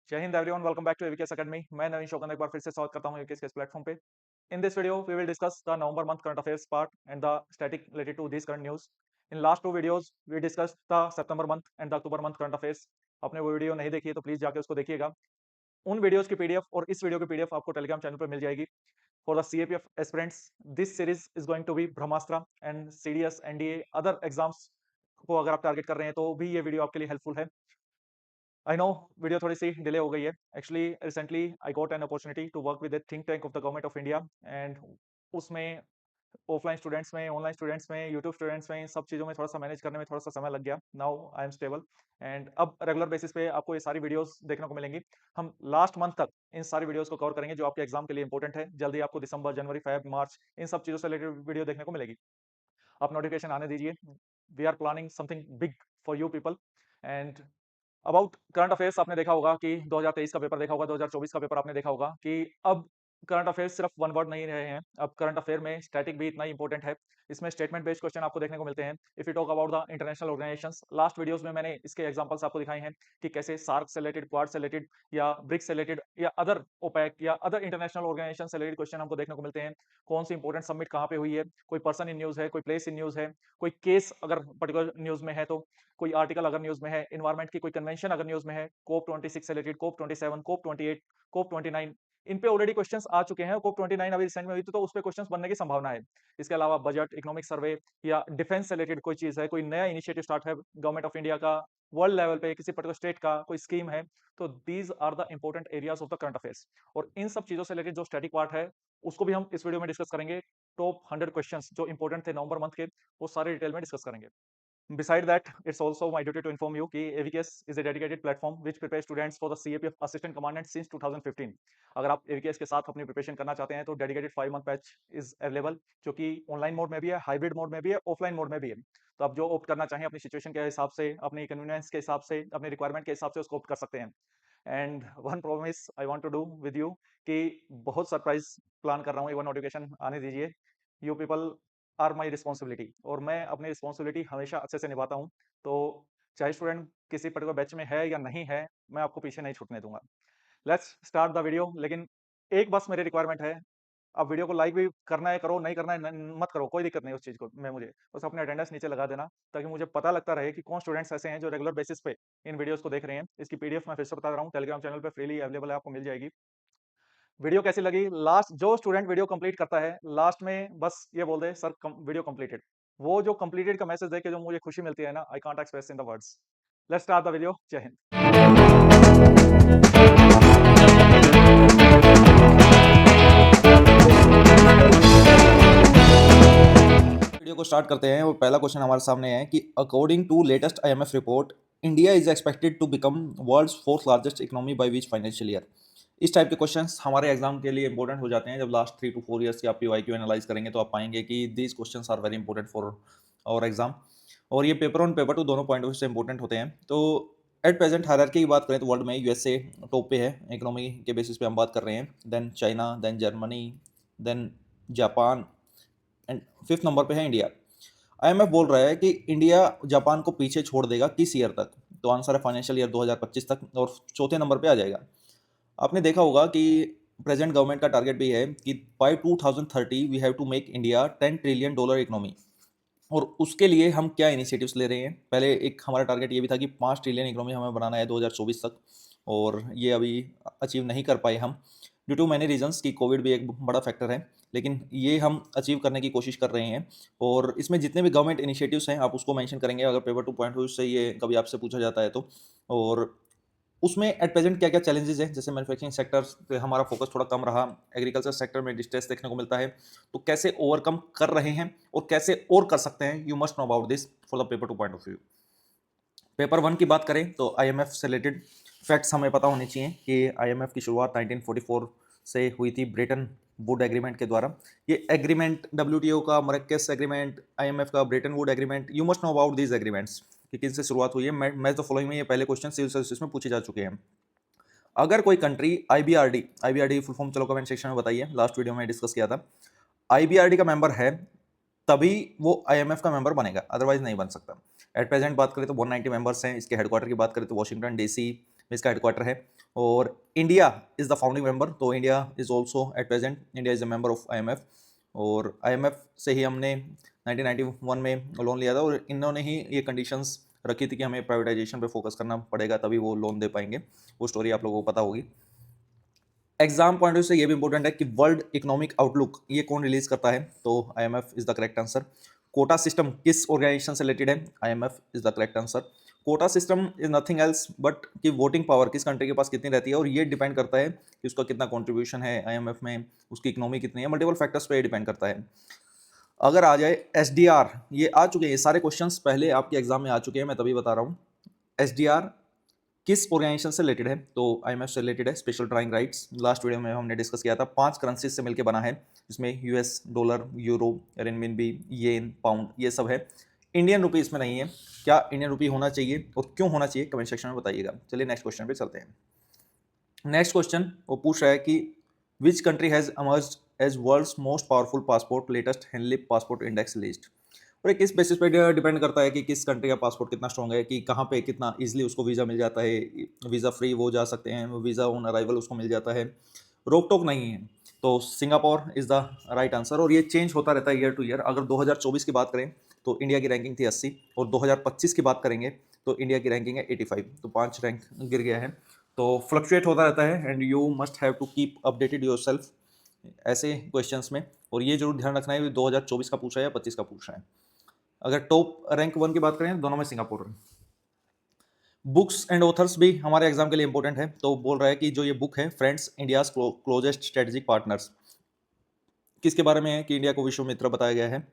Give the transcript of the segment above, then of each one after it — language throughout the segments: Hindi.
जय हिंद everyone, welcome back to AVKS academy. मैं नवीन शौकत एक बार फिर से स्वागत करता हूं एवीकेएस के इस प्लेटफॉर्म पे। In this video we will discuss the November month current affairs part and the static related to this current news. In last two videos we discuss the September month and the October month current affairs. आपने वो वीडियो नहीं देखी है तो प्लीज जाके उसको देखिएगा। उन वीडियोस की पीडीएफ और इस वीडियो की पीडीएफ आपको टेलीग्राम चैनल पर मिल जाएगी। For the CAPF aspirants, this series is going to be brahmastra and CDS NDA other exams को अगर आप टारगेट कर रहे हैं तो भी ये वीडियो आपके लिए हेल्पफुल है। आई नो वीडियो थोड़ी सी डिले हो गई है। Actually recently I got an opportunity to work with the think tank of the government of India and उसमें ऑफलाइन स्टूडेंट्स में, ऑनलाइन स्टूडेंट्स में, यूट्यूब स्टूडेंट्स में, सब चीज़ों में थोड़ा सा मैनेज करने में थोड़ा सा समय लग गया। Now I am stable and अब रेगुलर बेसिस पे आपको ये सारी वीडियोस देखने को मिलेंगी। हम लास्ट मंथ तक इन सारी वीडियोस को कवर करेंगे जो आपके एग्जाम के लिए इंपॉर्टेंट है। जल्दी आपको दिसंबर, जनवरी, फेब, मार्च इन सब चीज़ों से रिलेटेड वीडियो देखने को मिलेगी। आप नोटिफिकेशन आने दीजिए। We are planning something big for you people. And about current affairs आपने देखा होगा कि 2023 का पेपर देखा होगा, 2024 का पेपर आपने देखा होगा कि अब करंट अफेयर्स सिर्फ वन वर्ड नहीं रहे हैं। अब करंट अफेयर में स्टैटिक भी इतना ही इंपॉर्टेंट है। इसमें स्टेटमेंट बेस्ड क्वेश्चन आपको देखने को मिलते हैं। If you talk about the international organisations, last videos में मैंने इसके एग्जांपल्स आपको दिखाए हैं कि कैसे सार्क से रिलेटेड, क्वाड से रिलेटेड या ब्रिक्स से रिलेटेड या अदर ओपेक या अदर इंटरनेशनल ऑर्गेनाइजेशन से रिलेटेड क्वेश्चन हमको देखने को मिलते हैं। कौन सी इंपॉर्टेंट सबमिट कहाँ पे हुई है, कोई पर्सन इन न्यूज है, कोई प्लेस इन न्यूज है, कोई केस अगर पर्टिकुलर न्यूज में है तो, कोई आर्टिकल अगर न्यूज में है, इन्वायरमेंट की कोई कन्वेंशन अगर न्यूज में है, कोप 26 से रिलेटेड, कोप 27, कोप 28, कोप 29, इन पे ऑलरेडी क्वेश्चंस आ चुके हैं। कोप 29 अभी रिसेंट में हुई थी तो उस पे क्वेश्चंस बनने की संभावना है। इसके अलावा बजट, इकोनॉमिक सर्वे या डिफेंस से रिलेटेड कोई चीज है, कोई नया इनिशिएटिव स्टार्ट है गवर्नमेंट ऑफ इंडिया का, वर्ल्ड लेवल पे किसी पर्टिकुलर स्टेट का कोई स्कीम है, तो these are the important areas of the current affairs. और इन सब चीजों से रिलेटेड जो स्टैटिक पार्ट है उसको भी हम इस वीडियो में डिस्कस करेंगे। टॉप 100 क्वेश्चंस जो इंपॉर्टेंट थे नवंबर मंथ के, वो सारे डिटेल में डिस्कस करेंगे। Beside that, it's also my duty to inform you कि AVKS is a dedicated platform which prepares students for the CAPF Assistant Commandant since 2015। अगर आप AVKS के साथ अपनी प्रिपरेशन करना चाहते हैं तो dedicated 5 month batch is available, जो कि ऑनलाइन मोड में भी है, हाइब्रिड मोड में भी है, ऑफलाइन मोड में भी है। तो आप जो ऑप्ट करना चाहें अपनी सिचुएशन के हिसाब से, अपनी कन्वीनियंस के हिसाब से, अपने रिक्वायरमेंट के हिसाब से उसको ऑप्ट कर सकते हैं। And one promise I want to do with you कि बहुत सरप्राइज प्लान कर रहा हूँ। एक बार नोटिफिकेशन आने दीजिए। You people are my responsibility और मैं अपनी रिस्पॉन्सिबिलिटी हमेशा अच्छे से निभाता हूँ। तो चाहे स्टूडेंट किसी पर्टिकुलर बैच में है या नहीं है, मैं आपको पीछे नहीं छूटने दूंगा। Let's start the video. लेकिन एक बस मेरी रिक्वायरमेंट है, अब वीडियो को लाइक भी करना है करो, नहीं करना है मत करो, कोई दिक्कत नहीं उस चीज़ को में मुझे। बस अपने अटेंडेंस नीचे लगा देना ताकि मुझे पता लगता रहे कि कौन स्टूडेंट्स ऐसे हैं जो रेगुलर बेसिस पे इन वीडियोस को देख रहे हैं। इसकी पीडीएफ मैं फिर से बता रहा हूँ, टेलीग्राम चैनल पे फ्रीली अवेलेबल है, आपको मिल जाएगी। वीडियो कैसी लगी? लास्ट जो स्टूडेंट वीडियो कंप्लीट करता है लास्ट में बस ये बोल दे सर वीडियो कंप्लीटेड। वो जो कंप्लीटेड का मैसेज देख के जो मुझे खुशी मिलती है ना, I can't express in the words. Let's start the video. जय हिंद। वीडियो को स्टार्ट करते हैं और पहला क्वेश्चन हमारे सामने है कि according to latest IMF report India is expected to become world's fourth largest economy by which financial year. इस टाइप के क्वेश्चंस हमारे एग्जाम के लिए इंपॉर्टेंट हो जाते हैं। जब लास्ट 3 to 4 ईयर्स की आपकी वाईक्यू एनालाइज करेंगे तो आप पाएंगे कि these questions are very important for our exam. और ये पेपर वन पेपर टू दोनों पॉइंट ऑफ व्यू से इंपॉर्टेंट होते हैं। तो एट प्रेजेंट हायरार्की की बात करें तो वर्ल्ड में यूएसए टॉप पे है इकोनॉमी के बेसिस पे हम बात कर रहे हैं, then China, then Germany, then Japan and fifth number पे है इंडिया। आईएमएफ बोल रहा है कि इंडिया जापान को पीछे छोड़ देगा किस ईयर तक, तो आंसर है फाइनेंशियल ईयर 2025 तक, और चौथे नंबर पे आ जाएगा। आपने देखा होगा कि प्रेजेंट गवर्नमेंट का टारगेट भी है कि by 2030 we have to make India $10 trillion economy. और उसके लिए हम क्या इनिशिएटिव्स ले रहे हैं? पहले एक हमारा टारगेट ये भी था कि 5 ट्रिलियन इकोनॉमी हमें बनाना है 2024 तक, और ये अभी अचीव नहीं कर पाए हम ड्यू टू मैनी रीजंस कि कोविड भी एक बड़ा फैक्टर है, लेकिन ये हम अचीव करने की कोशिश कर रहे हैं। और इसमें जितने भी गवर्नमेंट इनिशिएटिव्स हैं आप उसको मेंशन करेंगे अगर पेपर 2 पॉइंट से ये कभी आपसे पूछा जाता है तो। और उसमें एट प्रेजेंट क्या क्या चैलेंजेस हैं, जैसे मैन्युफैक्चरिंग सेक्टर पे हमारा फोकस थोड़ा कम रहा, एग्रीकल्चर सेक्टर में डिस्ट्रेस देखने को मिलता है, तो कैसे ओवरकम कर रहे हैं और कैसे और कर सकते हैं, you must know about this for the paper 2 point of view. Paper one की बात करें तो आईएमएफ से रिलेटेड फैक्ट्स हमें पता होने चाहिए कि आईएमएफ की शुरुआत 1944 से हुई थी ब्रेटन वुड एग्रीमेंट के द्वारा। ये एग्रीमेंट डब्ल्यूटीओ का, मरक्केस एग्रीमेंट, आईएमएफ का Brayton would agreement, you must know about these agreements कि किनसे शुरुआत हुई है। मैच द फॉलोइंग में ये पहले क्वेश्चन सिविल सर्विसेज में पूछे जा चुके हैं। अगर कोई कंट्री आईबीआरडी फुल फॉर्म चलो कमेंट सेक्शन में बताइए, लास्ट वीडियो में डिस्कस किया था। आईबीआरडी का मेंबर है तभी वो आईएमएफ का मेंबर बनेगा, अदरवाइज नहीं बन सकता। एट प्रेजेंट बात करें तो 190 मेंबर्स हैं। इसके हेडक्वार्टर की बात करें तो वाशिंगटन डीसी, में इसका हेडक्वार्टर है। और India is the founding member, तो India is also at present, India is a member of IMF। और IMF से ही हमने 1991 में लोन लिया था, और इन्होंने ही ये कंडीशंस रखी थी कि हमें प्राइवेटाइजेशन पे फोकस करना पड़ेगा, तभी वो लोन दे पाएंगे। वो स्टोरी आप लोगों को पता होगी। एग्जाम पॉइंट ऑफ व्यू से ये भी इंपॉर्टेंट है कि वर्ल्ड इकोनॉमिक आउटलुक ये कौन रिलीज करता है, तो IMF is the correct answer. Quota system किस ऑर्गेनाइजेशन से रिलेटेड है, IMF is the correct answer. Quota system is nothing else but कि वोटिंग पावर किस कंट्री के पास कितनी रहती है, और ये डिपेंड करता है कि उसका कितना कंट्रीब्यूशन है IMF में, उसकी इकोनॉमी कितनी है, मल्टीपल फैक्टर्स पे डिपेंड करता है। अगर आ जाए SDR, ये आ चुके हैं, ये सारे क्वेश्चंस पहले आपके एग्जाम में आ चुके हैं, मैं तभी बता रहा हूँ। SDR किस ऑर्गेनाइजेशन से रिलेटेड है, तो IMF से रिलेटेड है, special drawing rights. Last video में हमने डिस्कस किया था, 5 करेंसीज से मिलकर बना है, जिसमें US डॉलर, यूरो, रेनमिनबी, येन, पाउंड, ये सब है। इंडियन रुपी इसमें नहीं है। क्या इंडियन रुपी होना चाहिए और क्यों होना चाहिए, कमेंट सेक्शन में बताइएगा। चलिए नेक्स्ट क्वेश्चन पे चलते हैं। नेक्स्ट क्वेश्चन वो पूछ रहा है कि which country has emerged as world's most powerful passport, latest Henley passport index list. और ये किस बेसिस पे डिपेंड करता है कि किस कंट्री का पासपोर्ट कितना स्ट्रॉन्ग है, कि कहाँ पे कितना इजीली उसको वीज़ा मिल जाता है, वीज़ा फ्री वो जा सकते हैं, वीज़ा ऑन अराइवल उसको मिल जाता है, रोक टोक नहीं है। तो Singapore is the right answer, और ये चेंज होता रहता है ईयर टू ईयर। अगर 2024 की बात करें तो इंडिया की रैंकिंग थी 80, और 2025 की बात करेंगे तो इंडिया की रैंकिंग है 85, तो 5 रैंक गिर गया है। तो फ्लक्चुएट होता रहता है, and you must have to keep updated yourself ऐसे क्वेश्चंस में। और ये जरूर ध्यान रखना है 2024 का पूछा है या 25 का पूछा है। अगर टॉप रैंक 1 की बात करें, दोनों में सिंगापुर है। बुक्स एंड ऑथर्स भी हमारे एग्जाम के लिए इंपॉर्टेंट है, तो बोल रहा है कि जो ये बुक है friends India's closest strategic partners, किसके बारे में है, कि इंडिया को विश्व मित्र बताया गया है,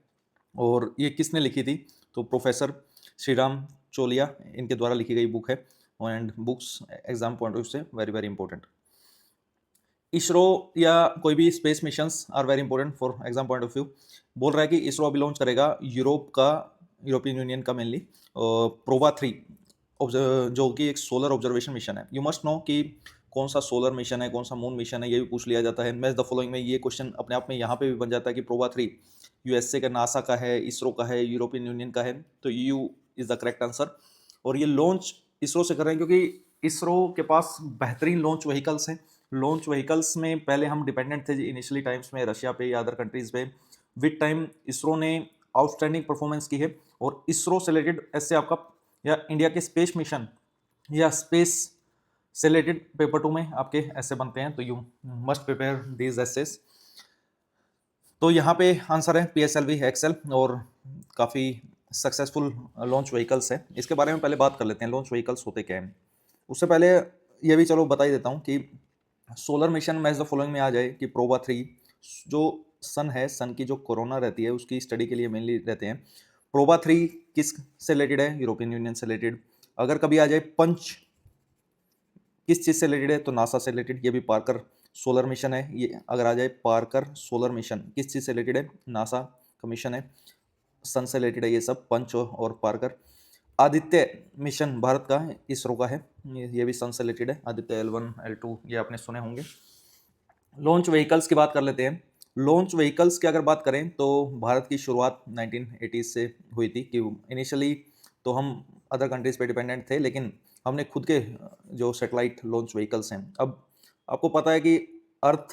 और ये किसने लिखी थी, तो प्रोफेसर श्रीराम चोलिया, इनके द्वारा लिखी गई बुक है। And books exam point of view से वेरी वेरी इंपॉर्टेंट। इसरो या कोई भी space missions are very important for exam point of view. बोल रहा है कि इसरो अभी लॉन्च करेगा यूरोपियन यूनियन का मेनली प्रोवा 3, जो कि एक सोलर ऑब्जर्वेशन मिशन है। यू मस्ट नो कि कौन सा सोलर मिशन है, कौन सा मून मिशन है, ये भी पूछ लिया जाता है। मैच द फॉलोइंग में ये क्वेश्चन अपने आप में यहाँ पे भी बन जाता है कि प्रोवा 3 USA का, नासा का है, इसरो का है, यूरोपियन यूनियन का है, तो you is the correct answer. और ये लॉन्च इसरो से कर रहे हैं क्योंकि इसरो के पास बेहतरीन लॉन्च व्हीकल्स हैं। लॉन्च व्हीकल्स में पहले हम डिपेंडेंट थे इनिशियली टाइम्स में रशिया पे या अदर कंट्रीज पे, विद टाइम इसरो ने आउटस्टैंडिंग परफॉर्मेंस की है। और इसरो से रिलेटेड ऐसे आपका या इंडिया के स्पेस मिशन या स्पेस से रिलेटेड पेपर 2 में आपके ऐसे बनते हैं, तो you must prepare these essays. तो यहाँ पे आंसर है PSLV एक्सेल, और काफ़ी सक्सेसफुल लॉन्च व्हीकल्स है। इसके बारे में पहले बात कर लेते हैं, लॉन्च व्हीकल्स होते क्या हैं। उससे पहले ये भी चलो बता ही देता हूँ कि solar mission match the following में आ जाए कि प्रोवा 3 जो सन है, सन की जो कोरोना रहती है उसकी स्टडी के लिए मेनली रहते हैं। प्रोवा 3 किस से रिलेटेड है, यूरोपियन यूनियन से रिलेटेड। अगर कभी आ जाए पंच किस चीज़ से रिलेटेड है, तो नासा से रिलेटेड, ये भी पार्कर सोलर मिशन है। ये अगर आ जाए पार्कर सोलर मिशन किस चीज़ से रिलेटेड है, नासा का मिशन है, सन से रिलेटेड है ये सब, पंच और पार्कर। आदित्य मिशन भारत का है, इसरो का है, ये भी सन से रिलेटेड है, आदित्य L1 L2 ये आपने सुने होंगे। लॉन्च व्हीकल्स की बात कर लेते हैं। लॉन्च व्हीकल्स की अगर बात करें तो भारत की शुरुआत 1980 से हुई थी, कि इनिशियली तो हम अदर कंट्रीज पे डिपेंडेंट थे, लेकिन हमने खुद के जो सैटेलाइट लॉन्च व्हीकल्स हैं। अब आपको पता है कि अर्थ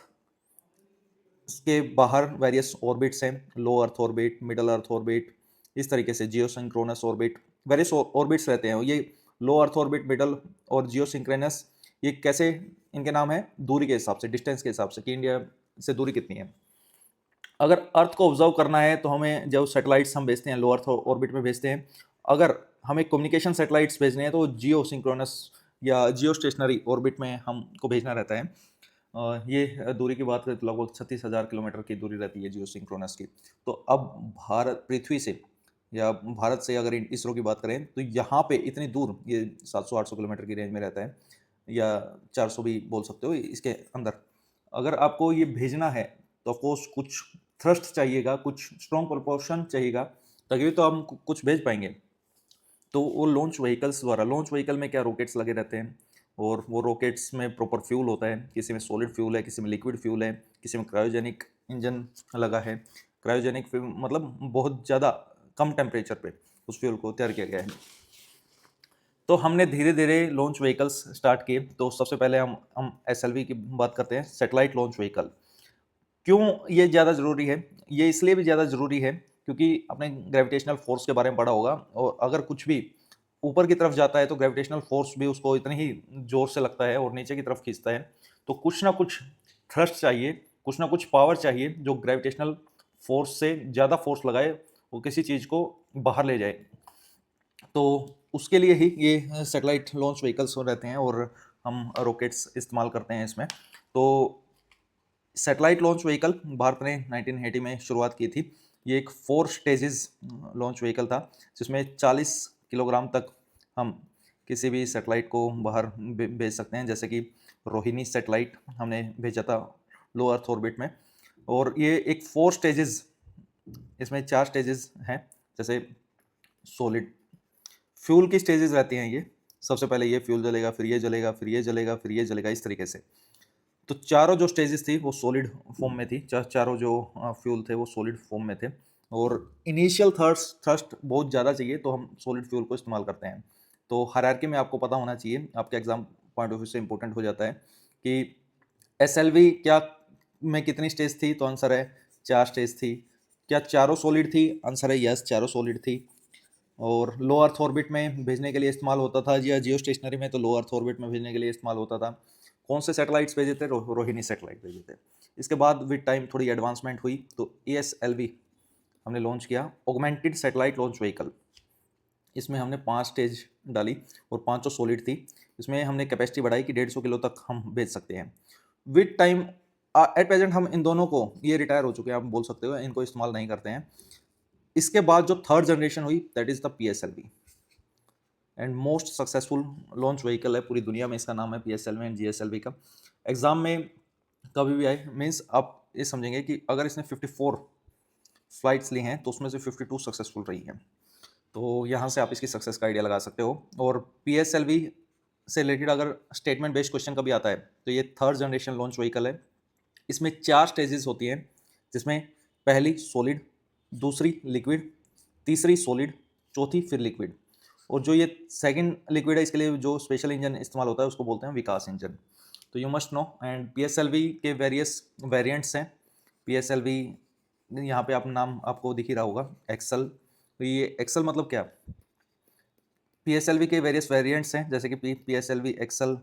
के बाहर वेरियस ऑर्बिट्स हैं, low earth orbit, middle earth orbit, इस तरीके से geosynchronous orbit, various orbits रहते हैं। ये लो अर्थ ऑर्बिट, मिडल और जियो सिंक्रोनस, ये कैसे इनके नाम है, दूरी के हिसाब से, डिस्टेंस के हिसाब से, कि इंडिया से दूरी कितनी है। अगर अर्थ को ऑब्जर्व करना है तो हमें जो सैटेलाइट्स हम भेजते हैं लो अर्थ ऑर्बिट में भेजते हैं। अगर हमें कम्युनिकेशन सैटेलाइट्स भेजने हैं तो जियो सिंक्रोनस या जियो स्टेशनरी ऑर्बिट में हमको भेजना रहता है। ये दूरी की बात करें तो लगभग 36,000 किलोमीटर की दूरी रहती है जियो सिंक्रोनस की। तो अब भारत पृथ्वी से या भारत से अगर इसरो की बात करें तो यहाँ पे इतनी दूर, ये 700-800 किलोमीटर की रेंज में रहता है, या 400 भी बोल सकते हो इसके अंदर। अगर आपको ये भेजना है तो ऑफकोर्स कुछ थ्रस्ट चाहिएगा, कुछ स्ट्रॉन्ग प्रोपोर्शन चाहिएगा, तभी तो हम कुछ भेज पाएंगे। तो वो लॉन्च व्हीकल्स द्वारा, लॉन्च व्हीकल में क्या रॉकेट्स लगे रहते हैं, और वो रॉकेट्स में प्रॉपर फ्यूल होता है, किसी में सॉलिड फ्यूल है, किसी में लिक्विड फ्यूल है, किसी में क्रायोजेनिक इंजन लगा है। क्रायोजेनिक फ्यूल मतलब बहुत ज़्यादा कम टेम्परेचर पे उस फ्यूल को तैयार किया गया है। तो हमने धीरे धीरे लॉन्च व्हीकल्स स्टार्ट किए। तो सबसे पहले हम एसएलवी की बात करते हैं, सैटेलाइट लॉन्च व्हीकल। क्यों ये ज़्यादा ज़रूरी है? ये इसलिए भी ज़्यादा ज़रूरी है क्योंकि आपने ग्रेविटेशनल फोर्स के बारे में पढ़ा होगा, और अगर कुछ भी ऊपर की तरफ जाता है तो ग्रेविटेशनल फोर्स भी उसको इतनी ही ज़ोर से लगता है और नीचे की तरफ खींचता है। तो कुछ ना कुछ थ्रस्ट चाहिए, कुछ ना कुछ पावर चाहिए जो ग्रेविटेशनल फोर्स से ज़्यादा फोर्स लगाए, वो किसी चीज़ को बाहर ले जाए। तो उसके लिए ही ये सैटेलाइट लॉन्च व्हीकल्स रहते हैं और हम रॉकेट्स इस्तेमाल करते हैं इसमें। तो सैटेलाइट लॉन्च व्हीकल भारत ने 1980 में शुरुआत की थी। ये एक 4 स्टेजेस लॉन्च व्हीकल था, जिसमें 40 किलोग्राम तक हम किसी भी सैटेलाइट को बाहर भेज सकते हैं। जैसे कि रोहिणी सैटेलाइट हमने भेजा था लो अर्थ ऑर्बिट में। और ये एक 4 स्टेजेस, इसमें 4 स्टेजेस हैं। जैसे सॉलिड फ्यूल की स्टेजेस रहती हैं ये। सबसे पहले ये फ्यूल जलेगा, फिर ये जलेगा, फिर ये जलेगा, फिर ये जलेगा, इस तरीके से। तो चारों जो स्टेजेस थी वो सॉलिड फॉर्म में थी। चारों जो फ्यूल थे वो सॉलिड फॉर्म में थे। और इनिशियल थ्रस्ट बहुत ज़्यादा चाहिए तो हम सॉलिड फ्यूल को इस्तेमाल करते हैं। तो हायरार्की में आपको पता होना चाहिए, आपके एग्जाम पॉइंट ऑफ व्यू से इंपॉर्टेंट हो जाता है कि एसएलवी क्या में कितनी स्टेज थी। तो आंसर है 4 स्टेज थी। क्या चारों सॉलिड थी? आंसर है यस, चारों सॉलिड थी। और लो अर्थ ऑर्बिट में भेजने के लिए इस्तेमाल होता था, या जियो स्टेशनरी में तो लो अर्थ ऑर्बिट में भेजने के लिए इस्तेमाल होता था। कौन से सैटेलाइट्स भेजे थे? रोहिणी सैटेलाइट भेजे थे। इसके बाद विद टाइम थोड़ी एडवांसमेंट हुई तो एएसएलवी हमने लॉन्च किया, ऑगमेंटेड सैटेलाइट लॉन्च व्हीकल। इसमें हमने 5 स्टेज डाली और 5 सॉलिड थी। इसमें हमने कैपेसिटी बढ़ाई कि 150 किलो तक हम भेज सकते हैं। विद टाइम एट प्रेजेंट हम इन दोनों को, ये रिटायर हो चुके हैं आप बोल सकते हो, इनको इस्तेमाल नहीं करते हैं। इसके बाद जो थर्ड जनरेशन हुई that is the PSLV, and most successful launch vehicle है पूरी दुनिया में। इसका नाम है पीएसएलवी एंड जीएसएलवी का। एग्जाम में कभी भी आए मीन्स आप ये समझेंगे कि अगर इसने 54 फ्लाइट्स ली हैं तो उसमें से 52 सक्सेसफुल रही हैं। तो यहाँ से आप इसकी सक्सेस का आइडिया लगा सकते हो। और पीएसएलवी से रिलेटेड अगर स्टेटमेंट बेस्ड क्वेश्चन कभी आता है तो ये थर्ड जनरेशन लॉन्च व्हीकल है। इसमें 4 स्टेजेस होती हैं, जिसमें पहली सॉलिड, दूसरी लिक्विड, तीसरी सॉलिड, चौथी फिर लिक्विड। और जो ये सेकंड लिक्विड है, इसके लिए जो स्पेशल इंजन इस्तेमाल होता है उसको बोलते हैं विकास इंजन। तो you must no. And PSLV के वेरियस वेरिएंट्स हैं। पीएसएलवी यहाँ पे आप नाम आपको दिख ही रहा होगा, एक्सल। तो ये एक्सल मतलब क्या? पीएसएलवी के वेरियस वेरिएंट्स हैं, जैसे कि पीएसएलवी एक्सल,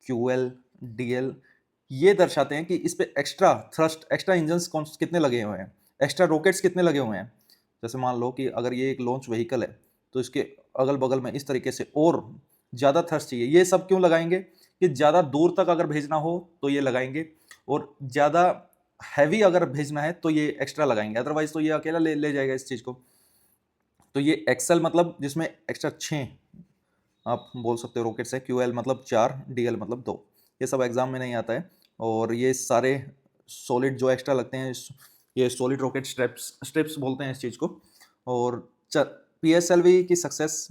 क्यूएल, डीएल। ये दर्शाते हैं कि इस पे एक्स्ट्रा थ्रस्ट, एक्स्ट्रा इंजन्स कौन कितने लगे हुए हैं, एक्स्ट्रा रॉकेट्स कितने लगे हुए हैं। जैसे मान लो कि अगर ये एक लॉन्च व्हीकल है तो इसके अगल बगल में इस तरीके से और ज़्यादा थ्रस्ट चाहिए। ये सब क्यों लगाएंगे? कि ज़्यादा दूर तक अगर भेजना हो तो ये लगाएंगे, और ज़्यादा हैवी अगर भेजना है तो ये एक्स्ट्रा लगाएंगे, अदरवाइज तो ये अकेला ले जाएगा इस चीज़ को। तो ये एक्सल मतलब जिसमें एक्स्ट्रा 6 आप बोल सकते हो रॉकेट्स है। क्यूएल मतलब 4, डीएल मतलब 2। ये सब एग्जाम में नहीं आता है। और ये सारे सॉलिड जो एक्स्ट्रा लगते हैं, ये सॉलिड रॉकेट स्ट्रिप्स बोलते हैं इस चीज़ को। और पीएसएलवी की सक्सेस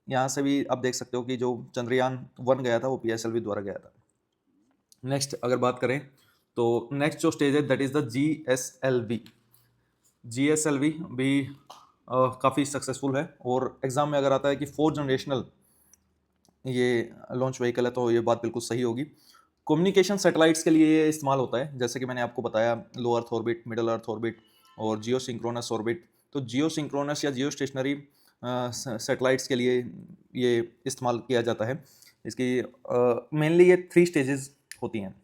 यहाँ से भी आप देख सकते हो कि जो चंद्रयान 1 गया था वो पीएसएलवी द्वारा गया था। नेक्स्ट अगर बात करें तो नेक्स्ट जो स्टेज है that is the GSLV. GSLV भी काफ़ी सक्सेसफुल है। और एग्जाम में अगर आता है कि 4 जनरेशनल ये लॉन्च व्हीकल है तो ये बात बिल्कुल सही होगी। कम्युनिकेशन सैटेलाइट्स के लिए ये इस्तेमाल होता है, जैसे कि मैंने आपको बताया low earth orbit, middle earth orbit और जियो सिंक्रोनस ऑर्बिट। तो जियो सिंक्रोनस या जियो स्टेशनरी सैटेलाइट्स के लिए ये इस्तेमाल किया जाता है। इसकी मेनली ये 3 स्टेजेस होती हैं।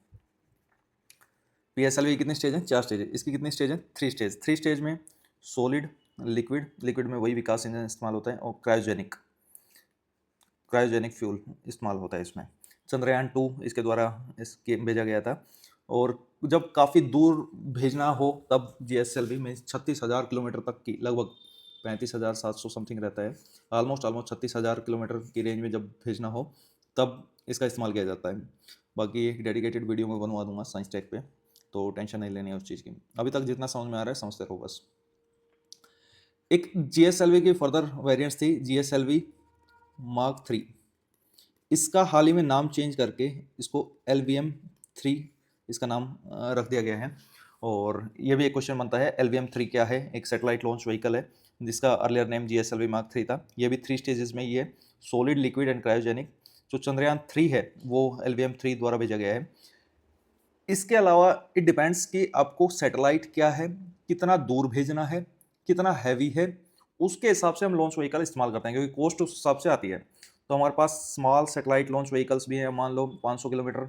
पीएसएलवी की कितनी स्टेज हैं? 4 स्टेज है। इसकी कितनी स्टेज हैं? 3 स्टेज। 3 स्टेज में सॉलिड, लिक्विड में वही विकास इंजन इस्तेमाल होता है, और क्रायोजेनिक फ्यूल इस्तेमाल होता है इसमें। चंद्रयान 2 इसके द्वारा इसके भेजा गया था। और जब काफ़ी दूर भेजना हो तब जीएसएलवी में 36,000 किलोमीटर तक की, लगभग 35,700 समथिंग रहता है, ऑलमोस्ट 36,000 किलोमीटर की रेंज में जब भेजना हो तब इसका इस्तेमाल किया जाता है। बाकी एक डेडिकेटेड वीडियो में बनवा दूंगा साइंस टेक पे, तो टेंशन नहीं लेनी है उस चीज़ की। अभी तक जितना समझ में आ रहा है समझते रहो बस। एक जीएसएलवी की फर्दर वेरिएंट्स थी, जीएसएलवी मार्क 3। इसका हाल ही में नाम चेंज करके इसको LVM-3 इसका नाम रख दिया गया है। और ये भी एक क्वेश्चन बनता है, LVM-3 क्या है? एक सैटेलाइट लॉन्च व्हीकल है जिसका अर्लियर नेम GSLV Mark 3 था। ये भी 3 स्टेजेस में ही है। Solid, liquid and cryogenic. जो चंद्रयान 3 है वो LVM-3 द्वारा भेजा गया है। इसके अलावा इट डिपेंड्स कि आपको सैटेलाइट क्या है, कितना दूर भेजना है, कितना हैवी है, उसके हिसाब से हम लॉन्च व्हीकल इस्तेमाल करते हैं, क्योंकि कॉस्ट उस हिसाब से आती है। तो हमारे पास स्मॉल सैटेलाइट लॉन्च व्हीकल्स भी हैं। मान लो 500 किलोमीटर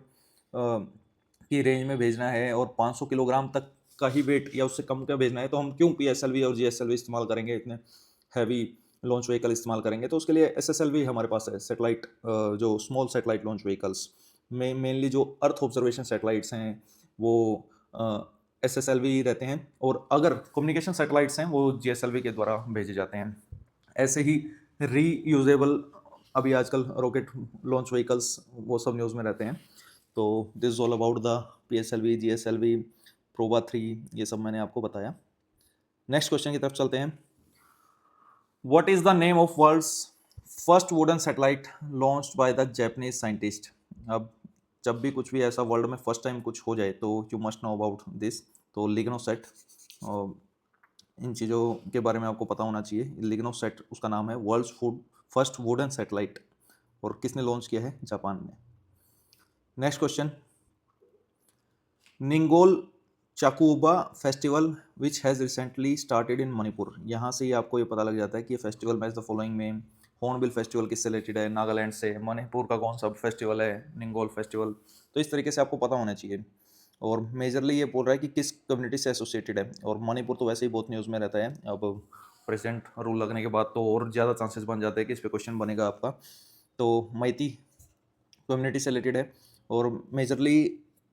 की रेंज में भेजना है और 500 किलोग्राम तक का ही वेट या उससे कम का भेजना है, तो हम क्यों PSLV और GSLV इस्तेमाल करेंगे, इतने हैवी लॉन्च व्हीकल इस्तेमाल करेंगे। तो उसके लिए SSLV हमारे पास है, सैटेलाइट जो स्मॉल सैटेलाइट लॉन्च व्हीकल्स में मेनली जो अर्थ ऑब्जर्वेशन सैटेलाइट्स हैं वो SSLV रहते हैं, और अगर कम्युनिकेशन सैटेलाइट्स हैं वो GSLV के द्वारा भेजे जाते हैं। ऐसे ही रीयूजेबल अभी आजकल रॉकेट लॉन्च व्हीकल्स वो सब न्यूज़ में रहते हैं। तो this is all about the PSLV, GSLV, PROBA 3, ये सब मैंने आपको बताया। नेक्स्ट क्वेश्चन की तरफ चलते हैं। What is the name of world's first wooden satellite launched by the Japanese scientist. अब जब भी कुछ भी ऐसा वर्ल्ड में फर्स्ट टाइम कुछ हो जाए तो you must know about this. तो लिग्नोसेट, इन चीज़ों के बारे में आपको पता होना चाहिए। लिग्नोसेट उसका नाम है, वर्ल्ड्स फर्स्ट वुडन सैटेलाइट, और किसने लॉन्च किया है, जापान ने। Next question, Ningol Chakouba festival which has recently started in Manipur. यहाँ से ही आपको ये पता लग जाता है कि ये फेस्टिवल मैच द फॉलोइंग में हॉर्नबिल फेस्टिवल किससे रिलेटेड है, नागालैंड से। मणिपुर का कौन सा फेस्टिवल है, निंगोल फेस्टिवल। तो इस तरीके से आपको पता होना चाहिए। और मेजरली ये बोल रहा है कि किस कम्युनिटी से एसोसिएटेड है, और मणिपुर तो वैसे ही बहुत न्यूज़ में रहता है। अब प्रेसिडेंट रूल लगने के बाद तो और ज़्यादा चांसेस बन जाते हैं कि इस पर क्वेश्चन बनेगा आपका। तो मैती कम्युनिटी से रिलेटेड है, और मेजरली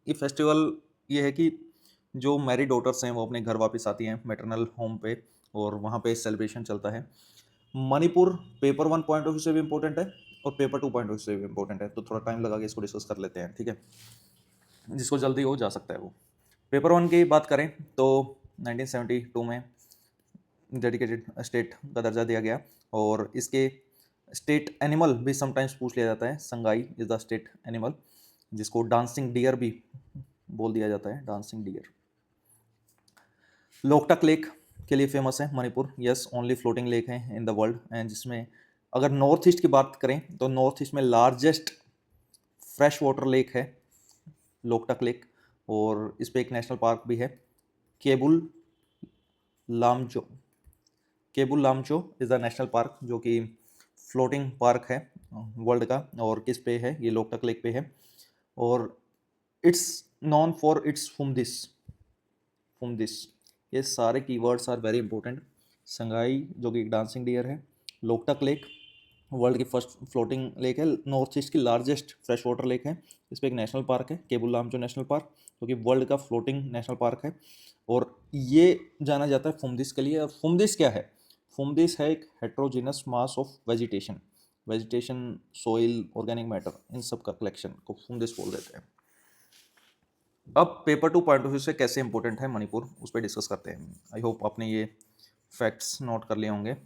ये फेस्टिवल ये है कि जो मैरिड डॉटर्स हैं वो अपने घर वापस आती हैं मैटरनल होम पे, और वहाँ पे सेलिब्रेशन चलता है। Manipur paper 1 point of view से भी इम्पोर्टेंट है और पेपर 2 पॉइंट ऑफ व्यू से भी इम्पोर्टेंट है, तो थोड़ा टाइम लगा के इसको डिस्कस कर लेते हैं, ठीक है। जिसको जल्दी हो जा सकता है वो। पेपर 1 की बात करें तो 1972 में डेडिकेटेड स्टेट का दर्जा दिया गया, और इसके स्टेट एनिमल भी समटाइम्स पूछ लिया जाता है। Sangai is the state animal, जिसको डांसिंग डियर भी बोल दिया जाता है, डांसिंग डियर। लोकटक लेक के लिए फेमस है Manipur, yes, only floating lake है इन द वर्ल्ड, एंड जिसमें अगर नॉर्थ ईस्ट की बात करें तो नॉर्थ ईस्ट में लार्जेस्ट फ्रेश वाटर लेक है लोकटक लेक, और इस पर एक नेशनल पार्क भी है, Keibul Lamjao. Keibul Lamjao is the national park, जो कि फ्लोटिंग पार्क है वर्ल्ड का, और किस पे है, ये लोकटक लेक पे है। और it's known for its phumdis. ये सारे keywords are very important. Sangai जो कि डांसिंग डियर है, लोकटक लेक वर्ल्ड की फर्स्ट फ्लोटिंग लेक है, नॉर्थ ईस्ट की लार्जेस्ट फ्रेश वाटर लेक है, इस पर एक नेशनल पार्क है केबुल लामचो नेशनल पार्क, जो कि वर्ल्ड का फ्लोटिंग नेशनल पार्क है। और ये जाना जाता है फुमदिस के लिए। फुमदिस क्या है, फुमदिस है एक heterogeneous mass of vegetation, soil, organic matter, इन सब का कलेक्शन को फुमदिस बोल देते हैं। अब पेपर 2 पॉइंट ऑफ व्यू से कैसे इंपॉर्टेंट है मणिपुर, उस पर डिस्कस करते हैं। आई होप आपने ये फैक्ट्स नोट कर लिए होंगे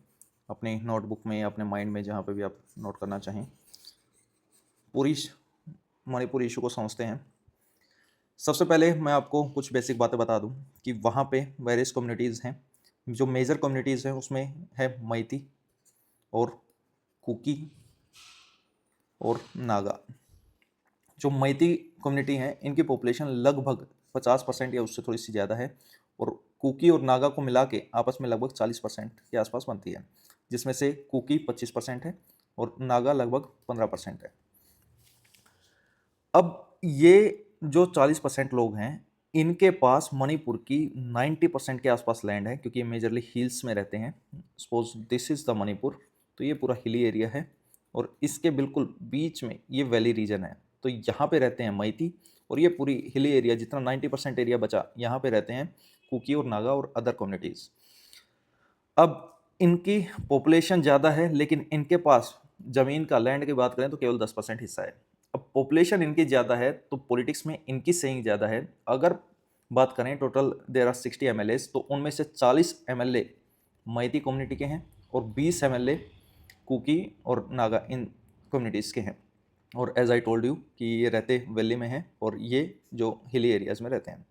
अपनी नोटबुक में या अपने माइंड में, जहाँ पे भी आप नोट करना चाहें। पूरी मणिपुर इशू को समझते हैं। सबसे पहले मैं आपको कुछ बेसिक बातें बता दूं कि वहाँ पे वेरियस कम्युनिटीज़ हैं। जो मेजर कम्युनिटीज़ हैं उसमें है मैती और कुकी और नागा। जो मैती कम्युनिटी हैं इनकी पॉपुलेशन लगभग 50% या उससे थोड़ी सी ज़्यादा है, और कुकी और नागा को मिला के आपस में लगभग 40% के आसपास बनती है, जिसमें से कुकी 25% है और नागा लगभग 15% है। अब ये जो 40% लोग हैं इनके पास मणिपुर की 90% के आसपास लैंड है, क्योंकि ये मेजरली हिल्स में रहते हैं। Suppose this is the Manipur, तो ये पूरा हिली एरिया है, और इसके बिल्कुल बीच में ये वैली रीजन है। तो यहाँ पे रहते हैं मैती, और ये पूरी हिली एरिया जितना 90% एरिया बचा यहाँ पे रहते हैं कुकी और नागा और अदर कम्युनिटीज़। अब इनकी पॉपुलेशन ज़्यादा है, लेकिन इनके पास ज़मीन का, लैंड की बात करें तो केवल 10% हिस्सा है। अब पॉपुलेशन इनकी ज़्यादा है तो पॉलिटिक्स में इनकी सेइंग ज़्यादा है। अगर बात करें टोटल देयर आर 60 MLAs, तो उनमें से 40 MLA मैती कम्युनिटी के हैं और 20 MLA कुकी और नागा इन कम्युनिटीज़ के हैं। और एज आई टोल्ड यू कि ये रहते वैली में हैं और ये जो हिली एरियाज़ में रहते हैं।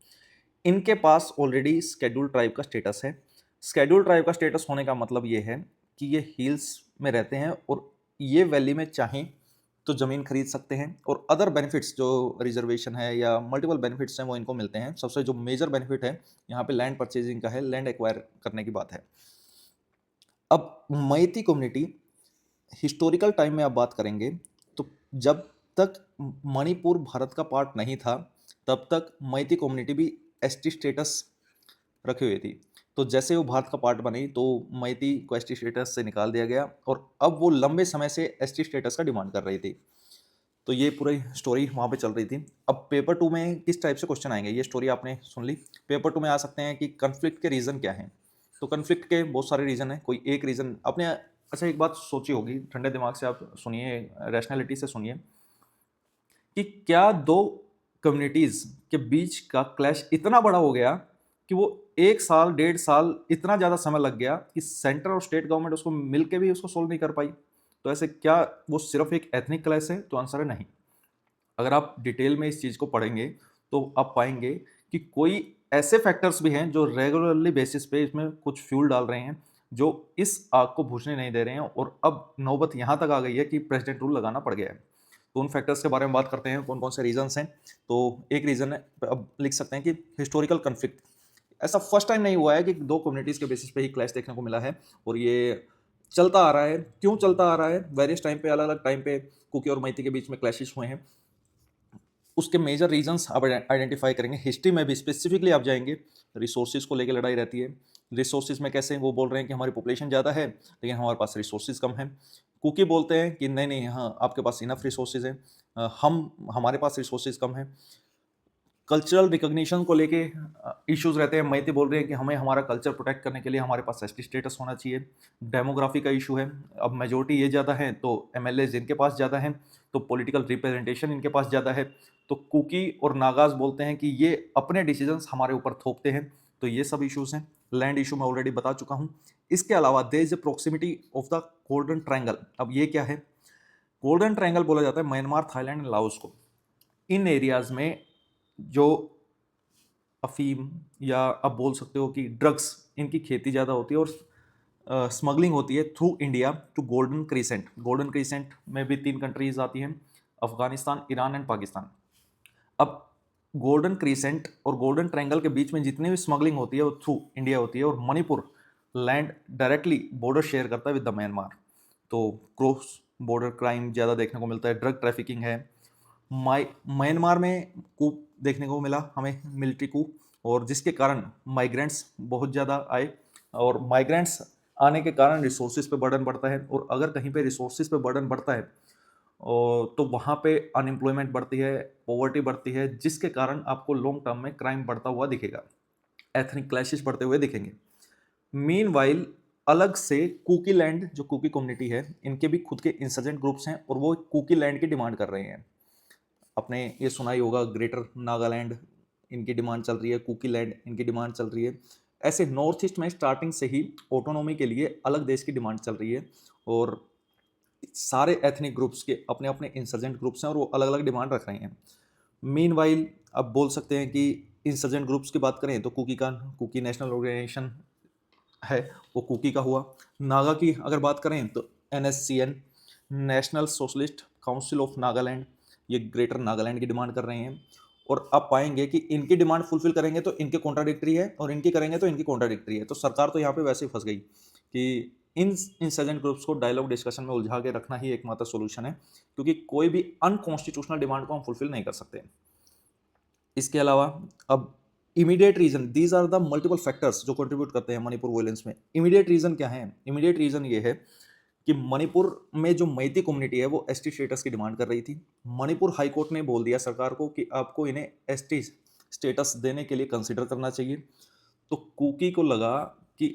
इनके पास ऑलरेडी स्केड्यूल ट्राइब का स्टेटस है। स्केड्यूल ट्राइब का स्टेटस होने का मतलब ये है कि ये हिल्स में रहते हैं और ये वैली में चाहें तो ज़मीन खरीद सकते हैं और अदर बेनिफिट्स जो रिजर्वेशन है या मल्टीपल बेनिफिट्स हैं वो इनको मिलते हैं। सबसे जो मेजर बेनिफिट है यहाँ पे लैंड परचेजिंग का है, लैंड एक्वायर करने की बात है। अब मैती कम्युनिटी हिस्टोरिकल टाइम में आप बात करेंगे तो जब तक मणिपुर भारत का पार्ट नहीं था तब तक मैती कम्युनिटी भी एसटी स्टेटस रखी हुई थी। तो जैसे वो भारत का पार्ट बनी तो मैती को एसटी स्टेटस से निकाल दिया गया और अब वो लंबे समय से एसटी स्टेटस का डिमांड कर रही थी। तो ये पूरी स्टोरी वहाँ पे चल रही थी। अब पेपर 2 में किस टाइप से क्वेश्चन आएंगे, ये स्टोरी आपने सुन ली। पेपर 2 में आ सकते हैं कि कन्फ्लिक्ट के रीज़न क्या हैं। तो कन्फ्लिक्ट के बहुत सारे रीज़न हैं, कोई एक रीज़न आपने अच्छा एक बात सोची होगी, ठंडे दिमाग से आप सुनिए, रैशनैलिटी से सुनिए कि क्या दो कम्युनिटीज़ के बीच का क्लैश इतना बड़ा हो गया कि वो 1 साल, 1.5 साल इतना ज़्यादा समय लग गया कि सेंटर और स्टेट गवर्नमेंट उसको मिल के भी उसको सोल्व नहीं कर पाई। तो ऐसे क्या वो सिर्फ एक एथनिक क्लैश है? तो आंसर है नहीं। अगर आप डिटेल में इस चीज़ को पढ़ेंगे तो आप पाएंगे कि कोई ऐसे फैक्टर्स भी हैं जो रेगुलरली बेसिस पे इसमें कुछ फ्यूल डाल रहे हैं जो इस आग को बुझने नहीं दे रहे हैं और अब नौबत यहाँ तक आ गई है कि प्रेसिडेंट रूल लगाना पड़ गया है। तो उन फैक्टर्स के बारे में बात करते हैं, कौन कौन से रीजंस हैं। तो एक रीज़न है, अब लिख सकते हैं कि हिस्टोरिकल कन्फ्लिक्ट। ऐसा फर्स्ट टाइम नहीं हुआ है कि दो कम्युनिटीज़ के बेसिस पे ही क्लैश देखने को मिला है और ये चलता आ रहा है। क्यों चलता आ रहा है? वेरियस टाइम पे, अलग अलग टाइम पे कुकी और मैती के बीच में क्लैशेस हुए हैं। उसके मेजर रीजंस आप आइडेंटिफाई करेंगे। हिस्ट्री में भी स्पेसिफिकली आप जाएंगे, रिसोर्सेज को लेकर लड़ाई रहती है। रिसोर्सेज में कैसे वो बोल रहे हैं कि हमारी पॉपुलेशन ज़्यादा है लेकिन हमारे पास रिसोर्सेज कम है। कुकी बोलते हैं कि नहीं नहीं, हाँ आपके पास इनफ रिसोर्सेज हैं, हमारे पास रिसोर्सेज कम है। कल्चरल रिकॉग्निशन को लेके इश्यूज रहते हैं। मैती बोल रहे हैं कि हमें हमारा कल्चर प्रोटेक्ट करने के लिए हमारे पास एसटी स्टेटस होना चाहिए। डेमोग्राफी का इशू है, अब मेजोरिटी ये ज़्यादा है तो एमएलएज इनके पास ज़्यादा हैं तो पॉलिटिकल रिप्रेजेंटेशन इनके पास ज़्यादा है। तो कुकी और नागाज बोलते हैं कि ये अपने डिसीजंस हमारे ऊपर थोपते हैं। तो ये सब इश्यूज हैं। लैंड इशू मैं ऑलरेडी बता चुका हूँ। इसके अलावा there is a proximity of the golden triangle. अब ये क्या है? गोल्डन ट्रायंगल बोला जाता है म्यांमार, थाईलैंड एंड लाओस को। इन एरियाज में जो अफीम या आप बोल सकते हो कि ड्रग्स, इनकी खेती ज़्यादा होती है और स्मगलिंग होती है through India to golden crescent. Golden crescent में भी 3 कंट्रीज आती हैं, अफगानिस्तान, ईरान एंड पाकिस्तान। अब गोल्डन क्रीसेंट और गोल्डन ट्रायंगल के बीच में जितनी भी स्मगलिंग होती है वो थ्रू इंडिया होती है और Manipur land directly border share करता है विद द म्यांमार। तो क्रॉस बॉर्डर क्राइम ज़्यादा देखने को मिलता है, ड्रग ट्रैफिकिंग है। म्यांमार में कूप देखने को मिला हमें, मिलिट्री कूप, और जिसके कारण माइग्रेंट्स बहुत ज़्यादा आए और माइग्रेंट्स आने के कारण रिसोर्सेज पे बर्डन बढ़ता है और अगर कहीं पे रिसोर्सेज पे बर्डन बढ़ता है तो वहाँ पे अनएम्प्लॉयमेंट बढ़ती है, पॉवर्टी बढ़ती है, जिसके कारण आपको लॉन्ग टर्म में क्राइम बढ़ता हुआ दिखेगा, एथनिक क्लैशेस बढ़ते हुए दिखेंगे। मीनवाइल अलग से कुकी लैंड, जो कुकी कम्युनिटी है, इनके भी खुद के इंसर्जेंट ग्रुप्स हैं और वो कुकी लैंड की डिमांड कर रहे हैं। आपने ये सुना ही होगा, ग्रेटर नागालैंड इनकी डिमांड चल रही है, कुकी लैंड इनकी डिमांड चल रही है। ऐसे नॉर्थ ईस्ट में स्टार्टिंग से ही ऑटोनॉमी के लिए अलग देश की डिमांड चल रही है और सारे एथनिक ग्रुप्स के अपने अपने इंसर्जेंट ग्रुप्स हैं और वो अलग अलग डिमांड रख रहे हैं। मीनवाइल अब बोल सकते हैं कि इंसर्जेंट ग्रुप्स की बात करें तो कुकी नेशनल ऑर्गेनाइजेशन है, वो कुकी का हुआ। नागा की अगर बात करें तो NSCN, national socialist council of Nagaland, ये ग्रेटर नागालैंड की डिमांड कर रहे हैं। और आप पाएंगे कि इनकी डिमांड फुलफिल करेंगे तो इनके कॉन्ट्राडिक्टरी है और इनकी करेंगे तो इनकी कॉन्ट्राडिक्टरी है। तो सरकार तो यहाँ पे वैसे ही फंस गई कि इन इंसर्जेंट ग्रुप्स को डायलॉग डिस्कशन में उलझा के रखना ही एकमात्र सोल्यूशन है, क्योंकि कोई भी अनकॉन्स्टिट्यूशनल डिमांड को हम फुलफिल नहीं कर सकते। इसके अलावा अब immediate reason, these are the multiple factors जो कंट्रीब्यूट करते हैं मणिपुर वायलेंस में। इमीडिएट रीजन क्या है? इमीडिएट रीजन ये है कि मणिपुर में जो मैती कम्युनिटी है वो एसटी स्टेटस की डिमांड कर रही थी। मणिपुर हाई कोर्ट ने बोल दिया सरकार को कि आपको इन्हें एसटी स्टेटस देने के लिए कंसिडर करना चाहिए। तो कुकी को लगा कि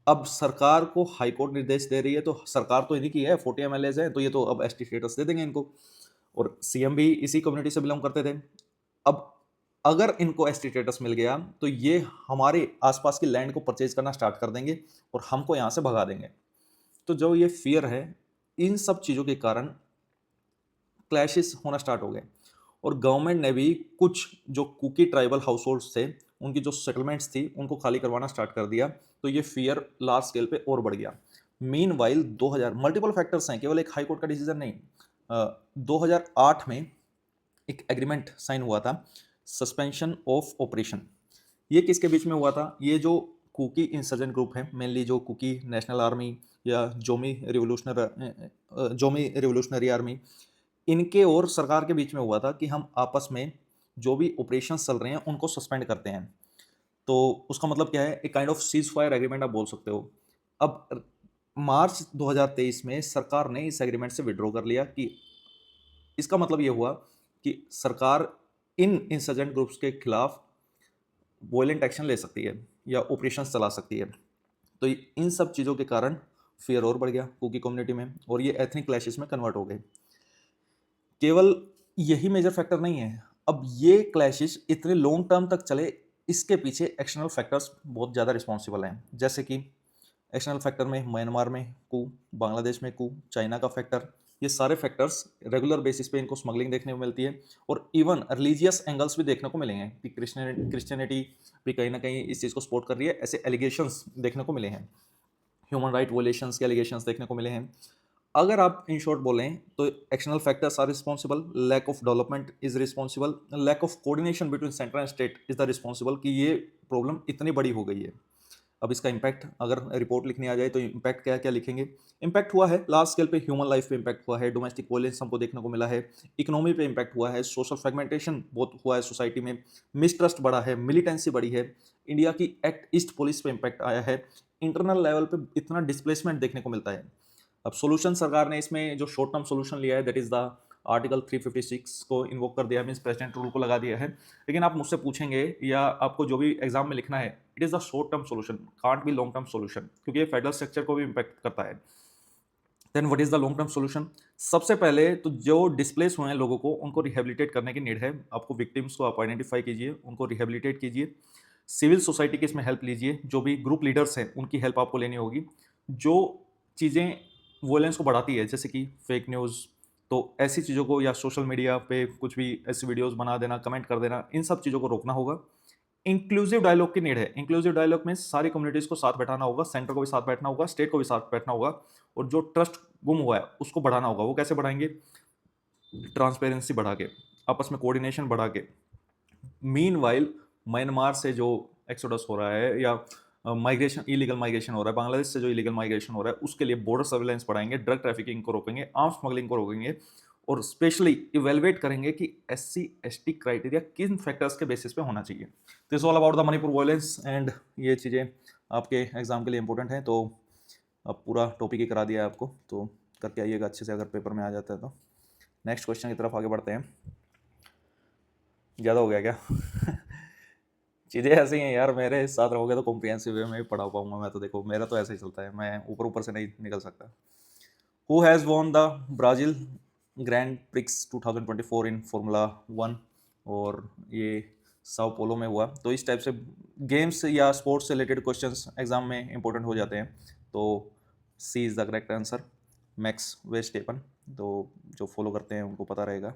अब सरकार को हाई कोर्ट निर्देश दे रही है तो सरकार तो इन्हीं की है, 40 एमएलएज हैं, तो ये तो अब एसटी स्टेटस दे देंगे इनको। और सीएम भी इसी कम्युनिटी से बिलोंग करते थे। अब अगर इनको एसटी स्टेटस मिल गया तो ये हमारे आसपास की लैंड को परचेज करना स्टार्ट कर देंगे और हमको यहाँ से भगा देंगे। तो जो ये फियर है, इन सब चीज़ों के कारण क्लैशेस होना स्टार्ट हो गए और गवर्नमेंट ने भी कुछ जो कुकी ट्राइबल हाउस थे उनकी जो सेटलमेंट्स थी उनको खाली करवाना स्टार्ट कर दिया। तो ये फियर लार्ज स्केल पे और बढ़ गया। मीनवाइल 2000 मल्टीपल फैक्टर्स हैं, केवल एक हाई कोर्ट का डिसीजन नहीं। 2008 में एक एग्रीमेंट साइन हुआ था, सस्पेंशन ऑफ ऑपरेशन। ये किसके बीच में हुआ था? ये जो कुकी इंसर्जेंट ग्रुप है, मेनली जो कुकी नेशनल आर्मी या जोमी रिवोल्यूशनरी आर्मी, इनके और सरकार के बीच में हुआ था कि हम आपस में जो भी ऑपरेशंस चल रहे हैं उनको सस्पेंड करते हैं। तो उसका मतलब क्या है? एक kind of cease fire agreement आप बोल सकते हो। अब मार्च 2023 में सरकार ने इस एग्रीमेंट से विड्रॉ कर लिया। कि इसका मतलब ये हुआ कि सरकार इन इंसर्जेंट ग्रुप्स के खिलाफ वॉयलेंट एक्शन ले सकती है या ऑपरेशंस चला सकती है। तो इन सब चीज़ों के कारण फियर और बढ़ गया कुकी कम्युनिटी में, और ये एथनिक क्लैशेस में कन्वर्ट हो गए। केवल यही मेजर फैक्टर नहीं है, अब ये क्लैशेस इतने लॉन्ग टर्म तक चले, इसके पीछे एक्सटर्नल फैक्टर्स बहुत ज़्यादा रिस्पॉन्सिबल हैं। जैसे कि एक्सटर्नल फैक्टर में म्यांमार में कू, बांग्लादेश में कू, चाइना का फैक्टर, ये सारे फैक्टर्स रेगुलर बेसिस पे इनको स्मगलिंग देखने को मिलती है। और इवन रिलीजियस एंगल्स भी देखने को मिलेंगे कि क्रिश्चियनिटी भी कहीं ना कहीं इस चीज़ को सपोर्ट कर रही है, ऐसे एलिगेशंस देखने को मिले हैं, ह्यूमन राइट वोलेशंस के एलिगेशंस देखने को मिले हैं। अगर आप इन शॉर्ट बोलें तो external factors are responsible, lack of development is responsible, lack of coordination between centre and state is the responsible कि ये प्रॉब्लम इतनी बड़ी हो गई है। अब इसका इम्पैक्ट अगर रिपोर्ट लिखनी आ जाए तो इम्पैक्ट क्या क्या लिखेंगे? इम्पैक्ट हुआ है लार्ज स्केल पे, ह्यूमन लाइफ पे इम्पैक्ट हुआ है, डोमेस्टिक वायलेंस हमको देखने को मिला है, इकोनॉमी पे इम्पैक्ट हुआ है, सोशल फ्रेगमेंटेशन बहुत हुआ है सोसाइटी में, मिसट्रस्ट बढ़ा है, मिलिटेंसी बढ़ी है, इंडिया की एक्ट ईस्ट पुलिस पे इम्पैक्ट आया है, इंटरनल लेवल पे इतना डिस्प्लेसमेंट देखने को मिलता है। अब सोल्यूशन सरकार ने इसमें जो शॉर्ट टर्म सोल्यूशन लिया है, दैट इज द आर्टिकल 356 को इन्वोक कर दिया, मीन्स प्रेसिडेंट रूल को लगा दिया है। लेकिन आप मुझसे पूछेंगे या आपको जो भी एग्जाम में लिखना है, it is the short term solution, can't be long term solution, क्योंकि ये फेडरल स्ट्रक्चर को भी इम्पैक्ट करता है। Then what is the long term solution? सबसे पहले तो जो डिस्प्लेस हुए हैं लोगों को, उनको रिहेबिलिटेट करने की नीड है। आपको विक्टिम्स को आप आइडेंटिफाई कीजिए, उनको रिहेबिलिटेट कीजिए, सिविल सोसाइटी की इसमें हेल्प लीजिए, जो भी ग्रुप लीडर्स हैं उनकी हेल्प आपको लेनी होगी। जो चीज़ें वोलेंस को बढ़ाती है, जैसे कि फेक न्यूज़, तो ऐसी चीज़ों को, या सोशल मीडिया पे कुछ भी ऐसी वीडियोस बना देना, कमेंट कर देना, इन सब चीज़ों को रोकना होगा। इंक्लूसिव डायलॉग की नीड है। इंक्लूसिव डायलॉग में सारी कम्युनिटीज को साथ बैठाना होगा, सेंटर को भी साथ बैठना होगा, स्टेट को भी साथ बैठना होगा, और जो ट्रस्ट गुम हुआ है उसको बढ़ाना होगा। वो कैसे बढ़ाएंगे? ट्रांसपेरेंसी बढ़ा के, आपस में कोऑर्डिनेशन बढ़ा के। मीनवाइल म्यांमार से जो एक्सोडस हो रहा है, या माइग्रेशन, इलीगल माइग्रेशन हो रहा है, बांग्लादेश से जो इलीगल माइग्रेशन हो रहा है, उसके लिए बॉर्डर सर्विलेंस बढ़ाएंगे, ड्रग ट्रैफिकिंग को रोकेंगे, आर्म स्मगलिंग को रोकेंगे, और स्पेशली इवेलुएट करेंगे कि SC ST क्राइटेरिया किन फैक्टर्स के बेसिस पे होना चाहिए। This all about the Manipur violence, and ये चीज़ें आपके एग्जाम के लिए इंपॉर्टेंट हैं। तो अब पूरा टॉपिक ही करा दिया है आपको, तो करके आइएगा अच्छे से, अगर पेपर में आ जाता है तो। नेक्स्ट क्वेश्चन की तरफ आगे बढ़ते हैं। ज़्यादा हो गया क्या? चीज़ें ऐसी हैं यार, मेरे साथ रहोगे तो कॉम्प्रिहेंसिव वे में भी पढ़ा पाऊंगा मैं, तो देखो मेरा तो ऐसे ही चलता है, मैं ऊपर ऊपर से नहीं निकल सकता। Who has won the Brazil grand prix 2024 in formula 1? और ये साओ पोलो में हुआ। तो इस टाइप से गेम्स या स्पोर्ट्स से रिलेटेड क्वेश्चंस एग्जाम में इंपॉर्टेंट हो जाते हैं। तो C is the correct answer, Max Verstappen. तो जो फॉलो करते हैं उनको पता रहेगा।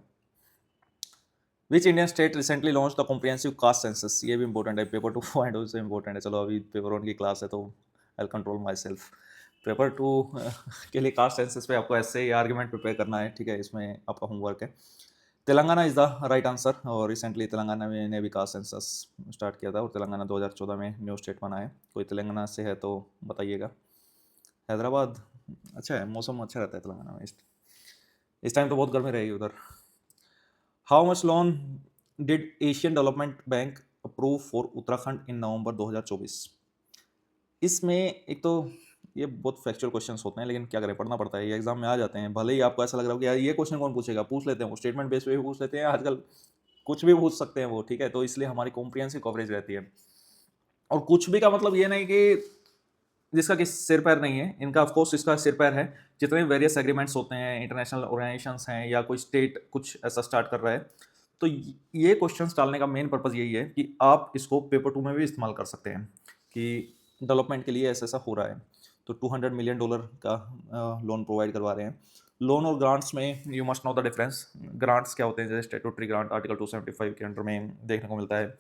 Which Indian state recently launch the comprehensive caste census? ये भी इंपॉर्टेंट है, पेपर 2 से इंपॉर्टेंट है। चलो अभी पेपर 1 की क्लास है तो आई कंट्रोल माई सेल्फ। पेपर 2 के लिए कास्ट सेंसस पे आपको ऐसे ही आर्ग्यूमेंट प्रिपेयर करना है, ठीक है, इसमें आपका होमवर्क है। Telangana is the right answer, और रिसेंटली तेलंगाना में ने भी कास्ट सेंसस स्टार्ट किया था, और तेलंगाना 2014 में न्यू स्टेट बना है। कोई तेलंगाना से है तो बताइएगा। हैदराबाद अच्छा है, मौसम अच्छा रहता है तेलंगाना में, इस टाइम तो बहुत गर्मी रहेगी उधर। How much loan did Asian development Bank approve for Uttarakhand in November 2024? इसमें एक तो ये बहुत फैक्चुअल क्वेश्चंस होते हैं, लेकिन क्या करें, पढ़ना पड़ता है, ये एग्जाम में आ जाते हैं। भले ही आपको ऐसा लग रहा हो कि यार ये क्वेश्चन कौन पूछेगा, पूछ लेते हैं, वो स्टेटमेंट बेस पे भी पूछ लेते हैं, आजकल कुछ भी पूछ सकते हैं वो, ठीक है। तो इसलिए हमारी कॉम्प्रिहेंसिव कवरेज रहती है। और कुछ भी का मतलब ये नहीं कि जिसका कि सिर पैर नहीं है, इनका ऑफकोर्स इसका सिर पैर है। जितने वेरियस एग्रीमेंट्स होते हैं, इंटरनेशनल ऑर्गेनाइजेशंस हैं, या कोई स्टेट कुछ ऐसा स्टार्ट कर रहा है, तो ये क्वेश्चंस डालने का मेन पर्पज यही है कि आप इसको पेपर 2 में भी इस्तेमाल कर सकते हैं कि डेवलपमेंट के लिए ऐसा ऐसा हो रहा है। तो $200 मिलियन का लोन प्रोवाइड करवा रहे हैं। लोन और ग्रांट्स में you must know the difference. Grants क्या होते हैं? जैसे स्टेटूटरी ग्रांट आर्टिकल 275 के अंडर में देखने को मिलता है।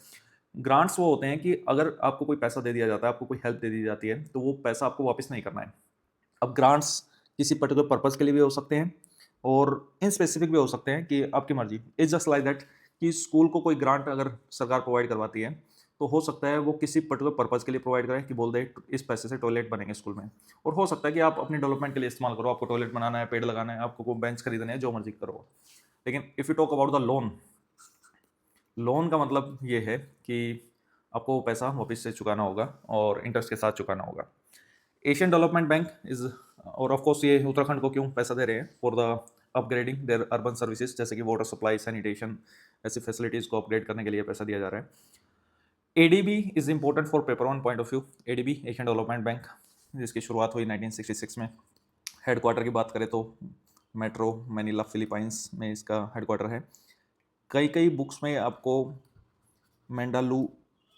ग्रांट्स वो होते हैं कि अगर आपको कोई पैसा दे दिया जाता है, आपको कोई हेल्प दे दी जाती है, तो वो पैसा आपको वापस नहीं करना है, अब ग्रांट्स किसी पर्टिकुलर पर्पज़ के लिए भी हो सकते हैं और इन स्पेसिफिक भी हो सकते हैं कि आपकी मर्जी। इट्स जस्ट लाइक दैट कि स्कूल को कोई ग्रांट अगर सरकार प्रोवाइड करवाती है तो हो सकता है वो किसी पर्टिकुलर पर्पज़ के लिए प्रोवाइड करें कि बोल दे इस पैसे से टॉयलेट बनेंगे स्कूल में, और हो सकता है कि आप अपने डेवलपमेंट के लिए इस्तेमाल करो, आपको टॉयलेट बनाना है, पेड़ लगाना है, आपको कोई बेंच खरीदना है, जो मर्जी करो। लेकिन if you talk about the loan, loan का मतलब ये है कि आपको वो पैसा वापस से चुकाना होगा और इंटरेस्ट के साथ चुकाना होगा। एशियन डेवलपमेंट बैंक इज, और ऑफ कोर्स ये उत्तराखंड को क्यों पैसा दे रहे हैं, for the upgrading their urban services, जैसे कि वाटर सप्लाई, सैनिटेशन, ऐसी फैसिलिटीज़ को अपग्रेड करने के लिए पैसा दिया जा रहा है। ADB is important for paper one point of view. ADB Asian development bank, जिसकी शुरुआत हुई 1966 में। हेडक्वार्टर की बात करें तो मेट्रो मैनिला फिलीपाइंस में इसका हेडक्वार्टर है। कई कई बुक्स में आपको मेंडालू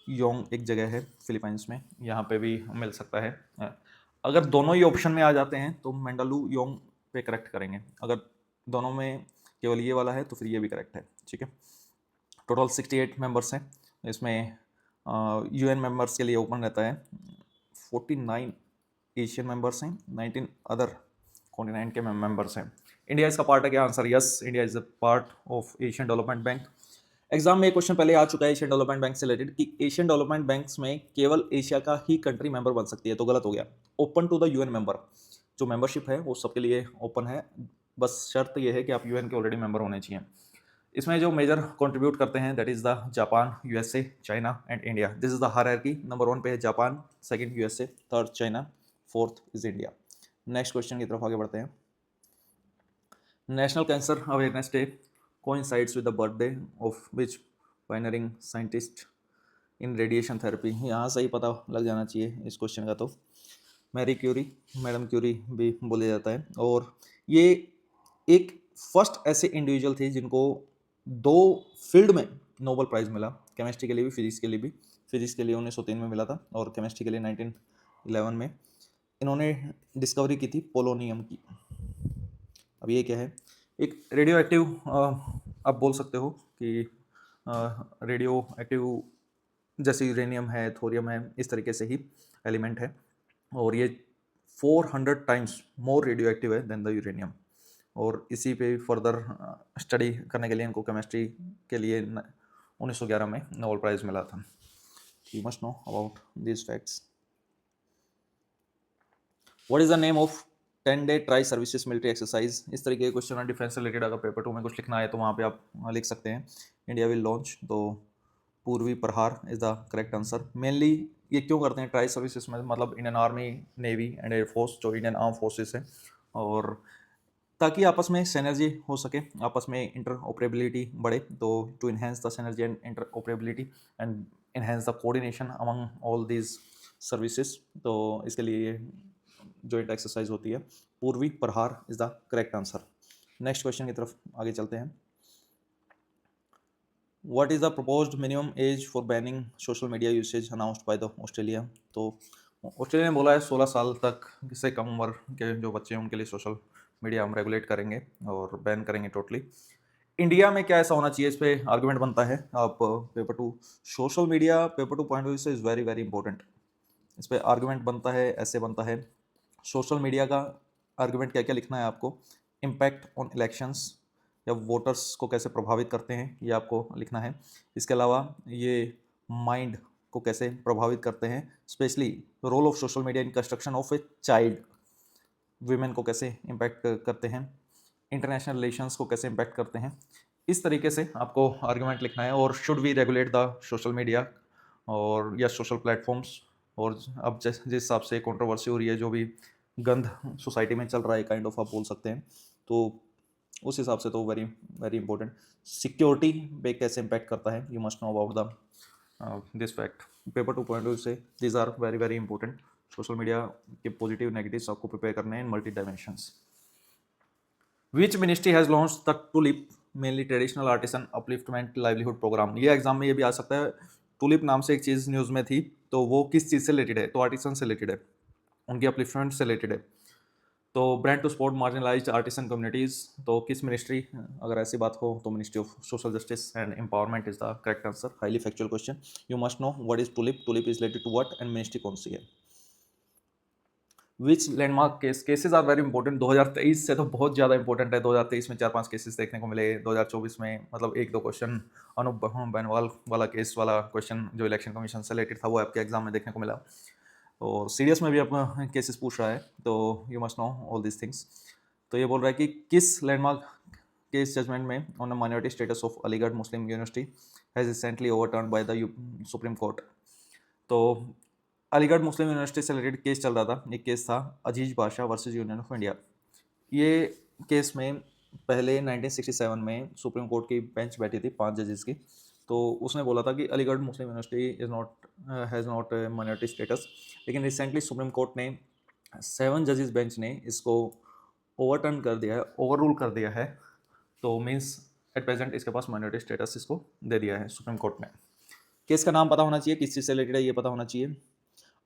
योंग एक जगह है फिलीपाइंस में, यहाँ पे भी मिल सकता है। अगर दोनों ही ऑप्शन में आ जाते हैं तो मेंडालू योंग पे करेक्ट करेंगे, अगर दोनों में केवल ये वाला है तो फिर ये भी करेक्ट है। ठीक है, टोटल 68 मेंबर्स हैं इसमें। यूएन मेंबर्स के लिए ओपन रहता है। 49 एशियन मेंबर्स हैं, 19 अदर कॉन्टिनेंट के मेंबर्स हैं। इंडिया इसका पार्ट है क्या? Answer yes, India is a part of Asian development bank. Exam में एक क्वेश्चन पहले आ चुका है एशियन डेवलपमेंट बैंक से रिलेटेड कि एशियन डेवलपमेंट बैंक्स में केवल एशिया का ही कंट्री मेंबर बन सकती है, तो गलत हो गया। Open to the UN member, जो मेंबरशिप है वो सबके लिए ओपन है, बस शर्त ये है कि आप यूएन के ऑलरेडी मेंबर होने चाहिए। इसमें जो मेजर कंट्रीब्यूट करते हैं that is the Japan, USA, China and India. This is the hierarchy. Number 1 पे है Japan, second USA, third China, fourth is India. Next question की तरफ आगे बढ़ते हैं। National cancer awareness day coincides with the birthday of which pioneering scientist in radiation therapy। यहाँ से ही पता लग जाना चाहिए इस क्वेश्चन का। तो मैरी क्यूरी, मैडम क्यूरी भी बोला जाता है, और ये एक फर्स्ट ऐसे इंडिविजुअल थे जिनको 2 फील्ड में नोबेल प्राइज़ मिला, केमिस्ट्री के लिए भी, फिजिक्स के लिए भी। फिजिक्स के लिए 1903 में मिला था और केमिस्ट्री के लिए 1911 में। इन्होंने डिस्कवरी की थी पोलोनियम की। अब ये क्या है? एक रेडियो एक्टिव, आप बोल सकते हो कि रेडियो एक्टिव जैसे यूरेनियम है, थोरियम है, इस तरीके से ही एलिमेंट है, और ये 400 टाइम्स मोर रेडियो एक्टिव है देन द यूरेनियम। और इसी पे फर्दर स्टडी करने के लिए इनको केमिस्ट्री के लिए 1911 में नोबेल प्राइज़ मिला था। You must know about this facts. What is the name of 10-day tri services military exercise? इस तरीके के क्वेश्चन डिफेंस से रिलेटेड अगर पेपर 2 में कुछ लिखना है तो वहाँ पे आप लिख सकते हैं। इंडिया विल लॉन्च, तो पूर्वी Prahar is the correct answer. Mainly ये क्यों करते हैं ट्राई सर्विसेज में, मतलब Indian army, navy and air force, जो इंडियन आर्म फोर्सेस है, और ताकि आपस में सिनर्जी हो सके, आपस में इंटर ऑपरेबिलिटी बढ़े, तो to enhance the synergy and interoperability and enhance the coordination among all these services, तो इसके लिए जॉइंट एक्सरसाइज होती है। Purvi Prahar is the correct answer. Next question की तरफ आगे चलते हैं। What is the proposed minimum age for banning social media usage announced by the Australia? तो ऑस्ट्रेलिया ने बोला है 16 साल तक से कम उम्र के जो बच्चे हैं उनके लिए सोशल मीडिया हम रेगुलेट करेंगे और बैन करेंगे टोटली। इंडिया में क्या ऐसा होना चाहिए, इस पे आर्गुमेंट बनता है। आप paper 2 social media paper 2 point of view से इज़ वेरी वेरी इंपॉर्टेंट। इस पे आर्गुमेंट बनता है, ऐसे बनता है। सोशल मीडिया का आर्गुमेंट क्या क्या लिखना है आपको? इम्पैक्ट ऑन इलेक्शंस, या वोटर्स को कैसे प्रभावित करते हैं, ये आपको लिखना है। इसके अलावा ये माइंड को कैसे प्रभावित करते हैं, specially role of social media in construction of a child, women को कैसे इम्पैक्ट करते हैं, इंटरनेशनल रिलेशंस को कैसे इम्पैक्ट करते हैं। इस तरीके से आपको आर्गुमेंट लिखना है। और should we regulate the social media और या सोशल प्लेटफॉर्म्स, और अब जिस हिसाब से कंट्रोवर्सी हो रही है, जो भी गंद सोसाइटी में चल रहा है काइंड ऑफ, आप बोल सकते हैं, तो उस हिसाब से तो वेरी वेरी इंपॉर्टेंट। सिक्योरिटी पे कैसे इम्पैक्ट करता है, you must know about the this fact. Paper 2 point से these are very very important. Social media के पॉजिटिव नेगेटिव्स आपको प्रिपेयर करने हैं in multi dimensions. Which ministry has launch the TULIP mainly traditional artisan upliftment livelihood programme? ये एग्जाम में ये भी आ सकता है। टुलिप नाम से एक चीज़ न्यूज़ में थी, तो वो किस चीज़ से रिलेटेड है? तो आर्टिसन से रिलेटेड है, उनकी अपलिफ्टमेंट से रिलेटेड है। तो brand to support marginalised artisan communities, तो किस मिनिस्ट्री, अगर ऐसी बात हो तो ministry of social justice and empowerment is the correct answer. Highly factual question. You must know what is TULIP, TULIP is related to what, and ministry कौन सी है। Which landmark cases are very important. 2023 से तो बहुत ज़्यादा इंपॉर्टेंट है। 2023 में 4-5 केसेस देखने को मिले। 2024 में मतलब 1-2 क्वेश्चन अनूप बेनीवाल वाला केस वाला क्वेश्चन जो इलेक्शन कमीशन से रिलेटेड था वो आपके एग्जाम में देखने को मिला। और सीरियस में भी आपका केसेस पूछ रहा है, तो you must know all this things. तो ये बोल रहा है कि किस लैंडमार्क केस जजमेंट में on the minority status of Aligarh Muslim university has recently ओवरटर्न्ड by the supreme court. तो अलीगढ़ मुस्लिम यूनिवर्सिटी से रिलेटेड केस चल रहा था। एक केस था अजीज बादशाह वर्सेस यूनियन ऑफ इंडिया। ये केस में पहले 1967 में सुप्रीम कोर्ट की बेंच बैठी थी 5 जजेस की। तो उसने बोला था कि Aligarh Muslim University is not has not minority status. लेकिन रिसेंटली सुप्रीम कोर्ट ने 7 जजेस बेंच ने इसको ओवरटर्न कर दिया है, ओवर रूल कर दिया है। तो मीन्स एट प्रेजेंट इसके पास माइनॉरिटी स्टेटस इसको दे दिया है सुप्रीम कोर्ट ने। केस का नाम पता होना चाहिए, किस चीज़ से रिलेटेड है ये पता होना चाहिए।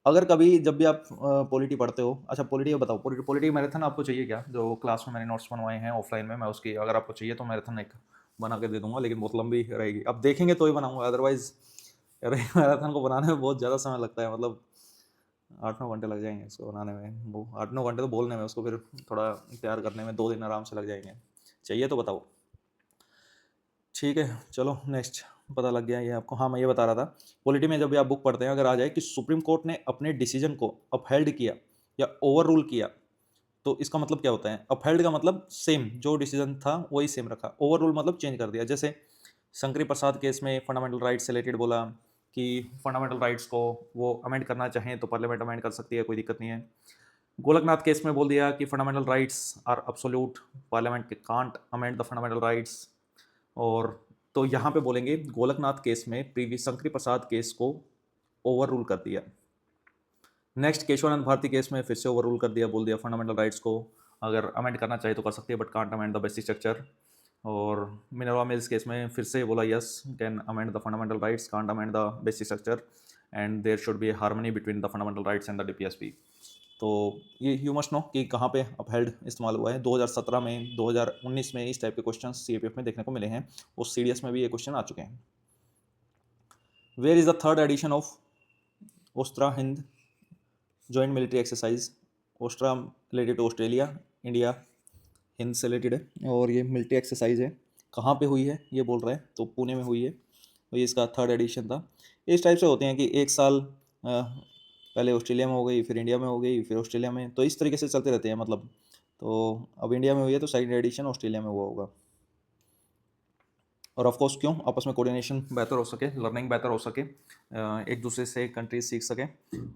अगर कभी जब भी आप पॉलिटी पढ़ते हो, अच्छा पॉलिटी बताओ, पॉलिटी मैराथन आपको चाहिए क्या? जो क्लास में मैंने नोट्स बनवाए हैं ऑफलाइन में, मैं उसकी अगर आपको चाहिए तो मैराथन एक बना के दे दूंगा, लेकिन बहुत लंबी रहेगी। अब देखेंगे तो ही बनाऊंगा, अदरवाइज मैराथन को बनाने में बहुत ज़्यादा समय लगता है। मतलब 8-9 घंटे लग जाएंगे इसको बनाने में। वो 8-9 घंटे तो बोलने में, उसको फिर थोड़ा तैयार करने में 2 दिन आराम से लग जाएंगे। चाहिए तो बताओ। ठीक है, चलो नेक्स्ट। पता लग गया ये आपको। हाँ, मैं ये बता रहा था, पॉलिटी में जब भी आप बुक पढ़ते हैं, अगर आ जाए कि सुप्रीम कोर्ट ने अपने डिसीजन को अपहेल्ड किया या ओवर रूल किया, तो इसका मतलब क्या होता है? अपहेल्ड का मतलब सेम, जो डिसीजन था वही सेम रखा। ओवर रूल मतलब चेंज कर दिया। जैसे शंकरी प्रसाद केस में फंडामेंटल राइट्स से रिलेटेड बोला कि फंडामेंटल राइट्स को वो अमेंड करना चाहें तो पार्लियामेंट अमेंड कर सकती है, कोई दिक्कत नहीं है। गोलकनाथ केस में बोल दिया कि fundamental rights are absolute, parliament can't amend the fundamental rights. और तो यहाँ पे बोलेंगे गोलकनाथ केस में प्रीवियस शंकरी प्रसाद केस को ओवर रूल कर दिया। नेक्स्ट केशवानंद भारती केस में फिर से ओवर रूल कर दिया, बोल दिया फंडामेंटल राइट्स को अगर अमेंड करना चाहिए तो कर सकती है, but can't amend the basic structure. और मिनरवा मिल्स केस में फिर से बोला yes can amend the fundamental rights, can't amend the basic structure, and there should be harmony between the fundamental rights and the DPSP. तो ये यू मस्ट नो कि कहाँ पे अपहेल्ड इस्तेमाल हुआ है। 2017 में, 2019 में इस टाइप के क्वेश्चन सीएपीएफ में देखने को मिले हैं, और सीडीएस में भी ये क्वेश्चन आ चुके हैं। Where is the third edition of Austra Hind joint military exercise? Austra related to Australia, India Hind से रिलेटेड है, और ये मिलिट्री एक्सरसाइज है। कहाँ पे हुई है ये बोल रहा है, तो पुणे में हुई है, और ये इसका थर्ड एडिशन था। इस टाइप से होते हैं कि एक साल पहले ऑस्ट्रेलिया में हो गई, फिर इंडिया में हो गई, फिर ऑस्ट्रेलिया में, तो इस तरीके से चलते रहते हैं मतलब। तो अब इंडिया में हुई है तो सेकंड एडिशन ऑस्ट्रेलिया में हुआ होगा। और ऑफ कोर्स क्यों, आपस में कोऑर्डिनेशन बेहतर हो सके, लर्निंग बेहतर हो सके, एक दूसरे से कंट्रीज सीख सकें,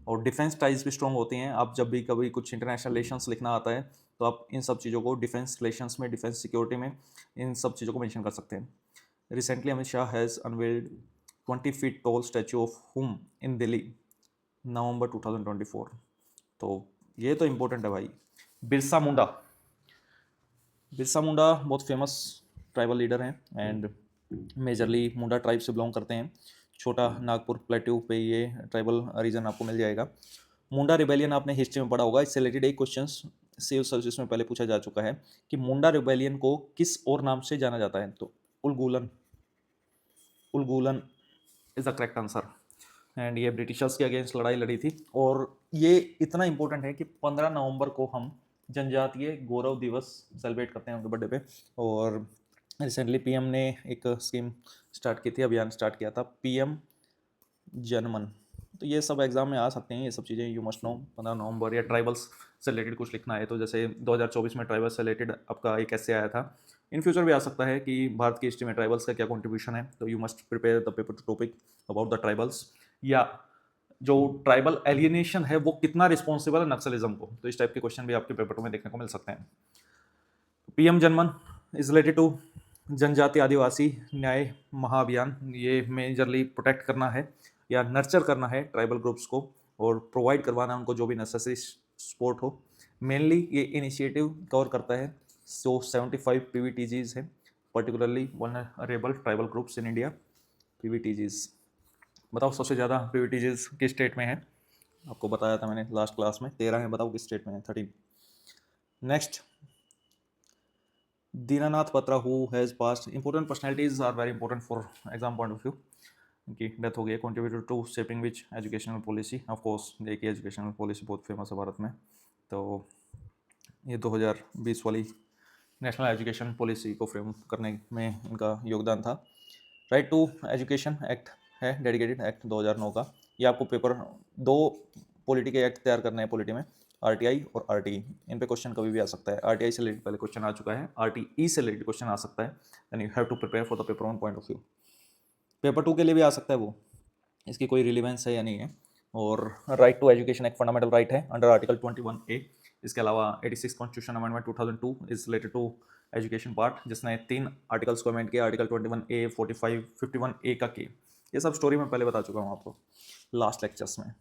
और डिफेंस टाइज भी स्ट्रॉन्ग होती हैं। आप जब भी कभी कुछ इंटरनेशनल रिलेशंस लिखना आता है तो आप इन सब चीज़ों को डिफेंस रिलेशंस में, डिफेंस सिक्योरिटी में इन सब चीज़ों को मेंशन कर सकते हैं। Recently Amit Shah has unveiled 20 feet tall statue of हुम इन दिल्ली, नवंबर 2024। तो ये तो इम्पोर्टेंट है भाई। बिरसा मुंडा, बिरसा मुंडा बहुत फेमस ट्राइबल लीडर हैं, एंड मेजरली मुंडा ट्राइब से बिलोंग करते हैं। छोटा नागपुर प्लेट्यू पे ये ट्राइबल रीजन आपको मिल जाएगा। मुंडा रिबेलियन आपने हिस्ट्री में पढ़ा होगा, इससे रिलेटेड एक क्वेश्चन सिविल सर्विस में पहले पूछा जा चुका है कि मुंडा रिबेलियन को किस और नाम से जाना जाता है? तो Ulgulan, Ulgulan is the correct answer. And ये ब्रिटिशर्स के अगेंस्ट लड़ाई लड़ी थी, और ये इतना इंपॉर्टेंट है कि 15 नवंबर को हम जनजातीय गौरव दिवस सेलिब्रेट करते हैं उनके बर्थडे पे। और रिसेंटली पीएम ने एक स्कीम स्टार्ट की थी, अभियान स्टार्ट किया था, पीएम जनमन। तो ये सब एग्जाम में आ सकते हैं, ये सब चीज़ें यू मस्ट नो। 15 नवंबर, या ट्राइबल्स से रिलेटेड कुछ लिखना है तो जैसे 2024 में ट्राइबल्स से रिलेटेड आपका एक ऐसे आया था। इन फ्यूचर भी आ सकता है कि भारत की हिस्ट्री में ट्राइबल्स का क्या कंट्रीब्यूशन है, तो you must prepare the paper topic about the tribals, या जो ट्राइबल एलियनेशन है वो कितना रिस्पॉन्सिबल है नक्सलिज्म को। तो इस टाइप के क्वेश्चन भी आपके पेपर में देखने को मिल सकते हैं। PM Janman is related to जनजाति आदिवासी न्याय महाअभियान। ये मेजरली प्रोटेक्ट करना है या नर्चर करना है ट्राइबल ग्रुप्स को, और प्रोवाइड करवाना उनको जो भी नेसेसरी सपोर्ट हो। मेनली ये इनिशिएटिव कवर करता है सो 75 पीवीटीजीज है, particularly vulnerable tribal groups in India. PVTGs बताओ सबसे ज़्यादा पीवीटीजीज किस स्टेट में है? आपको बताया था मैंने लास्ट क्लास में, 13 है, बताओ किस स्टेट में है? 13। Next, Dinanath Patra who has passed. Important personalities are very important for exam point of view. उनकी डेथ हो गई है। Contributed to shaping which educational policy, of course देखिए एजुकेशनल पॉलिसी बहुत फेमस है भारत में। तो ये 2020 वाली नेशनल एजुकेशन पॉलिसी को फ्रेम करने में इनका योगदान था। राइट टू एजुकेशन एक्ट है, डेडिकेटेड एक्ट 2009 का। ये आपको पेपर 2 पॉलिटी के एक्ट तैयार करने हैं पॉलिटी में, आरटीआई और आरटीई। इन पे क्वेश्चन कभी भी आ सकता है। आरटीआई से रिलेटेड पहले क्वेश्चन आ चुका है, आरटीई से रिलेटेड क्वेश्चन आ सकता है, then you have to prepare for the paper 1 point of view. Paper 2 के लिए भी आ सकता है वो, इसकी कोई रिलीवेंस है या नहीं है। और राइट टू एजुकेशन एक फंडामेंटल राइट है अंडर आर्टिकल 21A। इसके अलावा 86 constitution amendment 2002 is related to education part, जिसने 3 आर्टिकल्स को अमेंड किया, आर्टिकल 21A, 45, 51A का के। ये सब स्टोरी मैं पहले बता चुका हूँ आपको लास्ट लेक्चर्स में।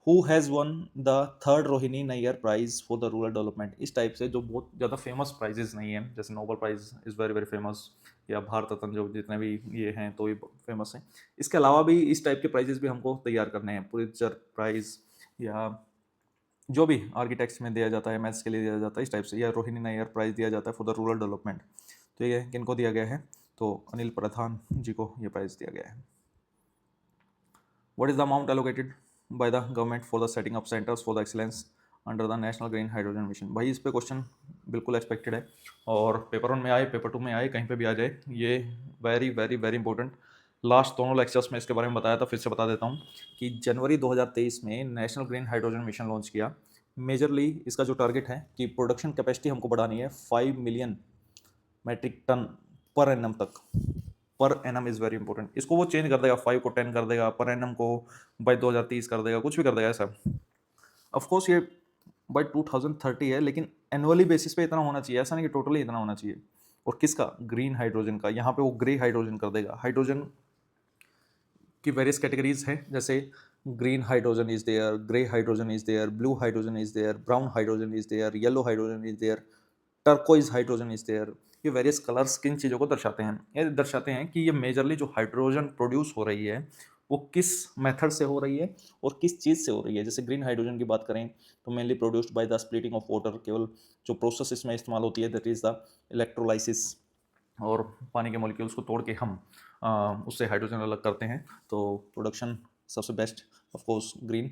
Who has won the 3rd Rohini Nayyar prize for the rural development. इस टाइप से जो बहुत ज़्यादा फेमस प्राइजेस नहीं है, जैसे Nobel prize is very very famous, या भारत रत्न, जो जितने भी ये हैं तो ये फेमस हैं। इसके अलावा भी इस टाइप के प्राइजेस भी हमको तैयार करने हैं, पुलित्जर प्राइज या जो भी आर्किटेक्ट्स में दिया जाता है, मैथ्स के लिए दिया जाता है इस टाइप से, या रोहिणी नैयर प्राइज दिया जाता है फॉर द रूरल डेवलपमेंट। तो ये किनको दिया गया है, तो अनिल प्रधान जी को ये प्राइज दिया गया है। What is the amount allocated by the government for the setting up centers for the excellence under the National Green Hydrogen Mission? भाई इस पे क्वेश्चन बिल्कुल एक्सपेक्टेड है, और पेपर 1 में आए, पेपर 2 में आए, कहीं पे भी आ जाए, ये very very very important. Last दोनों लेक्चर्स में इसके बारे में बताया था, फिर से बता देता हूँ कि जनवरी 2023 में national green hydrogen mission launch किया। मेजरली इसका जो टारगेट है कि प्रोडक्शन कैपेसिटी हमको बढ़ानी है 5 million metric tonne per annum तक। Per annum is very important. इसको वो चेंज कर देगा, 5 को 10 कर देगा, पर एनम को बाय 2030 कर देगा, कुछ भी कर देगा ऐसा। ऑफ कोर्स ये बाय 2030 है, लेकिन एनुअली बेसिस पे इतना होना चाहिए, ऐसा नहीं कि टोटली इतना होना चाहिए। और किसका? ग्रीन हाइड्रोजन का। यहाँ पे वो ग्रे हाइड्रोजन कर देगा। हाइड्रोजन की वेरियस कैटेगरीज हैं, जैसे green hydrogen is there, grey hydrogen is there, blue hydrogen is there, brown hydrogen is there, yellow hydrogen is there, turquoise hydrogen is there. ये वेरियस कलर्स किन चीज़ों को दर्शाते हैं? ये दर्शाते हैं कि ये मेजरली जो हाइड्रोजन प्रोड्यूस हो रही है वो किस मेथड से हो रही है और किस चीज़ से हो रही है। जैसे ग्रीन हाइड्रोजन की बात करें तो mainly produced by the splitting of water. केवल जो प्रोसेस इसमें इस्तेमाल होती है दैट इज़ द इलेक्ट्रोलाइसिस, और पानी के मॉलिक्यूल्स को तोड़ के हम उससे हाइड्रोजन अलग करते हैं। तो प्रोडक्शन सबसे बेस्ट ऑफ कोर्स ग्रीन।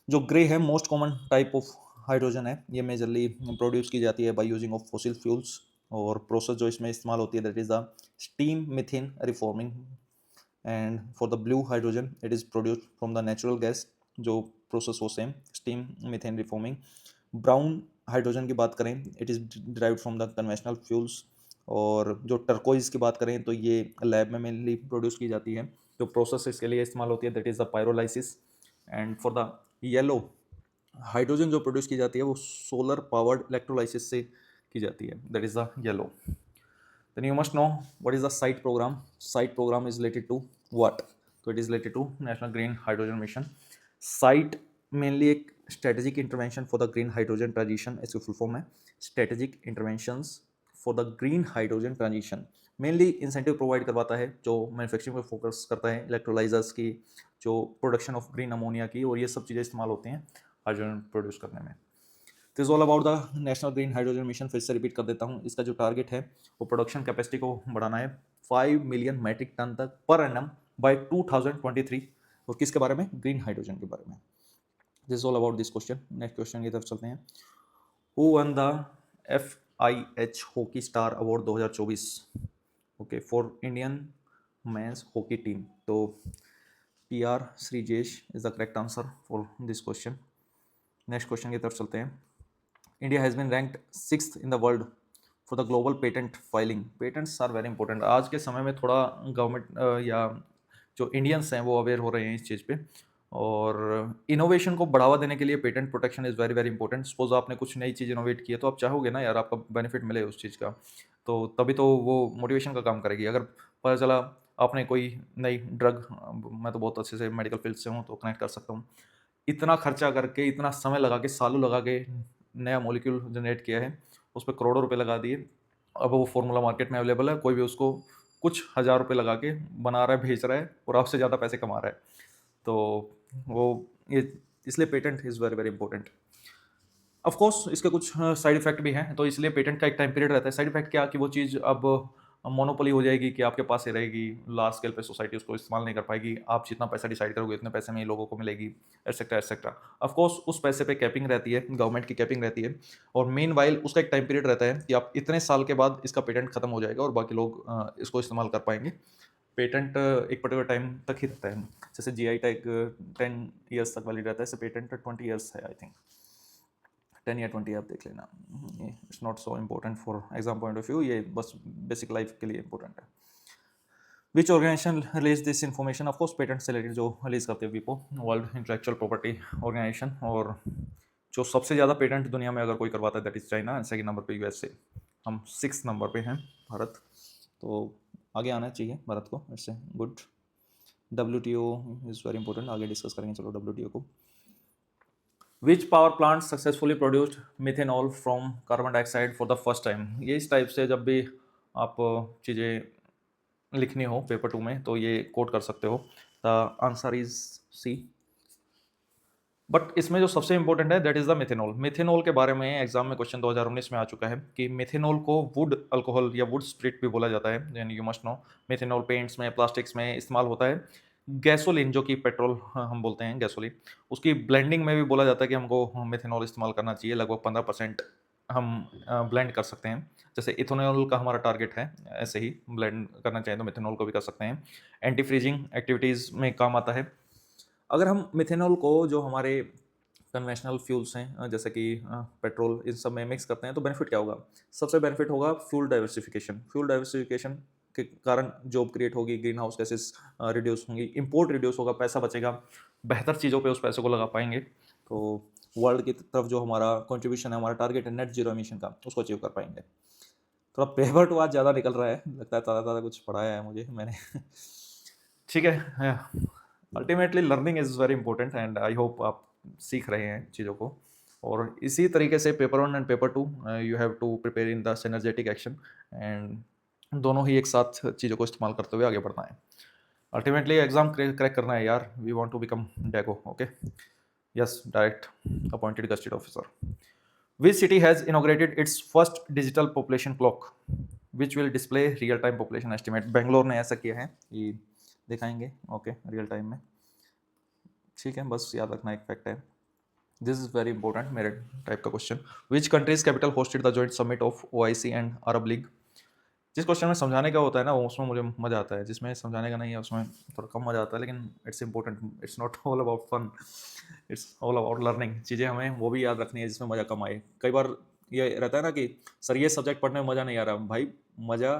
जो ग्रे है most common type of hydrogen है, ये मेजरली प्रोड्यूस की जाती है by using of fossil fuels, और प्रोसेस जो इसमें इस्तेमाल होती है that is the steam methane reforming. And for the blue hydrogen it is produced from the natural gas, जो प्रोसेस हो same, steam methane reforming. Brown hydrogen की बात करें it is derived from the conventional fuels. और जो टर्कोइज की बात करें तो ये लैब में मेनली प्रोड्यूस की जाती है, जो प्रोसेस इसके लिए इस्तेमाल होती है that is the pyrolysis. And for the yellow hydrogen जो प्रोड्यूस की जाती है वो सोलर पावर्ड इलेक्ट्रोलाइसिस से की जाती है, that is the yellow. Then you must know what is the SIGHT programme. SIGHT programme is related to what? तो it is related to national green hydrogen mission. SIGHT mainly एक strategic intervention for the green hydrogen transition, इसकी फुल फॉर्म है strategic interventions for the green hydrogen transition. Mainly incentive provide करवाता है, जो मैन्युफैक्चरिंग पे फोकस करता है, इलेक्ट्रोलाइजर्स की, जो प्रोडक्शन ऑफ ग्रीन अमोनिया की, और ये सब चीज़ें इस्तेमाल होती हैं हाइड्रोजन प्रोड्यूस करने में। This all about the national green hydrogen mission. फिर से रिपीट कर देता हूँ, इसका जो टारगेट है वो प्रोडक्शन कैपेसिटी को बढ़ाना है 5 मिलियन मैट्रिक टन तक पर एनम बाय 2023। और किसके बारे में? ग्रीन हाइड्रोजन के बारे में। This all about this question. Next question की तरफ चलते हैं। Who won the FIH hockey star award 2024? Okay, for Indian men's hockey team. तो PR Sreejesh is the correct answer for this question. Next question की तरफ चलते हैं। India has been ranked 6th in the world for the global patent filing. Patents are very important. आज के समय में थोड़ा गवर्नमेंट या जो इंडियंस हैं वो अवेयर हो रहे हैं इस चीज़ पे, और इनोवेशन को बढ़ावा देने के लिए patent protection is very very important. Suppose आपने कुछ नई चीज़ इनोवेट की है तो आप चाहोगे ना यार आपका बेनिफिट मिले उस चीज़ का, तो तभी तो वो मोटिवेशन का काम करेगी। अगर पता चला आपने कोई नई ड्रग, मैं तो बहुत अच्छे से मेडिकल फील्ड से हूँ तो कनेक्ट कर सकता हूँ, इतना खर्चा करके, इतना समय लगा के, सालों लगा के नया मॉलिक्यूल जनरेट किया है, उस पर करोड़ों रुपए लगा दिए, अब वो फार्मूला मार्केट में अवेलेबल है, कोई भी उसको कुछ हज़ार रुपये लगा के बना रहा है, भेज रहा है, और आपसे ज़्यादा पैसे कमा रहा है। तो वो ये इसलिए patent is very very important. Of course इसके कुछ साइड इफेक्ट भी हैं, तो इसलिए पेटेंट का एक टाइम पीरियड रहता है। साइड इफेक्ट क्या कि वो चीज़ अब मोनोपोली हो जाएगी कि आपके पास ही रहेगी, लार्ज स्केल पे सोसाइटी उसको इस्तेमाल नहीं कर पाएगी, आप जितना पैसा डिसाइड करोगे इतने पैसे में ही लोगों को मिलेगी, एटसेट्रा एटसेट्रा। ऑफ कोर्स उस पैसे पे कैपिंग रहती है, गवर्नमेंट की कैपिंग रहती है, और मेन वाइल उसका एक टाइम पीरियड रहता है कि आप इतने साल के बाद इसका पेटेंट खत्म हो जाएगा और बाकी लोग इसको इस्तेमाल कर पाएंगे। पेटेंट एक पर्टिकुलर टाइम तक ही रहता है, जैसे जीआई टैग 10 ईयर्स तक वैलिड रहता है, ऐसे पेटेंट 20 ईयर्स है आई थिंक, 10 या 20 आप देख लेना, it's not so important for exam point of view, ये बस बेसिक लाइफ के लिए इंपॉर्टेंट है। Which organisation release this information, of course patent से रिलेटेड जो रिलीज करते हैं विपो, वर्ल्ड इंटेलेक्चुअल प्रॉपर्टी ऑर्गेनाइजेशन, और जो सबसे ज़्यादा पेटेंट दुनिया में अगर कोई करवाता है that is China, second number पे यूएसए, हम 6 नंबर पे हैं भारत, तो आगे आना चाहिए भारत को, it's a good. WTO is very important, आगे डिस्कस करेंगे चलो WTO को। Which power plant successfully produced methanol from carbon dioxide for the first time, ये इस टाइप से जब भी आप चीज़ें लिखनी हो पेपर 2 में तो ये कोट कर सकते हो। The answer is C. But इसमें जो सबसे इंपॉर्टेंट है that is the methanol. Methanol के बारे में एग्जाम में क्वेश्चन 2019 में आ चुका है कि मिथेनॉल को वुड अल्कोहल या वुड स्प्रिट भी बोला जाता है, यानी you must no. Methanol paints में, प्लास्टिक्स में इस्तेमाल होता है। गैसोलीन जो कि पेट्रोल हम बोलते हैं गैसोलीन, उसकी ब्लेंडिंग में भी बोला जाता है कि हमको मिथेनॉल इस्तेमाल करना चाहिए, लगभग 15% हम ब्लेंड कर सकते हैं। जैसे इथेनॉल का हमारा टारगेट है, ऐसे ही ब्लेंड करना चाहिए तो मिथेनॉल को भी कर सकते हैं। एंटी फ्रीजिंग एक्टिविटीज़ में काम आता है। अगर हम मिथेनॉल को जो हमारे कन्वेंशनल फ्यूल्स हैं जैसे कि पेट्रोल, इन सब में मिक्स करते हैं तो बेनिफिट क्या होगा? सबसे बेनिफिट होगा फ्यूल डाइवर्सिफिकेशन। फ्यूल डाइवर्सिफिकेशन के कारण जॉब क्रिएट होगी, ग्रीन हाउस गैसेस रिड्यूस होंगी, इंपोर्ट रिड्यूस होगा, पैसा बचेगा, बेहतर चीज़ों पे उस पैसे को लगा पाएंगे। तो वर्ल्ड की तरफ जो हमारा कंट्रीब्यूशन है, हमारा टारगेट है नेट जीरो एमिशन का, उसको अचीव कर पाएंगे। थोड़ा पेपर टू आज ज़्यादा निकल रहा है, लगता है ज़्यादा ज़्यादा कुछ पढ़ाया है मुझे मैंने ठीक है। Ultimately learning is very important and I hope आप सीख रहे हैं चीज़ों को, और इसी तरीके से paper 1 and paper 2 you have to prepare in the synergetic action, and दोनों ही एक साथ चीज़ों को इस्तेमाल करते हुए आगे बढ़ना है। अल्टीमेटली एग्जाम क्रैक करना है यार, वी वांट टू बिकम डैगो, okay, yes, direct appointed gazetted officer. Which city has inaugurated its first digital population clock, which will display real time population estimate? Bangalore ने ऐसा किया है कि दिखाएंगे, ओके, रियल टाइम में। ठीक है, बस याद रखना, एक फैक्ट है, दिस इज वेरी इंपॉर्टेंट मेरे टाइप का question. Which countries capital hosted the joint summit of OIC and Arab league? जिस क्वेश्चन में समझाने का होता है ना, वो उसमें मुझे मजा आता है, जिसमें समझाने का नहीं है उसमें थोड़ा कम मजा आता है, लेकिन it's important, it's not all about fun, it's all about learning. चीज़ें हमें वो भी याद रखनी है जिसमें मज़ा कम आए। कई बार ये रहता है ना कि सर ये सब्जेक्ट पढ़ने में मज़ा नहीं आ रहा, भाई मज़ा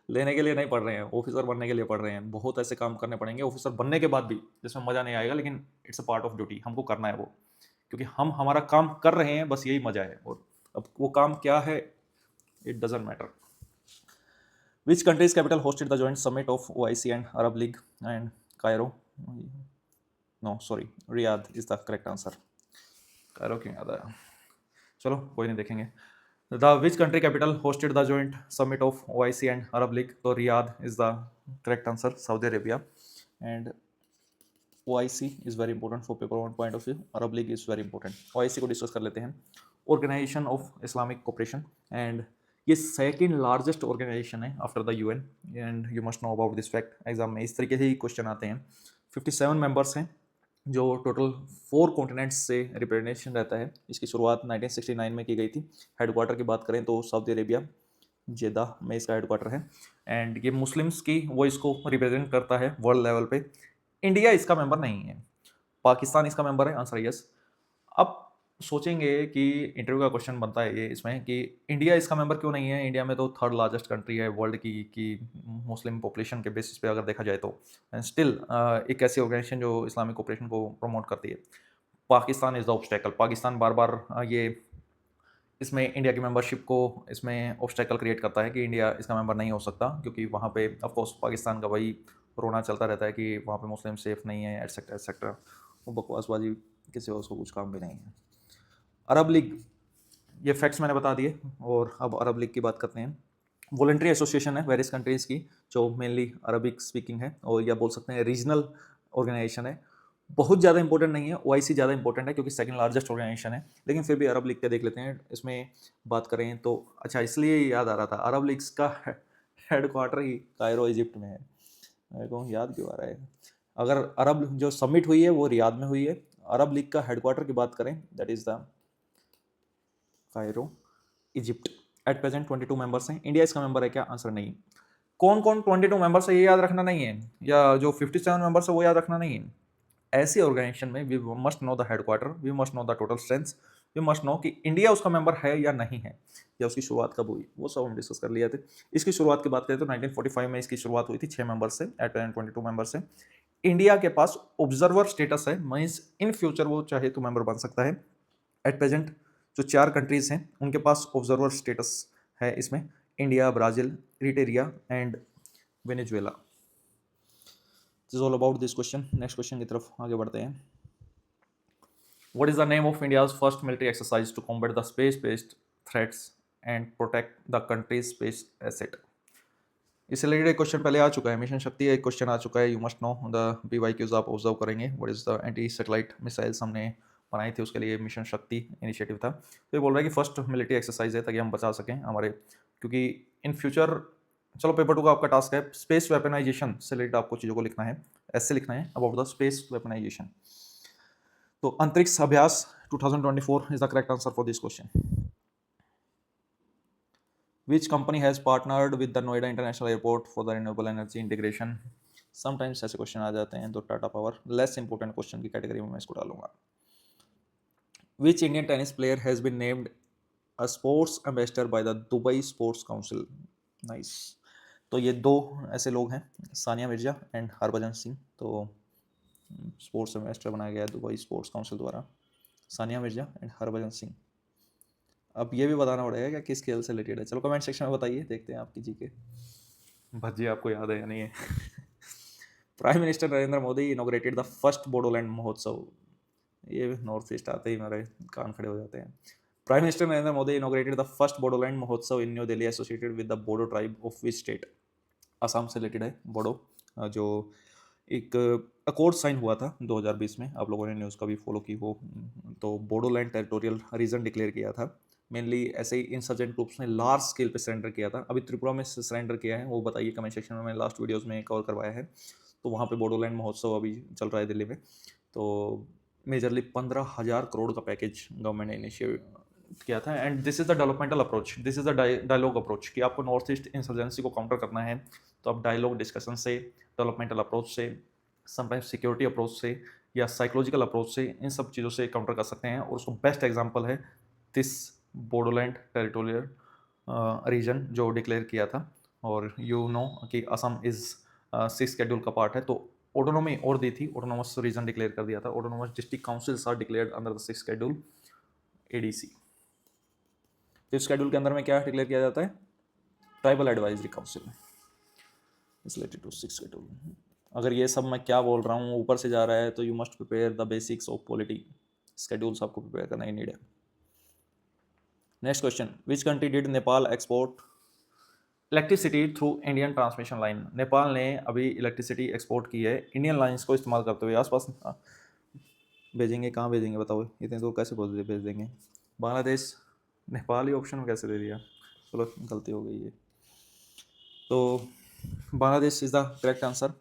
लेने के लिए नहीं पढ़ रहे हैं, ऑफिसर बनने के लिए पढ़ रहे हैं। बहुत ऐसे काम करने पड़ेंगे ऑफिसर बनने के बाद भी जिसमें मज़ा नहीं आएगा, लेकिन it's a part of duty, हमको करना है वो, क्योंकि हम हमारा काम कर रहे हैं, बस यही मज़ा है। और अब वो काम क्या है, it doesn't matter. Which country's capital hosted the joint summit of OIC and Arab League and Cairo? No, sorry, Riyadh is the correct answer. Cairo क्यों याद आया? चलो कोई नहीं, देखेंगे। The which country capital hosted the joint summit of OIC and Arab League? तो Riyadh is the correct answer, Saudi Arabia. And OIC is very important for paper 1 point of view. Arab League is very important. OIC को डिस्कस कर लेते हैं। Organization of Islamic Cooperation, and ये सेकेंड लार्जेस्ट ऑर्गेनाइजेशन है after the UN, and you must know about this fact. Exam में इस तरीके से ही क्वेश्चन आते हैं। 57 मेंबर्स हैं, जो टोटल 4 कॉन्टिनेंट्स से रिप्रेजेंटेशन रहता है। इसकी शुरुआत 1969 में की गई थी। हेडक्वार्टर की बात करें तो सऊदी अरेबिया, जेदा में इसका हेडक्वार्टर है, एंड ये मुस्लिम्स की वो इसको रिप्रेजेंट करता है वर्ल्ड लेवल पे। इंडिया इसका मेंबर नहीं है, पाकिस्तान इसका मेंबर है, आंसर यस। अब सोचेंगे कि इंटरव्यू का क्वेश्चन बनता है ये इसमें कि इंडिया इसका मेंबर क्यों नहीं है? इंडिया में तो 3rd लार्जेस्ट कंट्री है वर्ल्ड की मुस्लिम पॉपुलेशन के बेसिस पे अगर देखा जाए तो, एंड स्टिल एक ऐसी ऑर्गेनाइजेशन जो इस्लामिक कॉपरेशन को प्रमोट करती है। Pakistan is the obstacle. Pakistan बार बार ये इसमें इंडिया की मेंबरशिप को इसमें ऑब्स्टेकल क्रिएट करता है कि इंडिया इसका मेंबर नहीं हो सकता, क्योंकि वहाँ पे ऑफकोर्स पाकिस्तान का वही रोना चलता रहता है कि वहाँ पे मुस्लिम सेफ नहीं है, एटसेट्रा एटसेट्रा। वो बकवासबाजी, किसी और उसको कुछ काम भी नहीं है। अरब लीग, ये फैक्ट्स मैंने बता दिए, और अब अरब लीग की बात करते हैं। वॉलेंट्री एसोसिएशन है वेरियस कंट्रीज़ की, जो मेनली अरबिक स्पीकिंग है, और या बोल सकते हैं रीजनल ऑर्गेनाइजेशन है। बहुत ज़्यादा इंपॉर्टेंट नहीं है, ओआईसी ज़्यादा इंपॉर्टेंट है क्योंकि सेकंड लार्जेस्ट ऑर्गेनाइजेशन है, लेकिन फिर भी अरब लीग के देख लेते हैं इसमें बात करें तो। अच्छा, इसलिए याद आ रहा था, अरब लीग्स का हेडक्वार्टर ही कायरो इजिप्ट में है। मेरे को याद क्यों आ रहा है? अगर अरब जो समिट हुई है वो रियाद में हुई है, अरब लीग का हेडक्वार्टर की बात करें that is the Cairo Egypt. At present 22 members हैं। इंडिया इसका मेंबर है क्या? आंसर नहीं। कौन कौन 22 मेंबर्स है ये याद रखना नहीं है, या जो 57 मेंबर्स है वो याद रखना नहीं है। ऐसी ऑर्गेनाइजेशन में we must know the headquarter, we must know the total strength, we must know कि इंडिया उसका मेंबर है या नहीं है, या उसकी शुरुआत कब हुई, वो सब हम डिस्कस कर लिया थे। इसकी शुरुआत की बात करें तो 1945 में इसकी शुरुआत हुई थी 6 मेंबर से, एट 22 मेंबर से। इंडिया के पास ऑब्जर्वर स्टेटस है, मीन्स इन फ्यूचर वो चाहे तो मेंबर बन सकता है। एट प्रेजेंट जो 4 कंट्रीज हैं उनके पास ऑब्जर्वर स्टेटस है इसमें, India, Brazil, Eritrea and Venezuela. This is all about this question. Next question की तरफ आगे बढ़ते हैं। What is the name of India's first military exercise to combat the space-based threats and protect the country's space asset? इससे रिलेटेड एक क्वेश्चन पहले आ चुका है, मिशन शक्ति एक क्वेश्चन आ चुका है। You must know the BYQs आप ऑब्जर्व करेंगे। What is the anti satellite missiles हमने बनाई थी, उसके लिए मिशन शक्ति इनिशिएटिव था। तो ये बोल रहा है कि फर्स्ट मिलिट्री एक्सरसाइज है ताकि हम बचा सकें हमारे, क्योंकि इन फ्यूचर, चलो पेपर 2 का आपका टास्क है स्पेस वेपनाइजेशन से रिलेटेड आपको चीज़ों को लिखना है, ऐसे लिखना है अबाउट द स्पेस वेपनाइजेशन। तो अंतरिक्ष अभ्यास 2024 is the correct answer for this question. Which company has partnered with the Noida International Airport for the renewable energy integration? Sometimes ऐसे क्वेश्चन आ जाते हैं तो Tata power less important question की कैटेगरी में मैं इसको डालूंगा। Which Indian tennis player has been named a sports ambassador by the Dubai Sports Council? Nice. तो ये दो ऐसे लोग हैं, सानिया मिर्जा एंड हरभजन सिंह। तो स्पोर्ट्स एम्बेसडर बनाया गया है दुबई स्पोर्ट्स काउंसिल द्वारा, सानिया मिर्जा एंड हरभजन सिंह। अब ये भी बताना पड़ेगा कि किस खेल से रिलेटेड है। चलो कमेंट सेक्शन में बताइए, देखते हैं आपकी जीके भज्जी आपको याद है या नहीं है। Prime minister Narendra Modi inaugurated the first Bodoland महोत्सव। ये नॉर्थ ईस्ट आते ही मेरे कान खड़े हो जाते हैं। Prime minister Narendra Modi inaugurated the first Bodoland Mahotsav in new Delhi associated with the Bodo tribe of which state? Assam से रिलेटेड है बोडो, जो एक अकॉर्ड साइन हुआ था 2020 में, आप लोगों ने न्यूज़ का भी फॉलो की हो तो। बोडोलैंड टेरिटोरियल रीजन डिक्लेयर किया था। मेनली ऐसे ही इंसर्जेंट ग्रुप्स ने लार्ज स्केल पे सरेंडर किया था। अभी त्रिपुरा में सरेंडर किया है, वो बताइए कमेंट सेक्शन में, मैंने लास्ट वीडियोस में कवर करवाया है। तो वहाँ पे बोडोलैंड महोत्सव अभी चल रहा है दिल्ली में। तो मेजरली 15,000 करोड़ का पैकेज गवर्नमेंट ने इनिशिएट किया था। And this is the developmental approach, this is the dialogue approach, कि आपको नॉर्थ ईस्ट इंसर्जेंसी को काउंटर करना है तो आप डायलॉग डिस्कशन से, डेवलपमेंटल अप्रोच से, समटाइम्स सिक्योरिटी अप्रोच से या साइकोलॉजिकल अप्रोच से, इन सब चीज़ों से काउंटर कर सकते हैं। और उसको बेस्ट एग्जांपल है दिस बोडोलैंड टेरिटोरियल रीजन जो डिक्लेयर किया था। और यू नो कि असम इज 6 शेड्यूल का पार्ट है, तो ऑटोनॉमी और दी थी, ऑटोनोमस रीजन डिक्लेयर कर दिया था। Autonomous district councils are declared under the 6 schedule ADC। 5th schedule के अंदर में क्या डिक्लेयर किया जाता है? Tribal advisory council is related to 6 schedule. अगर ये सब मैं क्या बोल रहा हूँ ऊपर से जा रहा है तो you must prepare the basics of polity, schedules आपको प्रिपेयर करना ही नीड है। Next question, which country did Nepal export electricity through Indian transmission line? Nepal ने अभी इलेक्ट्रिसिटी एक्सपोर्ट की है इंडियन लाइंस को इस्तेमाल करते हुए। आसपास भेजेंगे, कहाँ भेजेंगे बताओ, इतने दूर कैसे भेज देंगे? बांग्लादेश, नेपाल ही ऑप्शन में कैसे दे दिया, चलो गलती हो गई है। तो Bangladesh is the correct answer.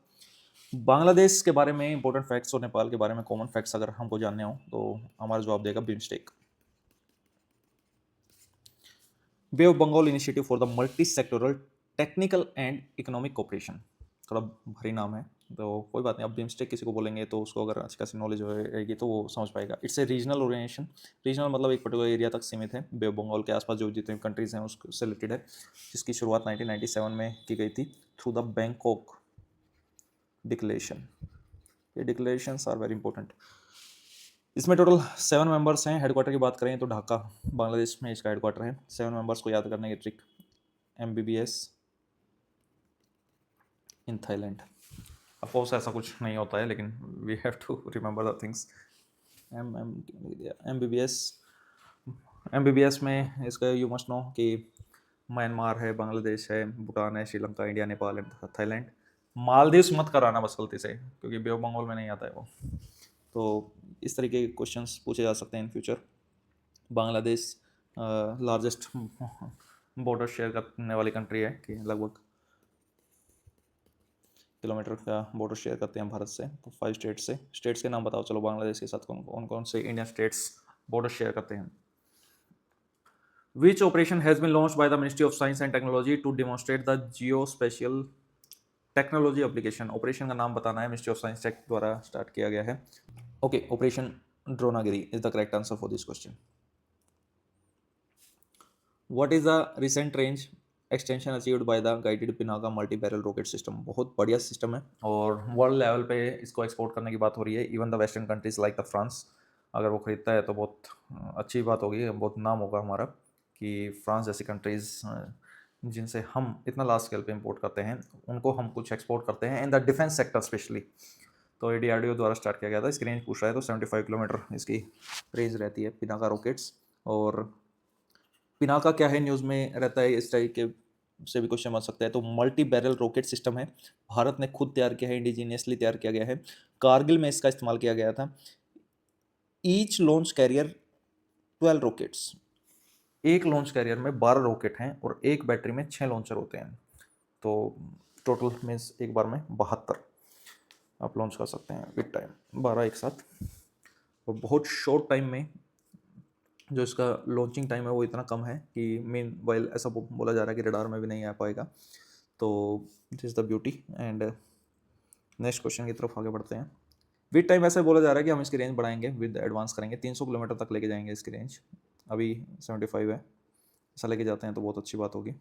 Bangladesh के बारे में इंपॉर्टेंट फैक्ट्स और नेपाल के बारे में कॉमन फैक्ट्स अगर हमको जानने हो तो हमारा जवाब देगा BIMSTEC. Bay of Bengal initiative for the multi sectoral technical and economic cooperation, थोड़ा भारी नाम है तो कोई बात नहीं। अब बिम्स्टेक किसी को बोलेंगे तो उसको अगर अच्छी खासी नॉलेज रहेगी तो वो समझ पाएगा। It's a regional organisation, regional मतलब एक पर्टिकुलर एरिया तक सीमित है। बे ऑफ बंगाल के आसपास जो जितने कंट्रीज हैं उससे रिलेटेड है, जिसकी शुरुआत 1997 में की गई थी थ्रू द बैंकॉक डिक्लेरेशन। ये डिक्लेरेशंस आर वेरी इंपॉर्टेंट। इसमें टोटल 7 मेंबर्स हैं। हेडक्वार्टर की बात करें तो ढाका बांग्लादेश में इसका हेडक्वार्टर है। 7 मेंबर्स को याद करने की trick, MBBS in Thailand. Of course ऐसा कुछ नहीं होता है लेकिन we have to remember the things. MBBS में इसका यू मस्ट नो कि म्यांमार है, बांग्लादेश है, भूटान है, Sri Lanka, India, Nepal and Thailand. Maldives मत कराना बस गलती से, क्योंकि बे ऑफ बंगाल में नहीं आता है वो। तो इस तरीके के क्वेश्चंस पूछे जा सकते हैं in future. Bangladesh largest border share करने वाली कंट्री है कि लगभग किलोमीटर का बॉर्डर शेयर करते हैं भारत से। तो 5 स्टेट्स के नाम बताओ चलो बांग्लादेश के साथ कौन कौन से इंडियन स्टेट्स बॉर्डर शेयर करते हैं। Which operation has been launched by the Ministry of Science and Technology to demonstrate the geospatial technology application? Operation का नाम बताना है, मिनिस्ट्री ऑफ साइंस टेक द्वारा स्टार्ट किया गया है। Okay, operation Dronagiri is the correct answer for this question. What is the recent range extension achieved by the guided Pinaka multi barrel rocket system? बहुत बढ़िया सिस्टम है और वर्ल्ड लेवल पे इसको एक्सपोर्ट करने की बात हो रही है। Even the western countries like the France, अगर वो खरीदता है तो बहुत अच्छी बात होगी, बहुत नाम होगा हमारा कि फ्रांस जैसी कंट्रीज़ जिनसे हम इतना लार्ज स्केल पे इंपोर्ट करते हैं उनको हम कुछ एक्सपोर्ट करते हैं in the defence sector specially. तो ये DRDO द्वारा स्टार्ट किया गया था। इसकी रेंज पूछ रहा है तो 75 किलोमीटर इसकी रेंज रहती है पिनाका रॉकेट्स। और पिनाका क्या है न्यूज़ में रहता है, इस टाइप के से भी क्वेश्चन बन सकता है। तो मल्टी बैरल रॉकेट सिस्टम है, भारत ने खुद तैयार किया है, इंडिजीनियसली तैयार किया गया है, कारगिल में इसका इस्तेमाल किया गया था। ईच लॉन्च कैरियर 12 रॉकेट्स, एक लॉन्च कैरियर में 12 रॉकेट हैं और एक बैटरी में 6 लॉन्चर होते हैं। तो टोटल मीन्स एक बार में 72 आप लॉन्च कर सकते हैं विद टाइम, 12 एक साथ। और बहुत शॉर्ट टाइम में जो इसका लॉन्चिंग टाइम है वो इतना कम है कि मीन वाइल ऐसा बोला जा रहा है कि रडार में भी नहीं आ पाएगा। तो this is the beauty. And next question की तरफ आगे बढ़ते हैं। विद टाइम ऐसा बोला जा रहा है कि हम इसकी रेंज बढ़ाएंगे, विद एडवांस करेंगे, 300 किलोमीटर तक लेके जाएंगे इसकी रेंज। अभी 75 है, ऐसा लेके जाते हैं तो बहुत अच्छी बात होगी।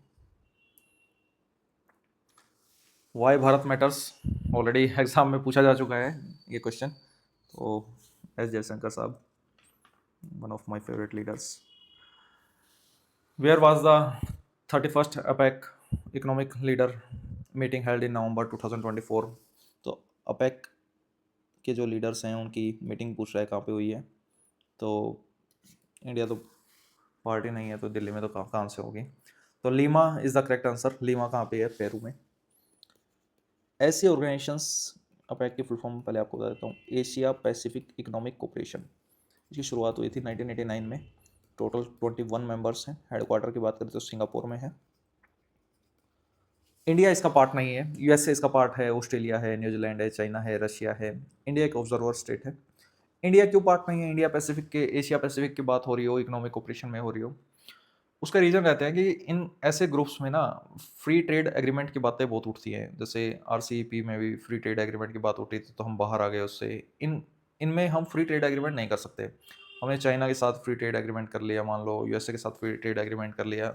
Why Bharat matters already exam में पूछा जा चुका है ये क्वेश्चन। तो एस जयशंकर साहब, one of my favourite leaders. Where was the 31st APEC economic leader meeting held in November 2024? तो APEC के जो लीडर्स हैं उनकी मीटिंग पूछ रहा है कहाँ पे हुई है। तो इंडिया तो पार्टी नहीं है तो दिल्ली में तो कहाँ से होगी। तो Lima is the correct answer. Lima कहाँ पे है? पेरू में। ऐसी ऑर्गेनाइजेशंस APEC की फुल फॉर्म पहले आपको बता देता हूँ। एशिया पैसिफिक इकोनॉमिक कोऑपरेशन, इसकी शुरुआत हुई थी 1989 में। टोटल 21 मेंबर्स हैं। हेडक्वार्टर की बात करें तो सिंगापुर में है। इंडिया इसका पार्ट नहीं है, USA इसका पार्ट है, ऑस्ट्रेलिया है, न्यूजीलैंड है, चाइना है, रशिया है। इंडिया एक ऑब्जर्वर स्टेट है। इंडिया क्यों पार्ट नहीं है? इंडिया पैसिफिक के, एशिया पैसिफिक की बात हो रही हो, इकोनॉमिक कोऑपरेशन में हो रही हो, उसका रीज़न रहता है कि इन ऐसे ग्रुप्स में ना फ्री ट्रेड एग्रीमेंट की बातें बहुत उठती हैं। जैसे RCEP में भी फ्री ट्रेड एग्रीमेंट की बात उठी थी तो हम बाहर आ गए उससे। इनमें हम फ्री ट्रेड एग्रीमेंट नहीं कर सकते। हमने चाइना के साथ फ्री ट्रेड एग्रीमेंट कर लिया, मान लो USA के साथ फ्री ट्रेड एग्रीमेंट कर लिया,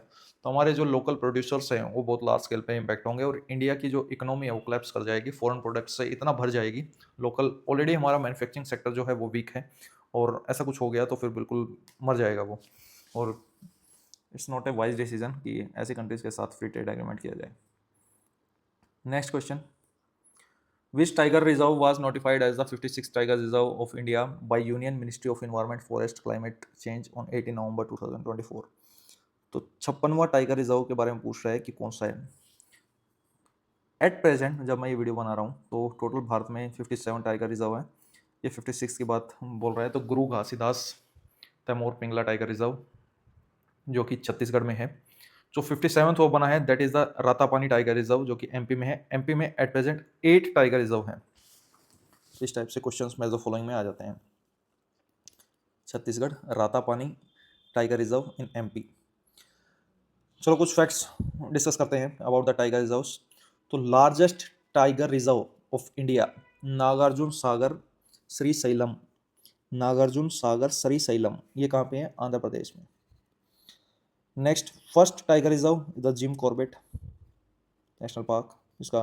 तो हमारे जो लोकल प्रोड्यूसर्स हैं वो बहुत लार्ज स्केल पे इम्पैक्ट होंगे और इंडिया की जो इकोनॉमी है वो कोलैप्स कर जाएगी, फॉरेन प्रोडक्ट्स से इतना भर जाएगी। लोकल ऑलरेडी हमारा मैन्युफैक्चरिंग सेक्टर जो है वो वीक है और ऐसा कुछ हो गया तो फिर बिल्कुल मर जाएगा वो। और it's not a wise decision कि ऐसी कंट्रीज के साथ फ्री ट्रेड एग्रीमेंट किया जाए। Next question, which tiger reserve was notified as the 56th tiger reserve of India by union ministry of environment forest climate change on 18 November 2024? तो 56वां टाइगर रिजर्व के बारे में पूछ रहा है कि कौन सा है। एट प्रेजेंट जब मैं ये वीडियो बना रहा हूँ तो टोटल भारत में 57 टाइगर रिजर्व है। ये 56 की बात बोल रहा है तो गुरु घासीदास तैमूर पिंगला टाइगर रिजर्व जो कि छत्तीसगढ़ में है। जो 57th वो बना है that is the Ratapani tiger reserve जो कि MP में है। MP में एट प्रेजेंट 8 टाइगर रिजर्व हैं। इस टाइप से क्वेश्चंस में जो फॉलोइंग में आ जाते हैं। Chhattisgarh, Ratapani tiger reserve in MP। चलो कुछ फैक्ट्स डिस्कस करते हैं अबाउट द टाइगर रिजर्व्स। तो largest tiger reserve of India Nagarjuna Sagar Srisailam, Nagarjuna Sagar Srisailam, ये कहाँ पे है? आंध्र प्रदेश में। Next, first tiger reserve the Jim Corbett national park, इसका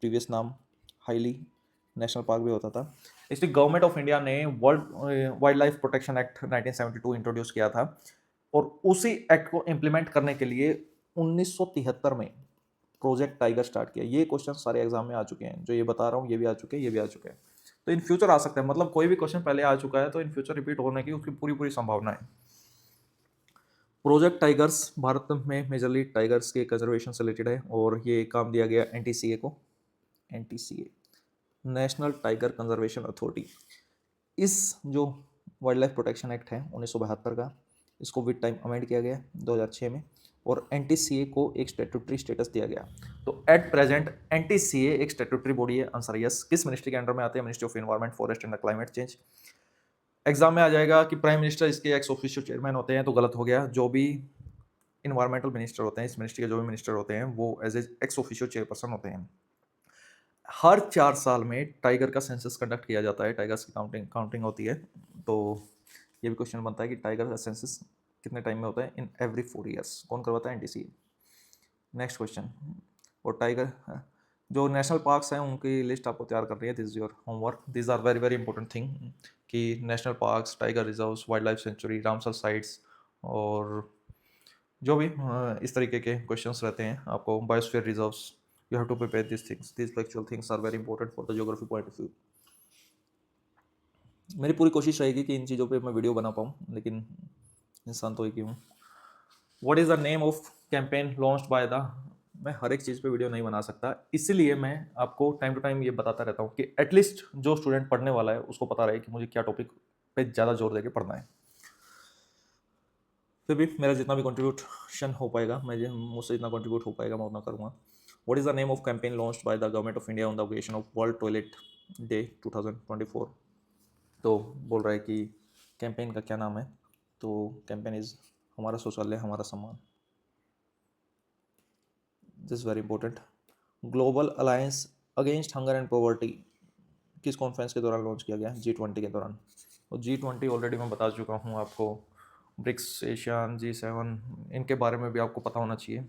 प्रीवियस नाम हाईली नेशनल पार्क भी होता था। इसलिए गवर्नमेंट ऑफ इंडिया ने world wildlife protection act 1972 introduce किया था और उसी एक्ट को इम्प्लीमेंट करने के लिए 1973 में प्रोजेक्ट टाइगर स्टार्ट किया। ये क्वेश्चन सारे एग्जाम में आ चुके हैं, जो ये बता रहा हूँ ये भी आ चुके हैं, ये भी आ चुके हैं। तो इन फ्यूचर आ सकते हैं, मतलब कोई भी क्वेश्चन पहले आ चुका है तो इन फ्यूचर रिपीट होने की उसकी पूरी पूरी संभावना है। प्रोजेक्ट टाइगर्स भारत में मेजरली टाइगर्स के कंजर्वेशन से रिलेटेड है और ये काम दिया गया NTCA को, NTCA national tiger conservation authority. इस जो वाइल्ड लाइफ प्रोटेक्शन एक्ट है 1972 का, इसको विद टाइम अमेंड किया गया 2006 में, और एनटीसीए को एक स्टैट्यूटरी स्टेटस दिया गया। तो एट प्रेजेंट एनटीसीए एक स्टैट्यूटरी बॉडी है। Answer yes. किस मिनिस्ट्री के अंडर में आते हैं? Ministry of environment, forest and climate change. Exam में आ जाएगा कि प्राइम मिनिस्टर इसके एक्स ऑफिशियो चेयरमैन होते हैं, तो गलत हो गया। जो भी इन्वायरमेंटल मिनिस्टर होते हैं, इस मिनिस्ट्री के जो भी मिनिस्टर होते हैं, वो एज एक्स ऑफिशियो चेयरपर्सन होते हैं। हर 4 साल में टाइगर का सेंसस कंडक्ट किया जाता है, टाइगर्स की काउंटिंग होती है। तो ये भी क्वेश्चन बनता है कि टाइगर का सेंसस कितने टाइम में होता है? In every 4 years. कौन करवाता है? एनटीसी। Next question. और टाइगर जो नेशनल पार्क्स हैं उनकी लिस्ट आपको तैयार कर रही है। This is your homework. This are very very important thing कि national parks, tiger reserves, wildlife sanctuary, Ramsar sites, और जो भी इस तरीके के क्वेश्चंस रहते हैं आपको, biosphere reserves, you have to prepare this things. This factual things are very important for the geography point of view. मेरी पूरी कोशिश रहेगी कि इन चीज़ों पे मैं वीडियो बना पाऊँ, लेकिन इंसान तो एक ही हूँ। What is the name of campaign launched by the, मैं हर एक चीज़ पे वीडियो नहीं बना सकता, इसलिए मैं आपको टाइम टू टाइम ये बताता रहता हूँ कि एटलीस्ट जो स्टूडेंट पढ़ने वाला है उसको पता रहे कि मुझे क्या टॉपिक पे ज़्यादा जोर देके पढ़ना है। फिर भी मेरा जितना भी कंट्रीब्यूशन हो पाएगा, मुझसे जितना कंट्रीब्यूट हो पाएगा मैं उतना करूँगा। What is the name of campaign launched by the government of India on the occasion of world toilet day 2024? तो बोल रहा है कि कैंपेन का क्या नाम है? तो कैंपेन इज़ हमारा शौचालय हमारा सम्मान। This very important. Global alliance against hunger and poverty किस कॉन्फ्रेंस के दौरान लॉन्च किया गया? G20 के दौरान। और G20 ऑलरेडी मैं बता चुका हूँ आपको। ब्रिक्स, एशियान, G7, इनके बारे में भी आपको पता होना चाहिए।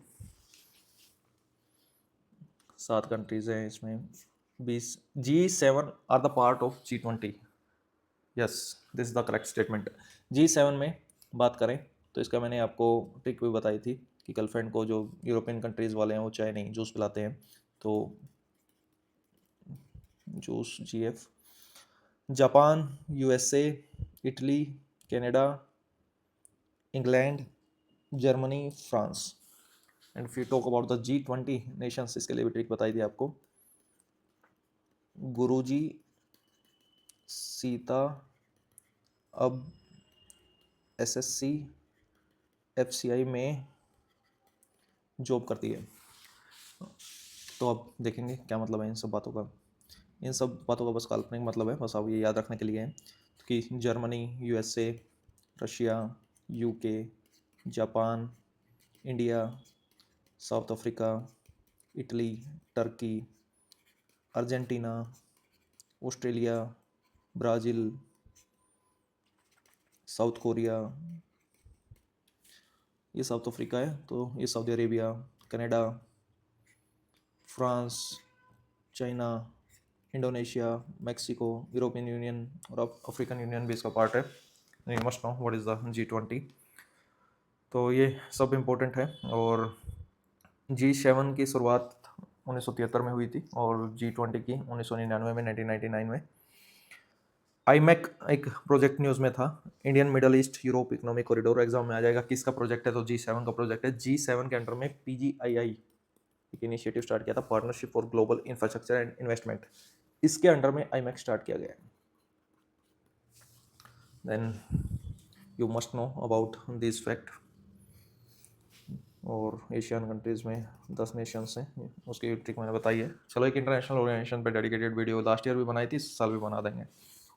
7 कंट्रीज हैं इसमें। 20 G7 are the part of G20। Yes, this is the correct statement. G7 में बात करें तो इसका मैंने आपको ट्रिक भी बताई थी कि गर्लफ्रेंड को जो यूरोपियन कंट्रीज वाले हैं वो चाय नहीं जूस पिलाते हैं, तो juice GF। Japan, USA, Italy, Canada, England, Germany, France. And if you talk about the G20 Nations, इसके लिए भी ट्रिक बताई थी आपको। गुरुजी, सीता, अब SSC, FCI में जॉब करती है। तो अब देखेंगे क्या मतलब है इन सब बातों का। इन सब बातों का बस काल्पनिक मतलब है, बस आप ये याद रखने के लिए है कि Germany, USA, Russia, UK, Japan, India, south Africa, Italy, Turkey, Argentina, Australia, Brazil, south Korea, ये साउथ अफ्रीका है, तो ये Saudi Arabia, Canada, France, China, Indonesia, Mexico, European union और अफ्रीकन यूनियन भी इसका पार्ट है। You must know what is the G20। तो ये सब इम्पोर्टेंट है। और G7 की शुरुआत 1973 में हुई थी और G20 की 1999 में, 1999 में। IMEC एक प्रोजेक्ट न्यूज़ में था, Indian middle east Europe economic corridor. Exam में आ जाएगा किसका प्रोजेक्ट है, तो G7 का प्रोजेक्ट है। G7 के अंडर में PGII एक इनिशिएटिव स्टार्ट किया था, partnership for global infrastructure and investment. इसके अंडर में IMEC स्टार्ट किया गया है। Then you must know about this fact. और एशियन कंट्रीज़ में 10 नेशंस हैं, उसकी ट्रिक मैंने बताई है। चलो एक इंटरनेशनल ऑर्गेनाइजेशन पे डेडिकेटेड वीडियो लास्ट ईयर भी बनाई थी, इस साल भी बना देंगे।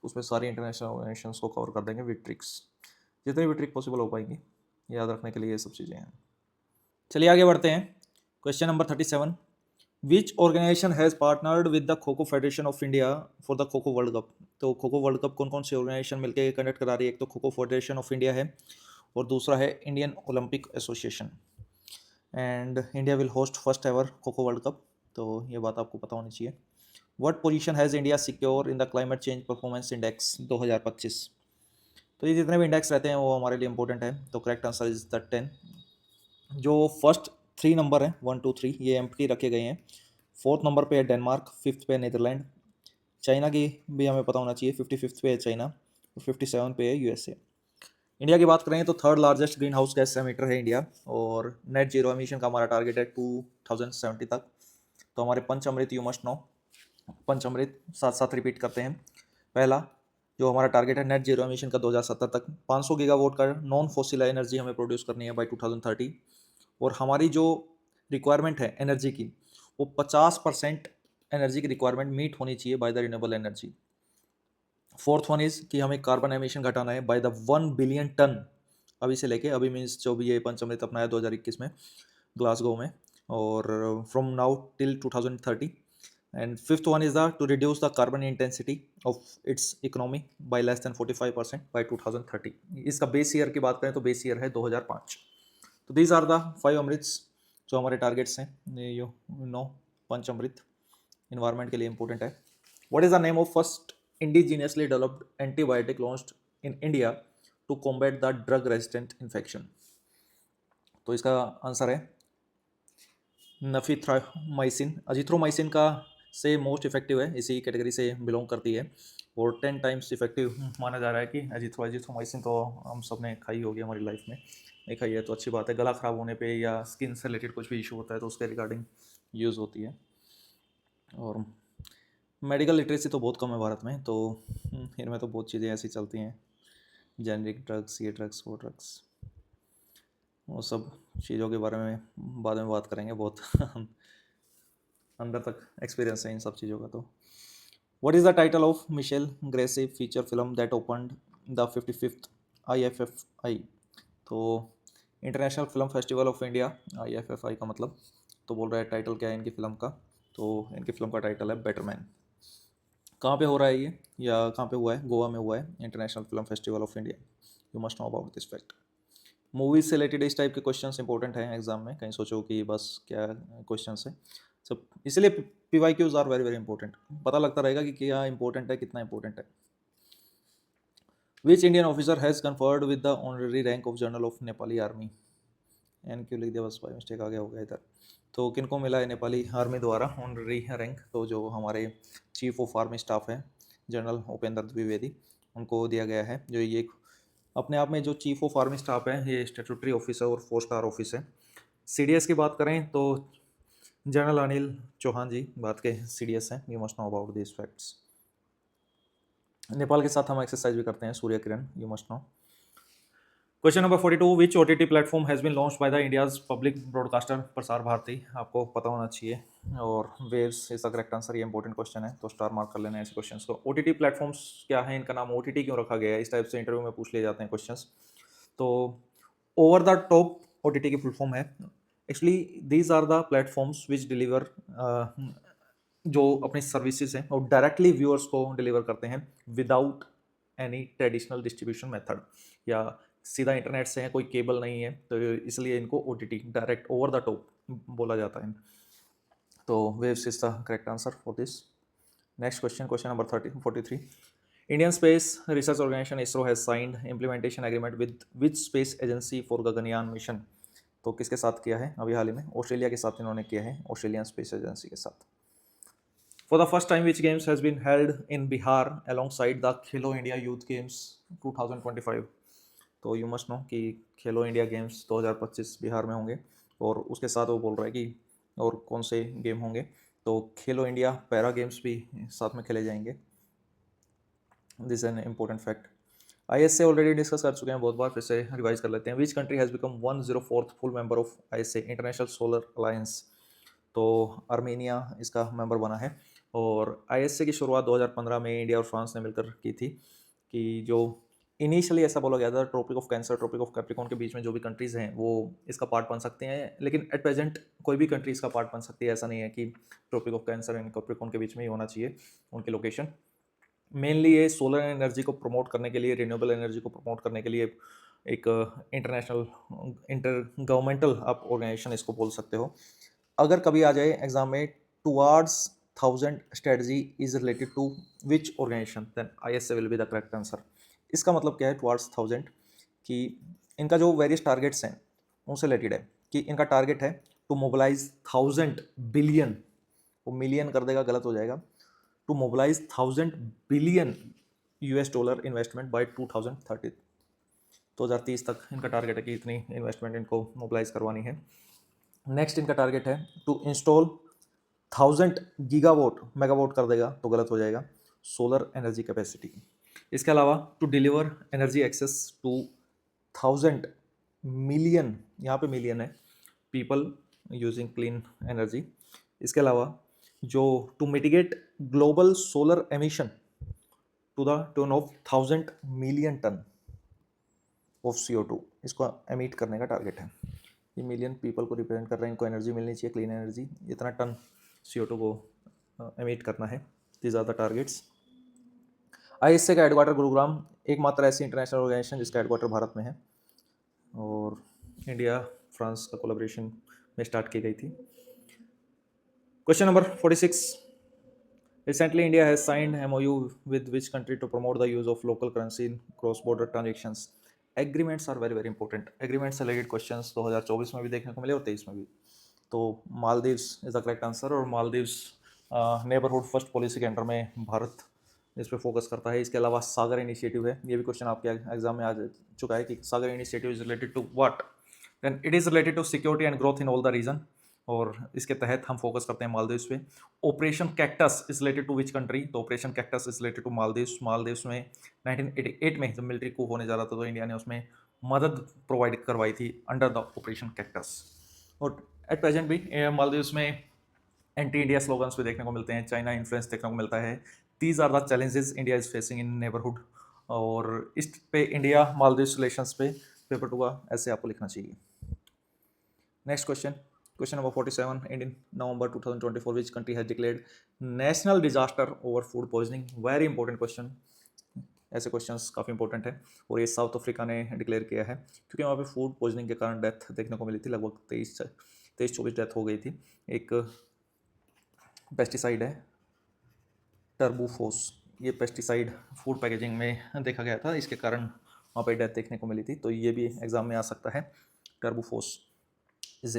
उसमें सारी इंटरनेशनल ऑर्गेनाइजेशंस को कवर कर देंगे विद ट्रिक्स, जितनी भी ट्रिक पॉसिबल हो पाएंगी। याद रखने के लिए ये सब चीज़ें हैं। चलिए आगे बढ़ते हैं। Question number 37। Which organisation has partnered with the kho kho federation of India for the kho kho world cup? तो खो खो वर्ल्ड कप कौन कौन सी ऑर्गेनाइजेशन मिलकर कंडक्ट करा रही है? एक तो खो खो फेडरेशन ऑफ इंडिया है और दूसरा है Indian Olympic association. And India will host first ever खो खो वर्ल्ड कप, तो ये बात आपको पता होनी चाहिए। What position has India secure in the climate change performance index 2025? तो ये जितने भी इंडेक्स रहते हैं वो हमारे लिए इंपॉर्टेंट है। तो करेक्ट आंसर इज द 10। जो फर्स्ट 3 नंबर हैं 1 2 3 ये एम्प्टी रखे गए हैं। 4th नंबर पे है डेनमार्क, 5th पे है नीदरलैंड। चाइना की भी हमें पता होना चाहिए, 55th पे है चाइना और 57 पे है USA। इंडिया की बात करें तो 3rd largest green house gas emitter है इंडिया और नेट जीरो एमिशन का हमारा टारगेट है 2070 तक। तो हमारे पंच अमृत, यू मस्ट नो, पंच अमृत साथ साथ रिपीट करते हैं। पहला जो हमारा टारगेट है नेट जीरो एमिशन का 2070 तक 500 गीगावाट का नॉन फॉसिल एनर्जी हमें प्रोड्यूस करनी है बाय 2030। और हमारी जो रिक्वायरमेंट है एनर्जी की, वो 50% एनर्जी की रिक्वायरमेंट मीट होनी चाहिए by the renewable energy. Fourth one is कि हमें कार्बन एमिशन घटाना है बाय द 1 बिलियन टन, अभी से लेके अभी मीन्स जो भी ये पंचामृत अपनाया 2021 में ग्लासगो में, और from now till 2030। And fifth one is the to reduce the carbon intensity of its economy by less than 45% by 2030। इसका बेस ईयर की बात करें तो बेस ईयर है 2005। तो दीज आर द 5 अमृत्स जो हमारे टारगेट्स हैं। यू नो पंचामृत इन्वायरमेंट के लिए इंपॉर्टेंट है। What is the name of first indigenously developed antibiotic launched in India to combat the drug resistant infection? तो इसका आंसर है नफीथ्रामाइसिन। अजिथ्रोमाइसिन का से मोस्ट इफेक्टिव है, इसी कैटेगरी से बिलोंग करती है, और 10 टाइम्स इफेक्टिव माना जा रहा है कि अजिथ्रोमाइसिन तो हम सब ने खाई होगी हमारी लाइफ में। नहीं खाई है तो अच्छी बात है, गला खराब होने पे या स्किन से रिलेटेड कुछ भी इशू होता है तो उसके रिगार्डिंग यूज़ होती है। और मेडिकल लिटरेसी तो बहुत कम है भारत में, तो इनमें तो बहुत चीज़ें ऐसी चलती हैं, जेनरिक ड्रग्स, ये ड्रग्स, वो ड्रग्स, वो सब चीज़ों के बारे में बाद में बात करेंगे। बहुत अंदर तक एक्सपीरियंस है इन सब चीज़ों का। तो what is the title of Michelle Gracey feature film that opened the 55th IFFI? तो international film festival of India, IFFI का मतलब, तो बोल रहा है टाइटल क्या है इनकी फ़िल्म का, तो इनकी फ़िल्म का टाइटल है बेटर मैन। कहाँ पे हो रहा है ये, या कहाँ पे हुआ है? गोवा में हुआ है international film festival of India. You must know about this fact. Movies से रिलेटेड इस टाइप के क्वेश्चंस इंपॉर्टेंट हैं एग्जाम में, कहीं सोचो कि बस क्या क्वेश्चंस है सब, इसलिए PYQs are very very important. पता लगता रहेगा कि क्या इंपॉर्टेंट है, कितना इंपॉर्टेंट है। Which Indian officer has conferred with the honorary rank of general of Nepali army? एन क्यों लिख दिया, बस बाई मिस्टेक आ गया होगा इधर। तो किनको मिला है नेपाली आर्मी द्वारा ऑनररी रैंक? तो जो हमारे चीफ ऑफ आर्मी स्टाफ है जनरल उपेंद्र द्विवेदी, उनको दिया गया है। जो ये अपने आप में जो चीफ ऑफ आर्मी स्टाफ है, ये स्टेटूटरी ऑफिस है और 4 स्टार ऑफिस है। CDS की बात करें तो जनरल अनिल चौहान जी बात के CDS हैं। You must know about this facts. Nepal के साथ हम एक्सरसाइज भी करते हैं, Surya Kiran, you must know. Question number 42, which OTT platform has been launched by the India's public broadcaster Prasar Bharati? आपको पता होना चाहिए, और वेव्स इसका करेक्ट आंसर। ये इंपॉर्टेंट क्वेश्चन है तो स्टार मार्क कर लेना है ऐसे क्वेश्चंस को। OTT प्लेटफॉर्म्स क्या है, इनका नाम OTT क्यों रखा गया है, इस टाइप से इंटरव्यू में पूछ लिए जाते हैं क्वेश्चंस। तो ओवर द टॉप OTT की फुल फॉर्म है, actually these are the platforms which deliver, जो अपनी सर्विसेज हैं और डायरेक्टली व्यूअर्स को डिलीवर करते हैं without any traditional distribution method, या सीधा इंटरनेट से है, कोई केबल नहीं है, तो इसलिए इनको OTT direct over the top बोला जाता है। तो waves is the correct answer for this. Next question, question number 43, Indian space research organisation ISRO has signed implementation agreement with which space agency for Gaganyaan mission? तो किसके साथ किया है अभी हाल ही में? ऑस्ट्रेलिया के साथ इन्होंने किया है, ऑस्ट्रेलियन स्पेस एजेंसी के साथ। For the first time, which games has been held in Bihar alongside the Khelo India Youth Games 2025? तो यू मस्ट नो कि खेलो इंडिया गेम्स 2025 बिहार में होंगे, और उसके साथ वो बोल रहा है कि और कौन से गेम होंगे, तो खेलो इंडिया पैरा गेम्स भी साथ में खेले जाएंगे। This N important fact. ISA already discuss कर चुके हैं बहुत बार, फिर से रिवाइज कर लेते हैं। विच country has become 104th full member of ISA international solar alliance? तो आर्मेनिया इसका मेंबर बना है, और ISA की शुरुआत 2015 में इंडिया और फ्रांस ने मिलकर की थी। कि जो इनिशियली ऐसा बोला गया था tropic of cancer, tropic of capricorn के बीच में जो भी कंट्रीज़ हैं वो इसका पार्ट बन सकते हैं, लेकिन एट प्रेजेंट कोई भी कंट्री इसका पार्ट बन सकती है। ऐसा नहीं है कि tropic of cancer and capricorn के बीच में ही होना चाहिए उनकी लोकेशन। मेनली ये सोलर एनर्जी को प्रमोट करने के लिए, रिन्यूएबल एनर्जी को प्रमोट करने के लिए एक इंटरनेशनल इंटर गवर्नमेंटल आप ऑर्गेनाइजेशन इसको बोल सकते हो। अगर कभी आ जाए एग्जाम में towards 1000 strategy is related to which organisation, then ISA will be the correct answer. इसका मतलब क्या है टुवार्ड्स 1000? कि इनका जो वेरियस टारगेट्स हैं उनसे रिलेटेड है, कि इनका टारगेट है टू मोबिलाइज 1000 बिलियन, वो मिलियन कर देगा गलत हो जाएगा, to mobilise 1000 billion US dollar investment by 2030। 2030 तक इनका टारगेट है कि इतनी इन्वेस्टमेंट इनको मोबिलाइज करवानी है। नेक्स्ट इनका टारगेट है टू इंस्टॉल 1000 गीगावाट, मेगावाट कर देगा तो गलत हो जाएगा, सोलर एनर्जी कैपेसिटी। इसके अलावा to deliver energy access to 1,000 million, यहाँ पे मिलियन है, पीपल यूजिंग क्लीन एनर्जी। इसके अलावा जो to mitigate global solar emission to the turn of 1,000 million ton of CO2, इसको एमिट करने का टारगेट है। ये मिलियन पीपल को रिप्रेजेंट कर रहे हैं, इनको एनर्जी मिलनी चाहिए, क्लीन एनर्जी, इतना टन CO2 को एमिट करना है। These are the targets. ISA का हेडक्वार्टर गुरुग्राम, एकमात्र ऐसी इंटरनेशनल ऑर्गेनाइजेशन जिसका हेडक्वार्टर भारत में है और इंडिया फ्रांस का कोलैबोरेशन में स्टार्ट की गई थी। Question number 46, recently India has signed MOU with which country to promote the use of local currency in cross border transactions? Agreements are very very important. Agreement से रिलेटेड क्वेश्चंस 2024 में भी देखने को मिले और 23 में भी। तो Maldives is the correct answer, और मालदीव्स नेबरहुड फर्स्ट पॉलिसी के अंडर में भारत इस पर फोकस करता है। इसके अलावा सागर इनिशिएटिव है, ये भी क्वेश्चन आपके एग्जाम में आ चुका है कि Sagar initiative is related to what, then it is related to security and growth in all the region, और इसके तहत हम फोकस करते हैं मालदीव्स पे। Operation cactus is related to which country, तो operation cactus is related to Maldives. Maldives में 1988 में जब मिलिट्री coup होने जा रहा था तो इंडिया ने उसमें मदद प्रोवाइड करवाई थी अंडर द ऑपरेशन कैक्टस। और एट प्रेजेंट भी मालदीव्स में एंटी इंडिया स्लोगन्स भी देखने को मिलते हैं, चाइना इन्फ्लुएंस देखने को मिलता है। These are the challenges India is facing in neighbourhood, और इस पे इंडिया मालदीव्स रिलेशंस पे पेपर 2 का ऐसे आपको लिखना चाहिए। Next question, question number 47, in November 2024 which country has declared national disaster over food poisoning? Very important question, ऐसे क्वेश्चंस काफ़ी इंपॉर्टेंट है, और ये साउथ अफ्रीका ने डिक्लेयर किया है क्योंकि वहाँ पे फूड पॉइजनिंग के कारण डेथ देखने को मिली थी, लगभग 23-24 डेथ हो गई थी। एक पेस्टिसाइड है टर्बूफोस, ये पेस्टिसाइड फूड पैकेजिंग में देखा गया था, इसके कारण वहाँ पे डेथ देखने को मिली थी, तो ये भी एग्जाम में आ सकता है। Terbufos is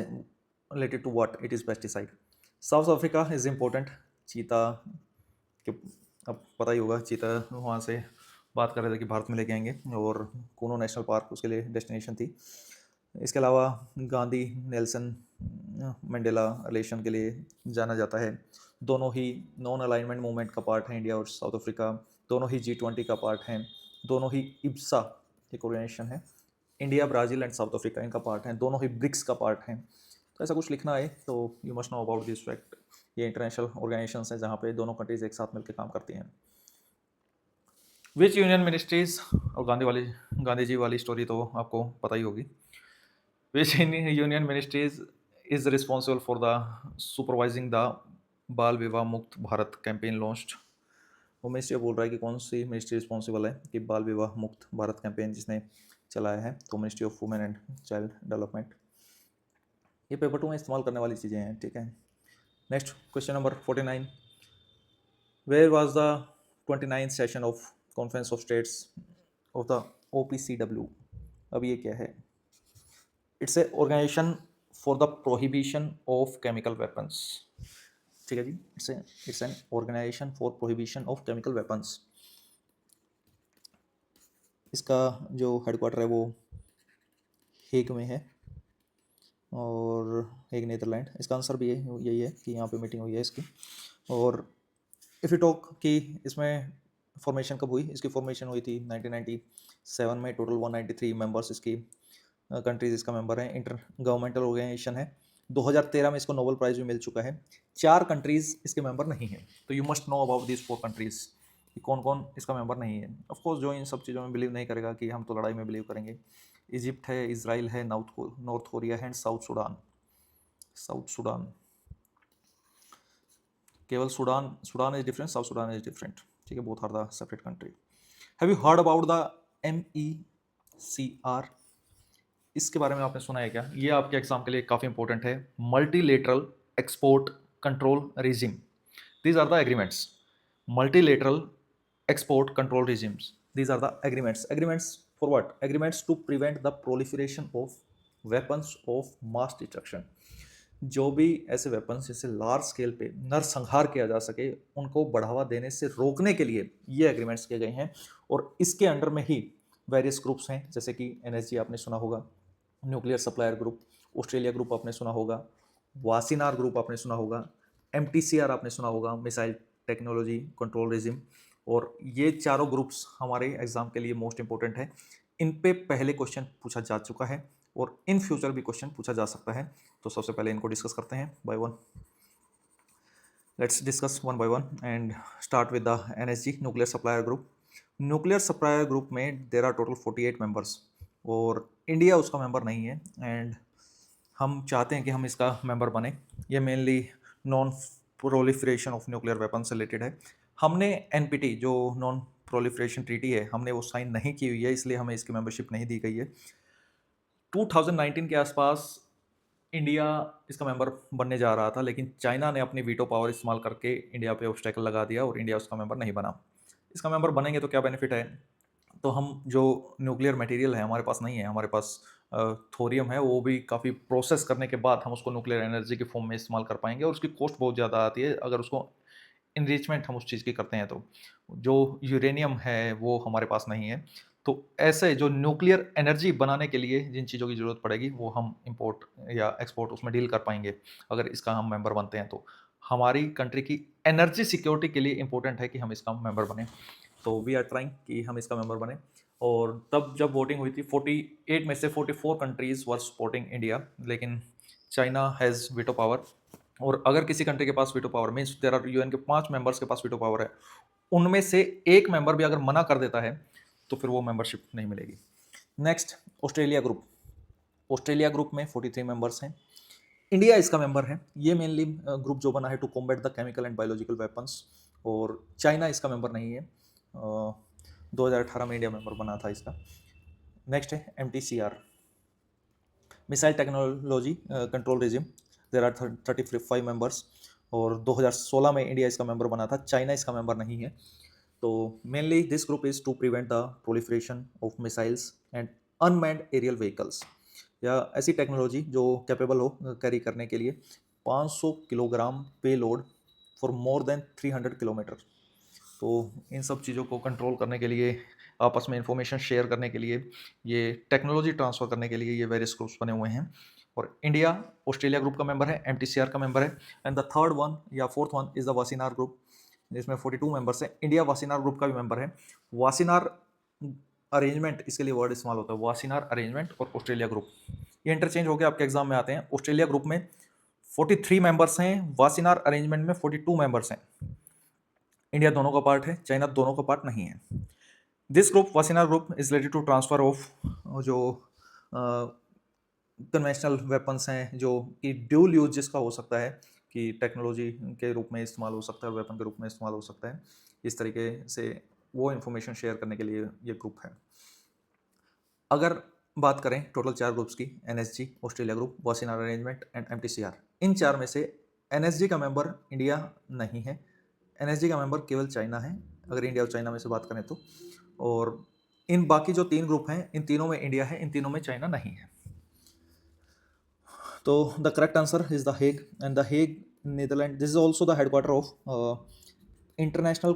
related to what, it is pesticide. South Africa is important, चीता के अब पता ही होगा, चीता वहाँ से बात कर रहे थे कि भारत में लेके आएंगे, और कूनो नेशनल पार्क उसके लिए डेस्टिनेशन थी। इसके अलावा गांधी नेल्सन मंडेला रिलेशन के लिए जाना जाता है। दोनों ही नॉन अलाइनमेंट मूवमेंट का पार्ट है इंडिया और साउथ अफ्रीका, दोनों ही G20 का पार्ट हैं, दोनों ही इब्सा एक ऑर्गेनाइजेशन है, India Brazil and south Africa इनका पार्ट है, दोनों ही ब्रिक्स का पार्ट हैं। तो ऐसा कुछ लिखना है तो you must know about this fact. ये इंटरनेशनल ऑर्गेनाइजेशंस हैं जहाँ पे दोनों कंट्रीज एक साथ मिलकर काम करती हैं। विच यूनियन मिनिस्ट्रीज, और गांधी जी वाली स्टोरी तो आपको पता ही होगी। विच union ministries is responsible for the supervising the बाल विवाह मुक्त भारत कैंपेन लॉन्च्ड? वो मिनिस्ट्री बोल रहा है कि कौन सी मिनिस्ट्री रिस्पॉन्सिबल है कि बाल विवाह मुक्त भारत कैंपेन जिसने चलाया है, तो ministry of women and child development. ये पेपर 2 में इस्तेमाल करने वाली चीज़ें हैं, ठीक है। Next question number 49, where was the 29th session of conference of states of the OPCW? अब ये क्या है? It's a organization for the prohibition of chemical weapons, ठीक है जी। It's an organization for prohibition of chemical weapons. इसका जो हेडक्वार्टर है वो हेग में है, और हेग नीदरलैंड। इसका आंसर भी यही है कि यहाँ पे मीटिंग हुई है इसकी। और इफ़ यू टॉक कि इसमें फॉर्मेशन कब हुई, इसकी फॉर्मेशन हुई थी 1997 में। टोटल 193 मेंबर्स इसकी कंट्रीज इसका मेंबर हैं। इंटर गवर्नमेंटल ऑर्गेनाइजेशन है। 2013 में इसको नोबेल प्राइज़ भी मिल चुका है। 4 कंट्रीज़ इसके मेंबर नहीं हैं, तो you must know about this 4 countries कि कौन कौन इसका मेंबर नहीं है। ऑफकोर्स जो इन सब चीज़ों में बिलीव नहीं करेगा कि हम तो लड़ाई में बिलीव करेंगे, इजिप्ट है, इसराइल है, नॉर्थ कोरिया है एंड साउथ सूडान। केवल Sudan is different, South Sudan is different, ठीक है। Both are the separate country. Have you heard about the MECR? इसके बारे में आपने सुना है क्या? ये आपके एग्जाम के लिए काफ़ी इंपॉर्टेंट है। Multilateral export control regime, these are the agreements. Multilateral export control regimes, these are the agreements for what? Agreements to prevent the proliferation of weapons of mass destruction। जो भी ऐसे वेपन्स जिससे लार्ज स्केल पे नरसंहार किया जा सके उनको बढ़ावा देने से रोकने के लिए ये एग्रीमेंट्स किए गए हैं, और इसके अंडर में ही वेरियस ग्रुप्स हैं, जैसे कि NSG आपने सुना होगा, nuclear supplier group, Australia group आपने सुना होगा, वासीनार ग्रुप आपने सुना होगा, MTCR आपने सुना होगा, मिसाइल टेक्नोलॉजी कंट्रोल रिजिम, और ये चारों ग्रुप्स हमारे एग्जाम के लिए मोस्ट इंपॉर्टेंट है। इन पे पहले क्वेश्चन पूछा जा चुका है और इन फ्यूचर भी क्वेश्चन पूछा जा सकता है। तो सबसे पहले इनको डिस्कस करते हैं by one. Let's discuss one by one and start with the NSG nuclear supplier group. Nuclear supplier group में देर आर टोटल 48 मेंबर्स और इंडिया उसका मेंबर नहीं है एंड हम चाहते हैं कि हम इसका मेंबर बने। ये mainly non proliferation of nuclear weapon से रिलेटेड है। हमने एनपीटी जो नॉन प्रोलिफरेशन ट्रीटी है हमने वो साइन नहीं की हुई है, इसलिए हमें इसकी मेंबरशिप नहीं दी गई है। 2019 के आसपास इंडिया इसका मेंबर बनने जा रहा था, लेकिन चाइना ने अपनी वीटो पावर इस्तेमाल करके इंडिया पे ऑब्स्टेकल लगा दिया और इंडिया उसका मेंबर नहीं बना। इसका मेंबर बनेंगे तो क्या बेनिफिट है? तो हम जो न्यूक्लियर मटेरियल है हमारे पास नहीं है, हमारे पास थोरियम है, वो भी काफ़ी प्रोसेस करने के बाद हम उसको न्यूक्लियर एनर्जी के फॉर्म में इस्तेमाल कर पाएंगे और उसकी कॉस्ट बहुत ज़्यादा आती है अगर उसको इनरिचमेंट हम उस चीज़ की करते हैं तो। जो यूरेनियम है वो हमारे पास नहीं है। तो ऐसे जो न्यूक्लियर एनर्जी बनाने के लिए जिन चीज़ों की ज़रूरत पड़ेगी वो हम इंपोर्ट या एक्सपोर्ट उसमें डील कर पाएंगे अगर इसका हम मेंबर बनते हैं। तो हमारी कंट्री की एनर्जी सिक्योरिटी के लिए इंपॉर्टेंट है कि हम इसका मेंबर बने। तो वी आर ट्राइंग कि हम इसका मेंबर बने। और तब जब वोटिंग हुई थी 48 में से 44 कंट्रीज वर सपोर्टिंग इंडिया, लेकिन चाइना हैज़ वीटो पावर। और अगर किसी कंट्री के पास veto power means there are UN के 5 मेंबर्स के पास वीटो पावर है, उनमें से एक मेंबर भी अगर मना कर देता है तो फिर वो मेंबरशिप नहीं मिलेगी। Next Australia group. Australia group में 43 मेंबर्स हैं। इंडिया इसका मेंबर है। ये मेनली ग्रुप जो बना है to combat the chemical and biological weapons, और चाइना इसका मेंबर नहीं है। 2018 में इंडिया मेंबर बना था इसका। नेक्स्ट है MTCR, missile technology control regime. There are 35 members और 2016 में इंडिया इसका मेंबर बना था, चाइना इसका मेंबर नहीं है। तो mainly this group is to prevent the proliferation of missiles and unmanned aerial vehicles, या ऐसी टेक्नोलॉजी जो कैपेबल हो कैरी करने के लिए 500 किलोग्राम पे load for more than 300 kilometre. तो इन सब चीज़ों को कंट्रोल करने के लिए, आपस में इंफॉर्मेशन शेयर करने के लिए, ये टेक्नोलॉजी ट्रांसफ़र करने के लिए ये वेरियस ग्रुप्स बने हुए हैं। और इंडिया ऑस्ट्रेलिया ग्रुप का मेंबर है, MTCR का मेंबर है। एंड द थर्ड वन या fourth one is the Wassenaar group, जिसमें 42 मेंबर्स हैं। इंडिया वासिनार ग्रुप का भी मेंबर है। वासिनार अरेंजमेंट, इसके लिए वर्ड इस्तेमाल होता है वासिनार अरेंजमेंट और ऑस्ट्रेलिया ग्रुप, ये इंटरचेंज होकर आपके एग्जाम में आते हैं। ऑस्ट्रेलिया ग्रुप में 43 मेंबर्स हैं, वासिनार अरेंजमेंट में 42 मेंबर्स हैं। इंडिया दोनों का पार्ट है, चाइना दोनों का पार्ट नहीं है। This group Wassenaar group is related to transfer of जो कन्वेंशनल वेपन्स हैं, जो कि ड्यूल यूज जिसका हो सकता है कि टेक्नोलॉजी के रूप में इस्तेमाल हो सकता है, वेपन के रूप में इस्तेमाल हो सकता है, इस तरीके से वो इन्फॉर्मेशन शेयर करने के लिए ये ग्रुप है। अगर बात करें टोटल 4 ग्रुप्स की, NSG, Australia group, Wassenaar arrangement and MTCR, इन 4 में से NSG का मेंबर इंडिया नहीं है। NSG का मेंबर केवल चाइना है अगर इंडिया और चाइना में से बात करें तो। और इन बाकी जो 3 ग्रुप हैं, इन तीनों में इंडिया है, इन तीनों में चाइना नहीं है। तो the correct answer is the Hague, and the Hague Netherland, this is also the headquarter of international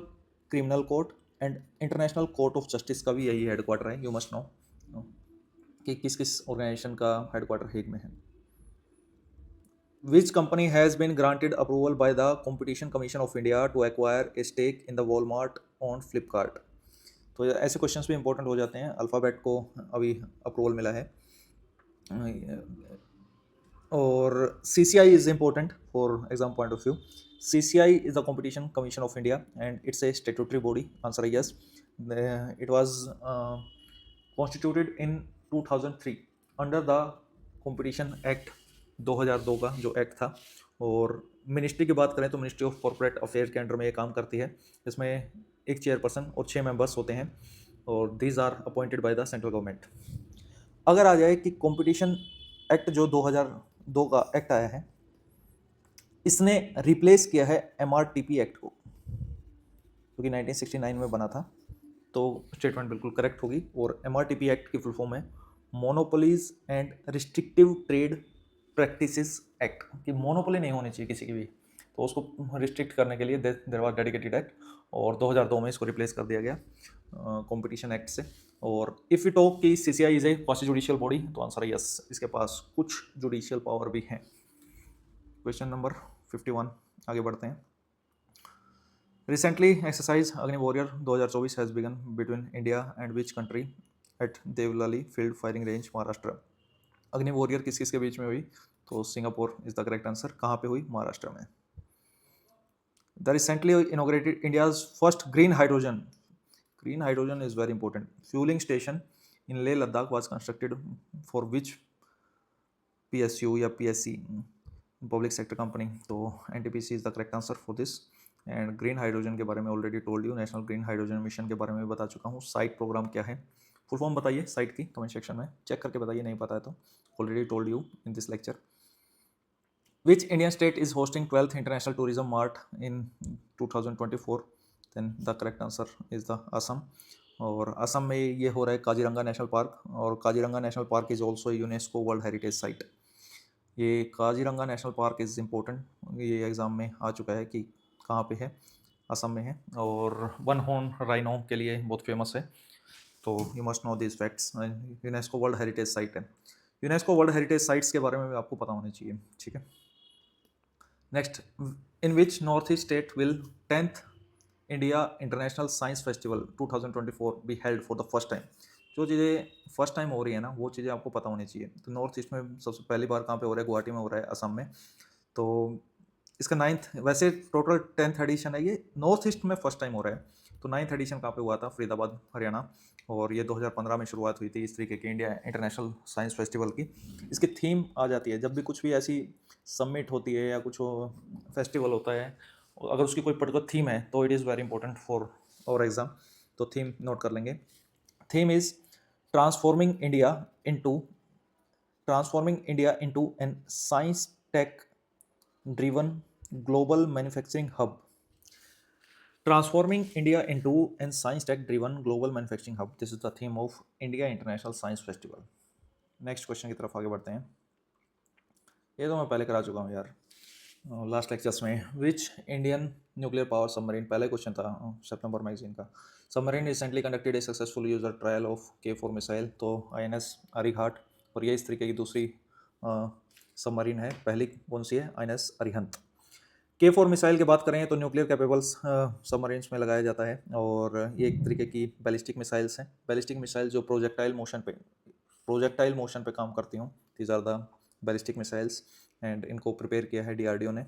criminal court and international court of justice का भी यही हेडक्वार्टर है। यू मस्ट नो कि किस किस ऑर्गेनाइजेशन का हेडक्वार्टर हेग में है। Which company has been granted approval by the Competition Commission of India to acquire a stake in the Walmart on Flipkart? तो ऐसे क्वेश्चंस भी इंपॉर्टेंट हो जाते हैं। अल्फ़ाबेट को अभी अप्रूवल मिला है। और CCI is important for exam point of view. CCI is the Competition Commission of India and it's a statutory body. Answer is yes. It was constituted in 2003 under the Competition Act 2002 का जो एक्ट था। और मिनिस्ट्री की बात करें तो मिनिस्ट्री ऑफ कॉर्पोरेट अफेयर के अंडर में ये काम करती है। इसमें एक चेयरपर्सन और 6 मेंबर्स होते हैं और these are appointed by the central government. अगर आ जाए कि कंपटीशन एक्ट जो 2002 का एक्ट आया है, इसने रिप्लेस किया है MRTP एक्ट को, जो कि 1969 में बना था। तो स्टेटमेंट बिल्कुल करेक्ट होगी। और MRTP एक्ट की फुल फॉर्म है monopolies and restrictive trade practices act, कि मोनोपोली नहीं होनी चाहिए किसी की भी, तो उसको रिस्ट्रिक्ट करने के लिए देयर वाज डेडिकेटेड एक्ट। और 2002 में इसको रिप्लेस कर दिया गया कंपटीशन एक्ट से। और इफ़ यू टॉक कि CCI is a quasi judicial body, तो आंसर है यस, इसके पास कुछ जुडिशियल पावर भी हैं। क्वेश्चन नंबर 51, आगे बढ़ते हैं। Recently, exercise Agni Warrior 2024 has begun between India and which country at Devlali Field Firing Range, Maharashtra. अग्नि वॉरियर किस किस के बीच में हुई? तो Singapore is the correct answer. कहाँ पे हुई? महाराष्ट्र में. The recently inaugurated India's first green hydrogen. Green hydrogen is very important. Fueling station in Leh Ladakh was constructed for which PSU या PSC public sector company? तो NTPC is the correct answer for this. And green hydrogen के बारे में already told you, national green hydrogen mission के बारे में भी बता चुका हूँ. साइट प्रोग्राम क्या है? फुल फॉर्म बताइए साइट की कमेंट सेक्शन में चेक करके बताइए, नहीं पता है तो. Already told you in this lecture. Which Indian state is hosting 12th International Tourism Mart in 2024? Then the correct answer is the Assam. और असम में ये हो रहा है काजीरंगा नेशनल पार्क, और Kaziranga national park is also UNESCO world heritage site. ये Kaziranga national park is important, ये एग्ज़ाम में आ चुका है कि कहाँ पे है, असम में है, और वन हॉर्न राइनो के लिए बहुत फेमस है. तो you must no this facts. UNESCO world heritage site है. यूनेस्को वर्ल्ड हेरिटेज साइट्स के बारे में भी आपको पता होना चाहिए. ठीक है. Next, in which north east state will 10th India international science festival 2024 be held for the first time? जो चीज़ें फर्स्ट टाइम हो रही है ना, वो चीज़ें आपको पता होनी चाहिए. तो नॉर्थ ईस्ट में सबसे पहली बार कहाँ पे हो रहा है? गुवाहाटी में हो रहा है, असम में. तो इसका 9th, वैसे टोटल 10th एडिशन है, ये नॉर्थ ईस्ट में फर्स्ट टाइम हो रहा है. तो 9th एडिशन कहाँ पे हुआ था? फरीदाबाद, हरियाणा. और ये 2015 में शुरुआत हुई थी इस तरीके के इंडिया इंटरनेशनल साइंस फेस्टिवल की. इसकी थीम आ जाती है जब भी कुछ भी ऐसी समिट होती है या कुछ फेस्टिवल होता है, अगर उसकी कोई पर्टिकुलर थीम है तो it is very important for our exam. तो थीम नोट कर लेंगे. Theme is transforming India into an science tech driven global manufacturing hub. Transforming India into a science tech driven global manufacturing hub. This is the theme of India International Science Festival. Next question की तरफ आगे बढ़ते हैं. ये तो मैं पहले करा चुका हूँ यार लास्ट लेक्चर्स में. Which Indian nuclear power submarine, पहले क्वेश्चन था सितंबर मैगजीन का. Submarine recently conducted A successful user trial of K4 missile. तो INS अरिहंत, और ये इस तरीके की दूसरी सबमरीन है. पहली कौन सी है? INS अरिहंत. K4 मिसाइल की बात करें तो न्यूक्लियर कैपेबल्स सबमरीन्स में लगाया जाता है, और ये एक तरीके की बैलिस्टिक मिसाइल्स हैं. बैलिस्टिक मिसाइल जो प्रोजेक्टाइल मोशन पे काम करती हूँ. These are the ballistic missiles, and इनको प्रिपेयर किया है DRDO ने.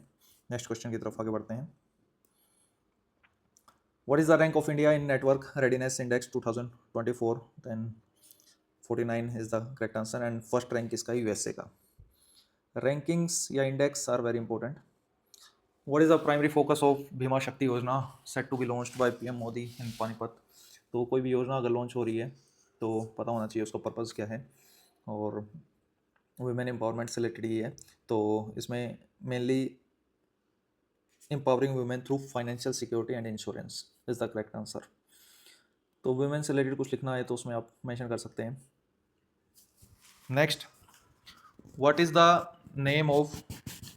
नेक्स्ट क्वेश्चन की तरफ आगे बढ़ते हैं. What is the rank of India in network readiness index 2024? Then 49 is the correct answer. And first rank इसका USA का. रैंकिंग्स या index are very important. What is the primary focus of Bhima Shakti Yojana set to be launched by PM Modi in Panipat? तो कोई भी योजना अगर लॉन्च हो रही है तो पता होना चाहिए उसका पर्पज़ क्या है, और वुमेन एम्पावरमेंट से रिलेटेड ही है. तो इसमें mainly empowering women through financial security and insurance is the correct answer. तो वुमेन से रिलेटेड कुछ लिखना है तो उसमें आप मेंशन कर सकते हैं. Next, what is the name of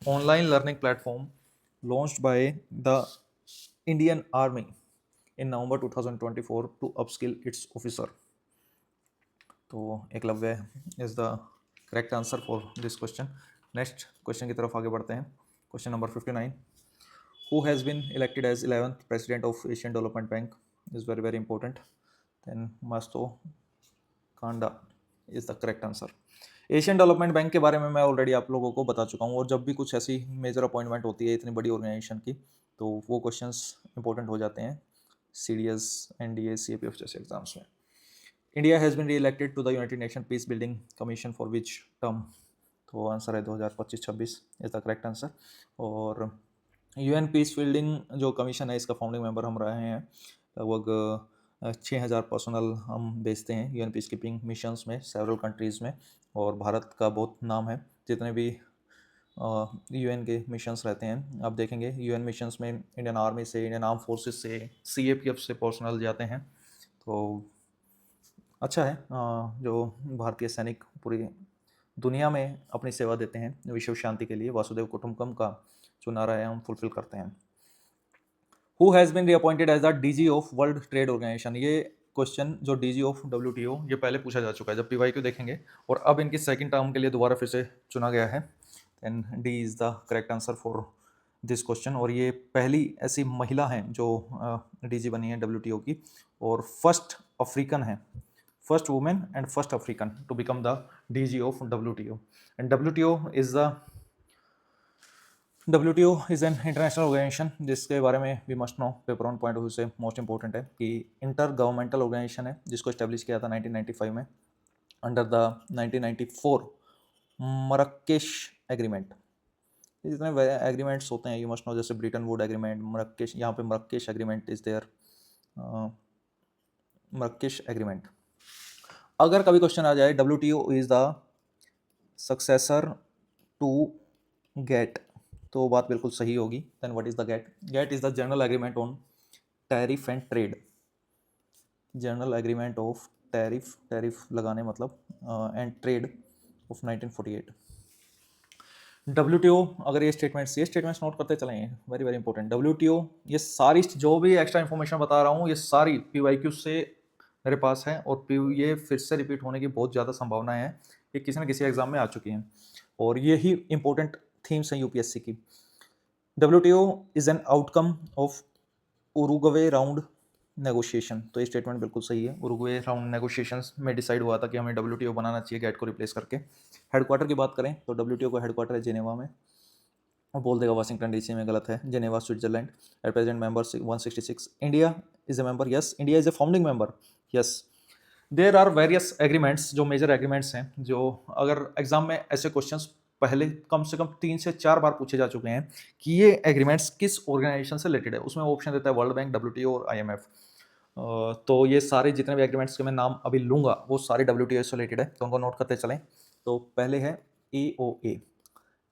online learning platform launched by the Indian Army in November 2024 to upskill its officer? तो Eklavya is the correct answer for this question. Next question की तरफ आगे बढ़ते हैं. Question number 59. Who has been elected as 11th president of Asian Development Bank? is very very important. Then Masto Kanda is the correct answer. Asian development bank के बारे में मैं ऑलरेडी आप लोगों को बता चुका हूँ, और जब भी कुछ ऐसी मेजर अपॉइंटमेंट होती है इतनी बड़ी ऑर्गेनाइजेशन की, तो वो क्वेश्चंस इंपॉर्टेंट हो जाते हैं CDS, NDA, CAPF जैसे एग्जाम्स में. India has been reelected to the United Nation peace building commission for which term? तो आंसर है 2025-26 इज़ द करेक्ट आंसर. और UN पीस बिल्डिंग जो कमीशन है, इसका फाउंडिंग मेंबर हम रहे हैं. लगभग 6000 पर्सनल हम भेजते हैं UN पीस कीपिंग मिशंस में सेवरल कंट्रीज़ में, और भारत का बहुत नाम है. जितने भी UN के मिशंस रहते हैं आप देखेंगे, UN मिशंस में इंडियन आर्मी से, इंडियन आर्म फोर्सेस से, CAPF से पर्सनल जाते हैं. तो अच्छा है जो भारतीय सैनिक पूरी दुनिया में अपनी सेवा देते हैं विश्व शांति के लिए. वासुदेव कुटुंबकम का जो नारा है हम फुलफिल करते हैं. Who has been reappointed as the DG of World Trade Organization? ये क्वेश्चन जो DG of WTO ये पहले पूछा जा चुका है जब PYQ देखेंगे, और अब इनकी सेकंड टर्म के लिए दोबारा फिर से चुना गया है. And D is the correct answer for this question, और ये पहली ऐसी महिला हैं जो डीजी बनी है डब्ल्यूटीओ की, और फर्स्ट अफ्रीकन है, first women and first African to become the DG of WTO. And WTO is an international organisation जिसके बारे में we must know, paper on point of view से मोस्ट इंपॉर्टेंट है कि इंटर गवर्नमेंटल ऑर्गेनाइजेशन है जिसको इस्टेब्लिश किया था 1995 में अंडर द 1994 मरक्केश एग्रीमेंट। जितने एग्रीमेंट्स होते हैं यू मस्ट नो, जैसे ब्रिटन वुड एग्रीमेंट, मरक्केश, यहाँ पे Marrakesh agreement is there, Marrakesh agreement. अगर कभी क्वेश्चन आ जाए WTO is the successor to GATT, तो बात बिल्कुल सही होगी। Then what is the GATT? GATT is the general agreement on tariff and trade, general agreement of tariff, tariff लगाने मतलब, एंड ट्रेड ऑफ 1948। डब्ल्यूटीओ, अगर ये स्टेटमेंट्स नोट करते चलें, वेरी वेरी इंपॉर्टेंट। डब्ल्यूटीओ, ये सारी जो भी एक्स्ट्रा इन्फॉर्मेशन बता रहा हूँ ये सारी पीवाईक्यू से मेरे पास है, और ये फिर से रिपीट होने की बहुत ज़्यादा संभावना है, ये किसी न किसी एग्जाम में आ चुकी हैं, और ये ही इंपॉर्टेंट थीम्स हैं यूपीएससी की। WTO is an outcome of Uruguay round negotiation, तो ये स्टेटमेंट बिल्कुल सही है। उरुग्वे राउंड नेगोशिएशंस में डिसाइड हुआ था कि हमें डब्ल्यूटीओ बनाना चाहिए गेट को रिप्लेस करके। हेडक्वार्टर की बात करें तो डब्ल्यूटीओ का हेडक्वार्टर है जेनेवा में, और बोल देगा वाशिंगटन डीसी में, गलत है, Geneva Switzerland. At present member 166। India is a member, yes, India is a founding member, yes. There are various agreements, जो मेजर एग्रीमेंट्स हैं, जो अगर एग्जाम में ऐसे क्वेश्चंस पहले कम से कम 3 से 4 बार पूछे जा चुके हैं कि ये एग्रीमेंट्स किस ऑर्गेनाइजेशन से रिलेटेड है, उसमें वो ऑप्शन देता है वर्ल्ड बैंक, डब्ल्यूटीओ और आईएमएफ। तो ये सारे जितने भी एग्रीमेंट्स के मैं नाम अभी लूंगा वो सारे डब्ल्यूटीओ से रिलेटेड है, तो उनको नोट करते चलें। तो पहले है AOA,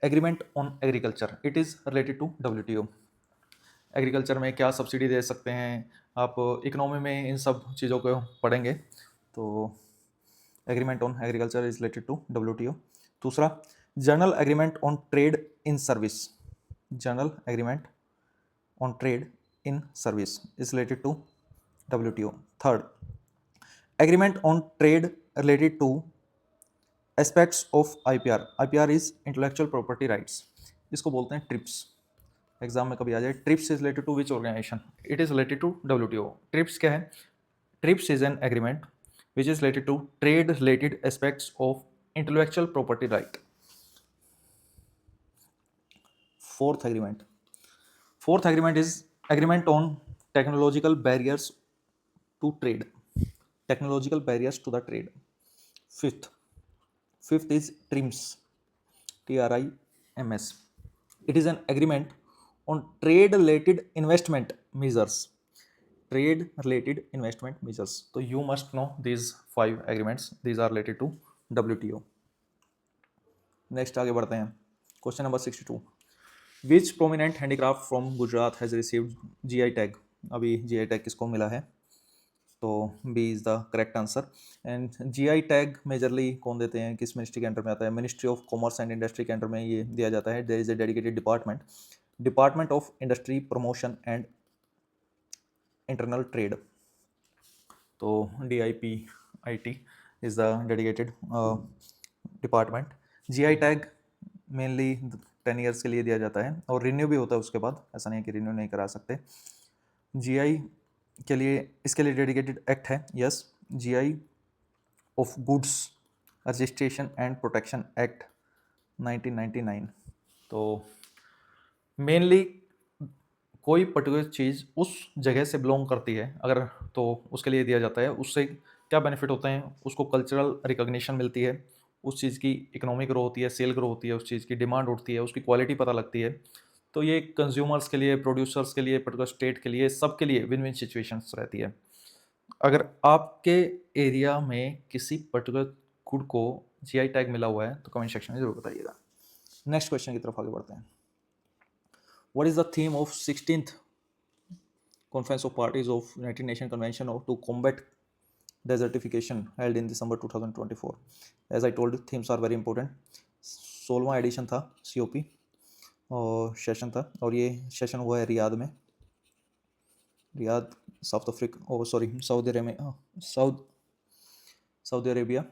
agreement on agriculture, it is related to WTO. Agriculture में क्या सब्सिडी दे सकते हैं, आप इकोनॉमी में इन सब चीज़ों को पढ़ेंगे, तो agreement on agriculture is related to WTO. दूसरा, general agreement on trade in service, general agreement on trade in service is related to WTO. Third, agreement on trade related to aspects of IPR. IPR is intellectual property rights. इसको बोलते हैं ट्रिप्स। एग्जाम में कभी आ जाए, TRIPS is related to which organisation? It is related to WTO। TRIPS क्या है? TRIPS is an agreement which is related to trade related aspects of intellectual property right. Fourth agreement is agreement on technological barriers to trade, technological barriers to the trade. Fifth is TRIMS, TRIMS. It is an agreement on trade related investment measures, trade related investment measures. So you must know these 5 agreements, these are related to WTO. Next आगे बढ़ते हैं, question number 62। Which prominent handicraft from Gujarat has received GI tag? अभी GI tag किसको मिला है? तो B is the correct answer. And GI tag majorly कौन देते हैं, किस मिनिस्ट्री के अंडर में आता है? Ministry of commerce and industry के अंडर में ये दिया जाता है। There is a dedicated department, department of industry promotion and internal trade, तो DIPIT is the dedicated department. GI tag mainly 10 years के लिए दिया जाता है, और रिन्यू भी होता है उसके बाद, ऐसा नहीं है कि रिन्यू नहीं करा सकते। जीआई के लिए, इसके लिए डेडिकेटेड एक्ट है, yes, GI of goods registration and protection act 1999। तो मेनली कोई पर्टिकुलर चीज़ उस जगह से बिलोंग करती है अगर, तो उसके लिए दिया जाता है। उससे क्या बेनिफिट होते हैं? उसको कल्चरल रिकॉग्निशन मिलती है, उस चीज़ की इकोनॉमिक ग्रो होती है, सेल ग्रो होती है, उस चीज़ की डिमांड उठती है, उसकी क्वालिटी पता लगती है। तो ये कंज्यूमर्स के लिए, प्रोड्यूसर्स के लिए, पर्टिकुलर स्टेट के लिए, सबके लिए विन विन सिचुएशंस रहती है। अगर आपके एरिया में किसी पर्टिकुलर गुड को जीआई टैग मिला हुआ है तो कमेंट सेक्शन में जरूर बताइएगा। नेक्स्ट क्वेश्चन की तरफ आगे बढ़ते हैं। What is the theme of 16th Conference of Parties of United Nations Convention to combat desertification held in December 2024? As I told you, themes are very important. 16वां एडिशन था COP और सेशन था, और ये सेशन हुआ है रियाद में, Riyadh South Africa, oh sorry Saudi Arabia, Saudi Arabia,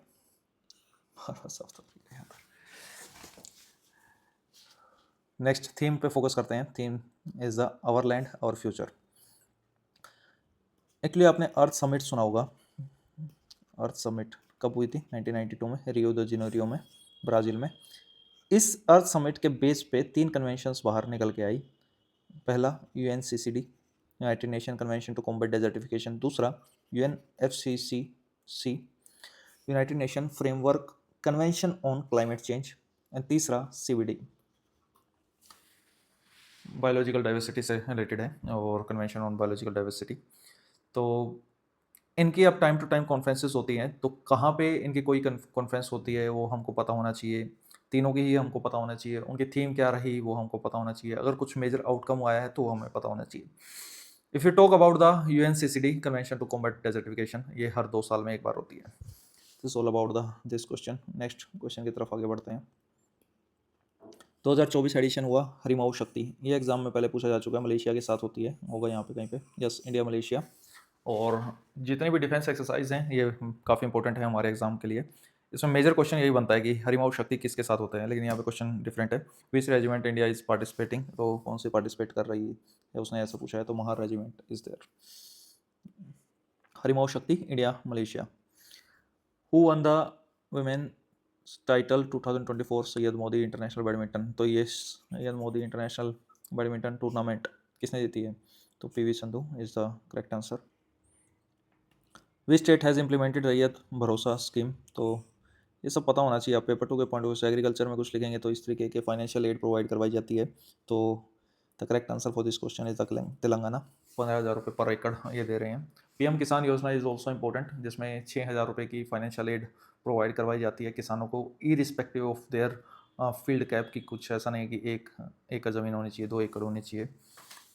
South Africa. Next theme पे फोकस करते हैं। Theme is the our land our future. Actually आपने अर्थ समिट सुना होगा। अर्थ समिट कब हुई थी? 1992 में, रियो द जेनेरियो में, ब्राज़ील में। इस अर्थ समिट के बेस पे 3 कन्वेंशंस बाहर निकल के आई। पहला UNCCD, United Nation convention to combat desertification. दूसरा UNFCCC, United nation framework convention on climate change. And तीसरा सीवीडी, बायोलॉजिकल डाइवर्सिटी से रिलेटेड है और कन्वेंशन ऑन बायोलॉजिकल डाइवर्सिटी। तो इनकी अब टाइम टू टाइम कॉन्फ्रेंसेस होती हैं, तो कहाँ पे इनकी कोई कॉन्फ्रेंस होती है वो हमको पता होना चाहिए। तीनों की ही हमको पता होना चाहिए, उनकी थीम क्या रही वो हमको पता होना चाहिए। अगर कुछ मेजर आउटकम आया है तो वो हमें पता होना चाहिए। If you talk about the UNCCD convention to combat desertification, ये हर 2 साल में एक बार होती है। This all about the this question. Next question की तरफ आगे बढ़ते हैं। 2024 एडिशन हुआ हरिमाऊ शक्ति। ये एग्जाम में पहले पूछा जा चुका है, मलेशिया के साथ होती है, होगा यहाँ पे कहीं पे। Yes, India Malaysia. और जितनी भी डिफेंस एक्सरसाइज हैं ये काफ़ी इंपॉर्टेंट है हमारे एग्जाम के लिए। इसमें मेजर क्वेश्चन यही बनता है कि हरिमाऊ शक्ति किसके साथ होते हैं, लेकिन यहाँ पे क्वेश्चन डिफरेंट है। विच रेजिमेंट इंडिया इज पार्टिसिपेटिंग, तो कौन सी पार्टिसिपेट कर रही है उसने ऐसा पूछा है, तो Mahar regiment is there. Harimau शक्ति India Malaysia. Who won the women title 2024 Syed Modi international badminton, तो ये Syed Modi international badminton tournament किसने जीती है, तो PV Sandhu is the correct answer. Which state has implemented रैयत भरोसा स्कीम, तो ये सब पता होना चाहिए। आप पेपर 2 के पॉइंट ऑफ व्यू से एग्रीकल्चर में कुछ लिखेंगे तो इस तरीके के फाइनेंशियल एड प्रोवाइड करवाई जाती है। तो the correct answer for this question is the Telangana. 15,000 रुपये पर एकड़ ये दे रहे हैं। पीएम किसान योजना इज ऑल्सो इंपॉर्टेंट, जिसमें 6,000 रुपये की फाइनेंशियल एड प्रोवाइड करवाई जाती है किसानों को, irrespective of their field cap की। कुछ ऐसा नहीं है कि 1 एकड़ ज़मीन होनी चाहिए, 2 एकड़ होनी चाहिए।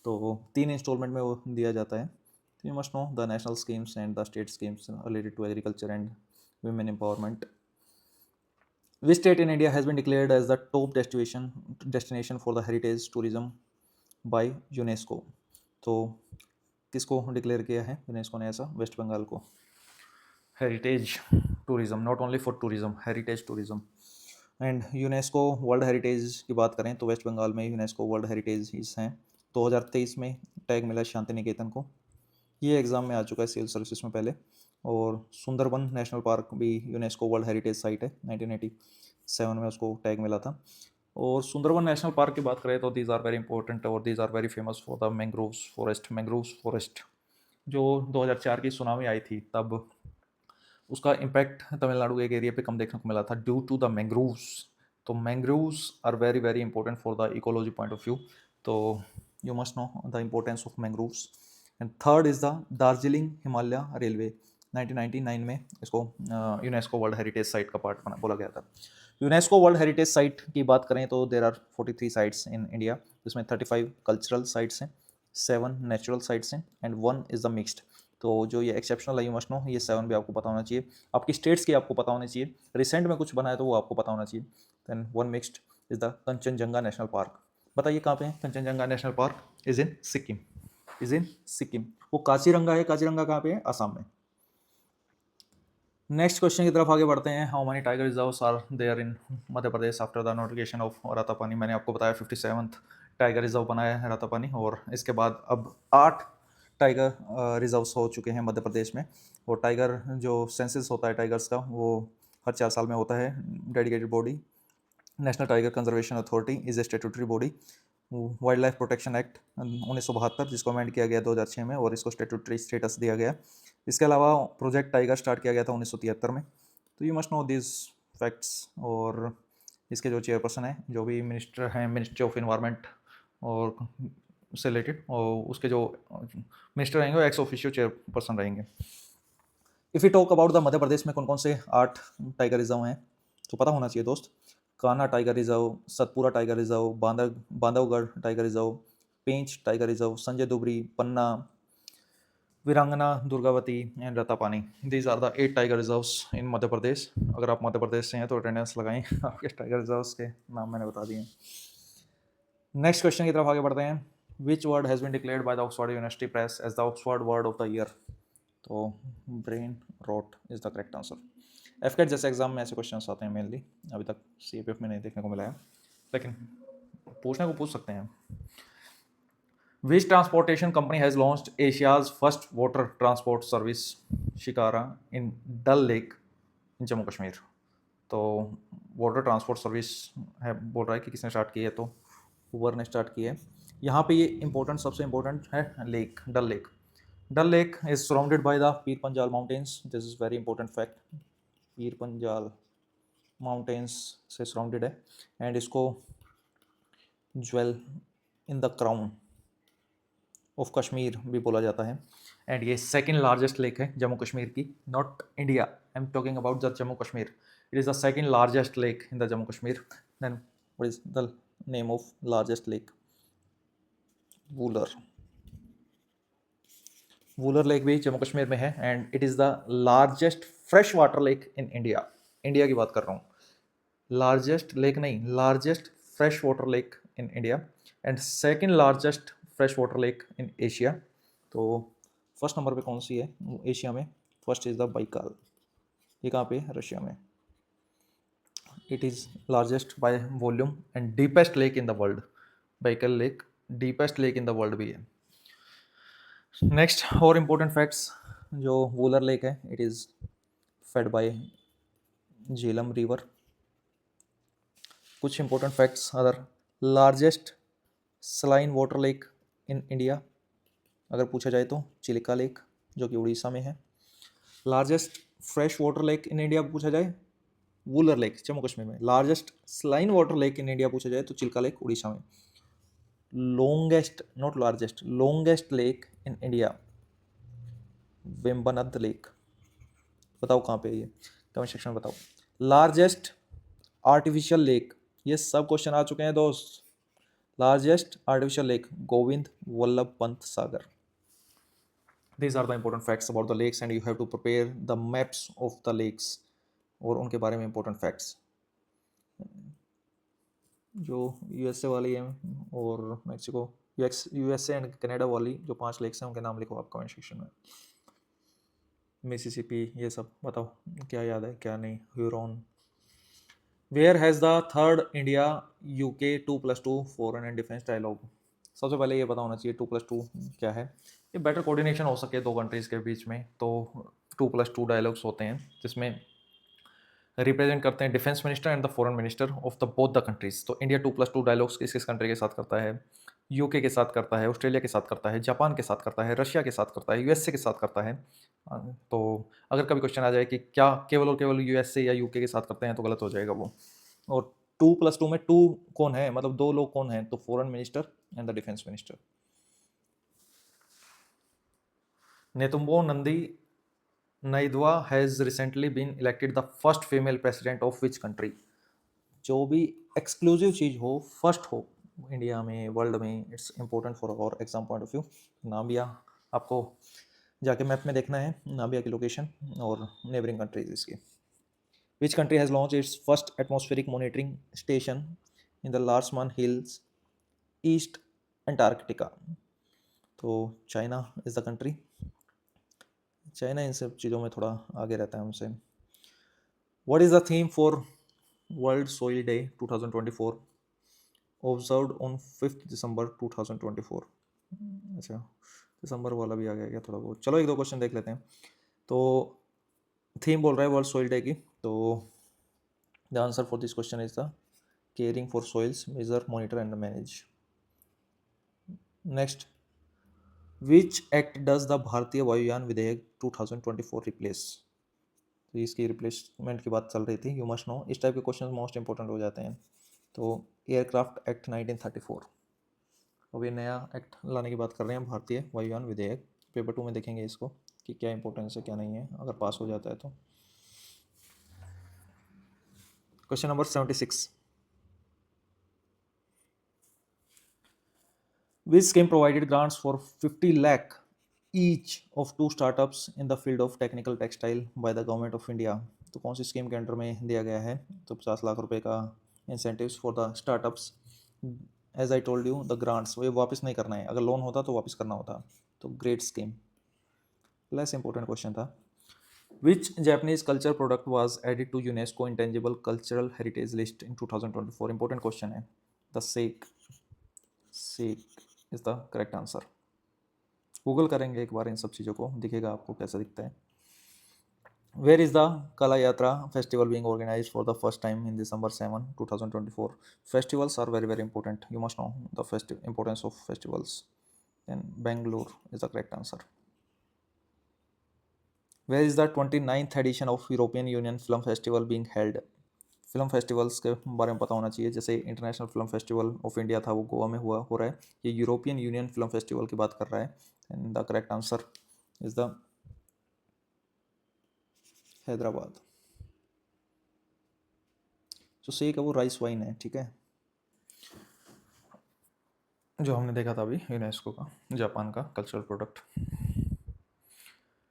तो 3 इंस्टॉलमेंट में वो दिया जाता है। You must know the national schemes and the state schemes related to agriculture and women empowerment. Which state in India has been declared as the top destination for the heritage tourism by UNESCO? तो किसको डिक्लेयर किया है यूनेस्को ने ऐसा? वेस्ट बंगाल को। Heritage tourism, not only for tourism, heritage tourism. And UNESCO world heritage की बात करें तो वेस्ट बंगाल में यूनेस्को वर्ल्ड हेरिटेज हैं। 2023 में टैग मिला शांति निकेतन को। ये एग्ज़ाम में आ चुका है सिविल सर्विसेज में पहले। और सुंदरबन नेशनल पार्क भी यूनेस्को वर्ल्ड हेरिटेज साइट है, 1987 में उसको टैग मिला था। और सुंदरबन नेशनल पार्क की बात करें तो दीज आर वेरी इंपॉर्टेंट और these are very famous for the mangroves forest. जो 2004 की सुनामी आई थी तब उसका इम्पैक्ट तमिलनाडु के एक एरिया पे कम देखने को मिला था ड्यू टू द मैंग्रोव्स। तो mangroves are very very important for the ecology point of view. तो you must know the importance of mangroves. And third is the Darjeeling Himalaya railway, 1999 में इसको यूनेस्को वर्ल्ड हेरिटेज साइट का पार्ट बोला गया था। यूनेस्को वर्ल्ड हेरिटेज साइट की बात करें तो there are 43 sites in India, जिसमें 35 कल्चरल साइट्स हैं, 7 नेचुरल साइट्स हैं एंड 1 इज़ द मिक्स्ड। तो जो ये एक्सेप्शनल है, यू मस्ट नो, ये 7 भी आपको पता होना चाहिए। आपकी स्टेट्स की आपको पता होनी चाहिए, रिसेंट में कुछ बना है तो वो आपको पता होना चाहिए। Then 1 mixed is the Kanchenjunga national park. बताइए कहाँ पे है Kanchenjunga national park? Is in Sikkim, is in Sikkim. वो काजीरंगा है, काजीरंगा कहाँ पे है? असम में। नेक्स्ट क्वेश्चन की तरफ आगे बढ़ते हैं। How many tiger reserves are there in Madhya Pradesh after the notification of Ratapani? मैंने आपको बताया 57th टाइगर रिजर्व बनाया है रातापानी, और इसके बाद अब 8 टाइगर रिजर्व्स हो चुके हैं मध्य प्रदेश में। और टाइगर जो सेंसस होता है टाइगर्स का, वो हर 4 साल में होता है। Dedicated body national tiger conservation authority is a statutory body. Wild life protection act 1972 जिसको अमेंड किया गया 2006 में, और इसको स्टेटूटरी स्टेटस दिया गया। इसके अलावा प्रोजेक्ट टाइगर स्टार्ट किया गया था 1973 में। तो you must no this facts. और इसके जो चेयरपर्सन हैं, जो भी मिनिस्टर हैं मिनिस्ट्री ऑफ इन्वायरमेंट और उससे रिलेटेड, और उसके जो मिनिस्टर रहेंगे वो एक्स ऑफिशियो चेयरपर्सन रहेंगे। If you talk about the Madhya Pradesh में कौन कौन से 8 टाइगर रिजर्व हैं, तो पता होना चाहिए दोस्त। Kanha tiger reserve, Satpura tiger reserve, Bandhavgarh tiger reserve, Pench tiger reserve, Sanjay Dubri, Panna, Veerangana Durgavati and Ratapani. These are the 8 tiger reserves in Madhya Pradesh. अगर आप मध्य प्रदेश से हैं तो अटेंडेंस लगाएं, आपके टाइगर रिजर्व्स के नाम मैंने बता दिए। नेक्स्ट क्वेश्चन की तरफ आगे बढ़ते हैं। Which word has been declared by the Oxford University Press as the Oxford word of the year? तो brain rot is the correct answer. AFCAT जैसे एग्जाम में ऐसे क्वेश्चन आते हैं मेनली, अभी तक सीएपीएफ में नहीं देखने को मिला है, लेकिन पूछने को पूछ सकते हैं। Which transportation company has launched Asia's first water transport service Shikara in Dal lake in Jammu Kashmir. तो वाटर ट्रांसपोर्ट सर्विस है, बोल रहा है कि किसने स्टार्ट की है, तो ऊबर ने स्टार्ट की है। यहाँ पे ये इंपॉर्टेंट, सबसे इंपॉर्टेंट है lake, Dal lake. Dal lake is surrounded by the Pir Panjal mountains, this is very important fact. Pir Panjal mountains से सराउंडेड है एंड इसको jewel in the crown of Kashmir भी बोला जाता है। एंड ये सेकंड लार्जेस्ट लेक है जम्मू कश्मीर की, not India, I am talking about the Jammu Kashmir. It is the second largest lake in the Jammu Kashmir. Then what is the name of largest lake? Wular. Wular lake भी जम्मू कश्मीर में है and it is the largest fresh water lake in India. India की बात कर रहा हूँ, लार्जेस्ट लेक नहीं, largest fresh water lake in India and second largest fresh water lake in Asia. तो फर्स्ट नंबर पे कौन सी है एशिया में? First is the Baikal. ये कहाँ पे? रशिया में। It is largest by volume and deepest lake in the world. Baikal lake deepest lake in the world भी है। नेक्स्ट और इम्पोर्टेंट फैक्ट्स, जो वूलर लेक है it is fed by Jhelum river. कुछ important facts other, largest saline water lake in India अगर पूछा जाए तो चिलिका लेक जो कि उड़ीसा में है। Largest fresh water lake in India पूछा जाए, वूलर लेक जम्मू कश्मीर में। Largest saline water lake in India पूछा जाए तो चिल्का लेक उड़ीसा में। Longest, not largest, longest lake in India Vembanad lake. बताओ कहाँ पे है ये, कमेंट सेक्शन में बताओ। लार्जेस्ट आर्टिफिशियल लेक, ये सब क्वेश्चन आ चुके हैं दोस्त। Largest artificial lake Govind Vallabh Pant Sagar. These are the important facts about the lakes and you have to prepare the maps of the lakes और उनके बारे में important facts। जो यूएसए वाली है और मैक्सिको, यूएसए एंड कनाडा वाली जो 5 लेक्स हैं उनके नाम लिखो आप कमेंट सेक्शन में। मिसिसिपी, ये सब बताओ क्या याद है क्या नहीं। Huron. Where has the third India UK 2+2 foreign and defence dialogue? सबसे पहले ये पता होना चाहिए 2+2 क्या है। ये बेटर कोऑर्डिनेशन हो सके दो कंट्रीज़ के बीच में, तो 2+2 डायलॉग्स होते हैं जिसमें रिप्रेजेंट करते हैं defence minister and the foreign minister of the both the countries. तो इंडिया 2+2 डायलॉग्स किस किस कंट्री के साथ करता है? यूके के साथ करता है, ऑस्ट्रेलिया के साथ करता है, जापान के साथ करता है, रशिया के साथ करता है, यूएसए के साथ करता है। तो अगर कभी क्वेश्चन आ जाए कि क्या केवल और केवल यूएसए या यूके के साथ करते हैं तो गलत हो जाएगा वो। और 2+2 में 2 कौन है, मतलब 2 लोग कौन है? तो foreign minister and the defence minister. Netumbo Nandi Ndaitwah has recently been elected the first female president of which country? जो भी एक्सक्लूसिव चीज़ हो, फर्स्ट हो इंडिया में, वर्ल्ड में, it's important for our exam point of view. नामिया आपको जाके मैप में देखना है, नामिया की लोकेशन और नेबरिंग कंट्रीज इसकी। Which country has launch its first atmospheric monitoring station in the Larsemann Hills East Antarctica? तो China is the country. China इन सब चीज़ों में थोड़ा आगे रहता है हमसे। What is the theme for world soil day 2024 observed on 5 December 2024? अच्छा, दिसंबर वाला भी आ गया क्या थोड़ा बहुत? चलो एक दो क्वेश्चन देख लेते हैं। तो थीम बोल रहा है वर्ल्ड सोइल डे की, तो the answer for this question is the caring for soils, measure, monitor and manage. Next, which act does the Bharatiya Vayuyan विधेयक 2024 रिप्लेस? तो इसकी रिप्लेसमेंट की बात चल रही थी, यू मस्ट नो। इस टाइप के क्वेश्चन मोस्ट इंपॉर्टेंट हो जाते हैं। तो एयरक्राफ्ट एक्ट 1934, अब ये नया एक्ट लाने की बात कर रहे हैं, भारतीय वायुयान विधेयक। पेपर 2 में देखेंगे इसको कि क्या इंपॉर्टेंस है क्या नहीं है, अगर पास हो जाता है तो। Question number 76, which scheme provided grants for 50 lakh each of 2 startups in the field of technical textile by the government of India? तो कौन सी स्कीम के अंडर में दिया गया है? तो 50 लाख रुपए का incentives for the startups. As I told you the grants वो वापस नहीं करना है, अगर लोन होता तो वापस करना होता। तो great scheme. Less important question था। Which Japanese culture product was added to UNESCO intangible cultural heritage list in 2024? Important question है। The sake is the correct answer. Google करेंगे एक बार इन सब चीज़ों को, दिखेगा आपको कैसा दिखता है। Where is the Kala Yatra festival being organised for the first time in December 7, 2024? Festivals are very very important. You must know the importance of festivals. Then Bangalore is the correct answer. Where is the 29th edition of European Union Film Festival being held? Film festivals के बारे में पता होना चाहिए। जैसे international film festival of India था वो गोवा में हो रहा है, ये यूरोपियन यूनियन फिल्म फेस्टिवल की बात कर रहा है। And the correct answer is the Hyderabad. जो सेक है वो राइस वाइन है, ठीक है, जो हमने देखा था अभी यूनेस्को का, जापान का cultural product.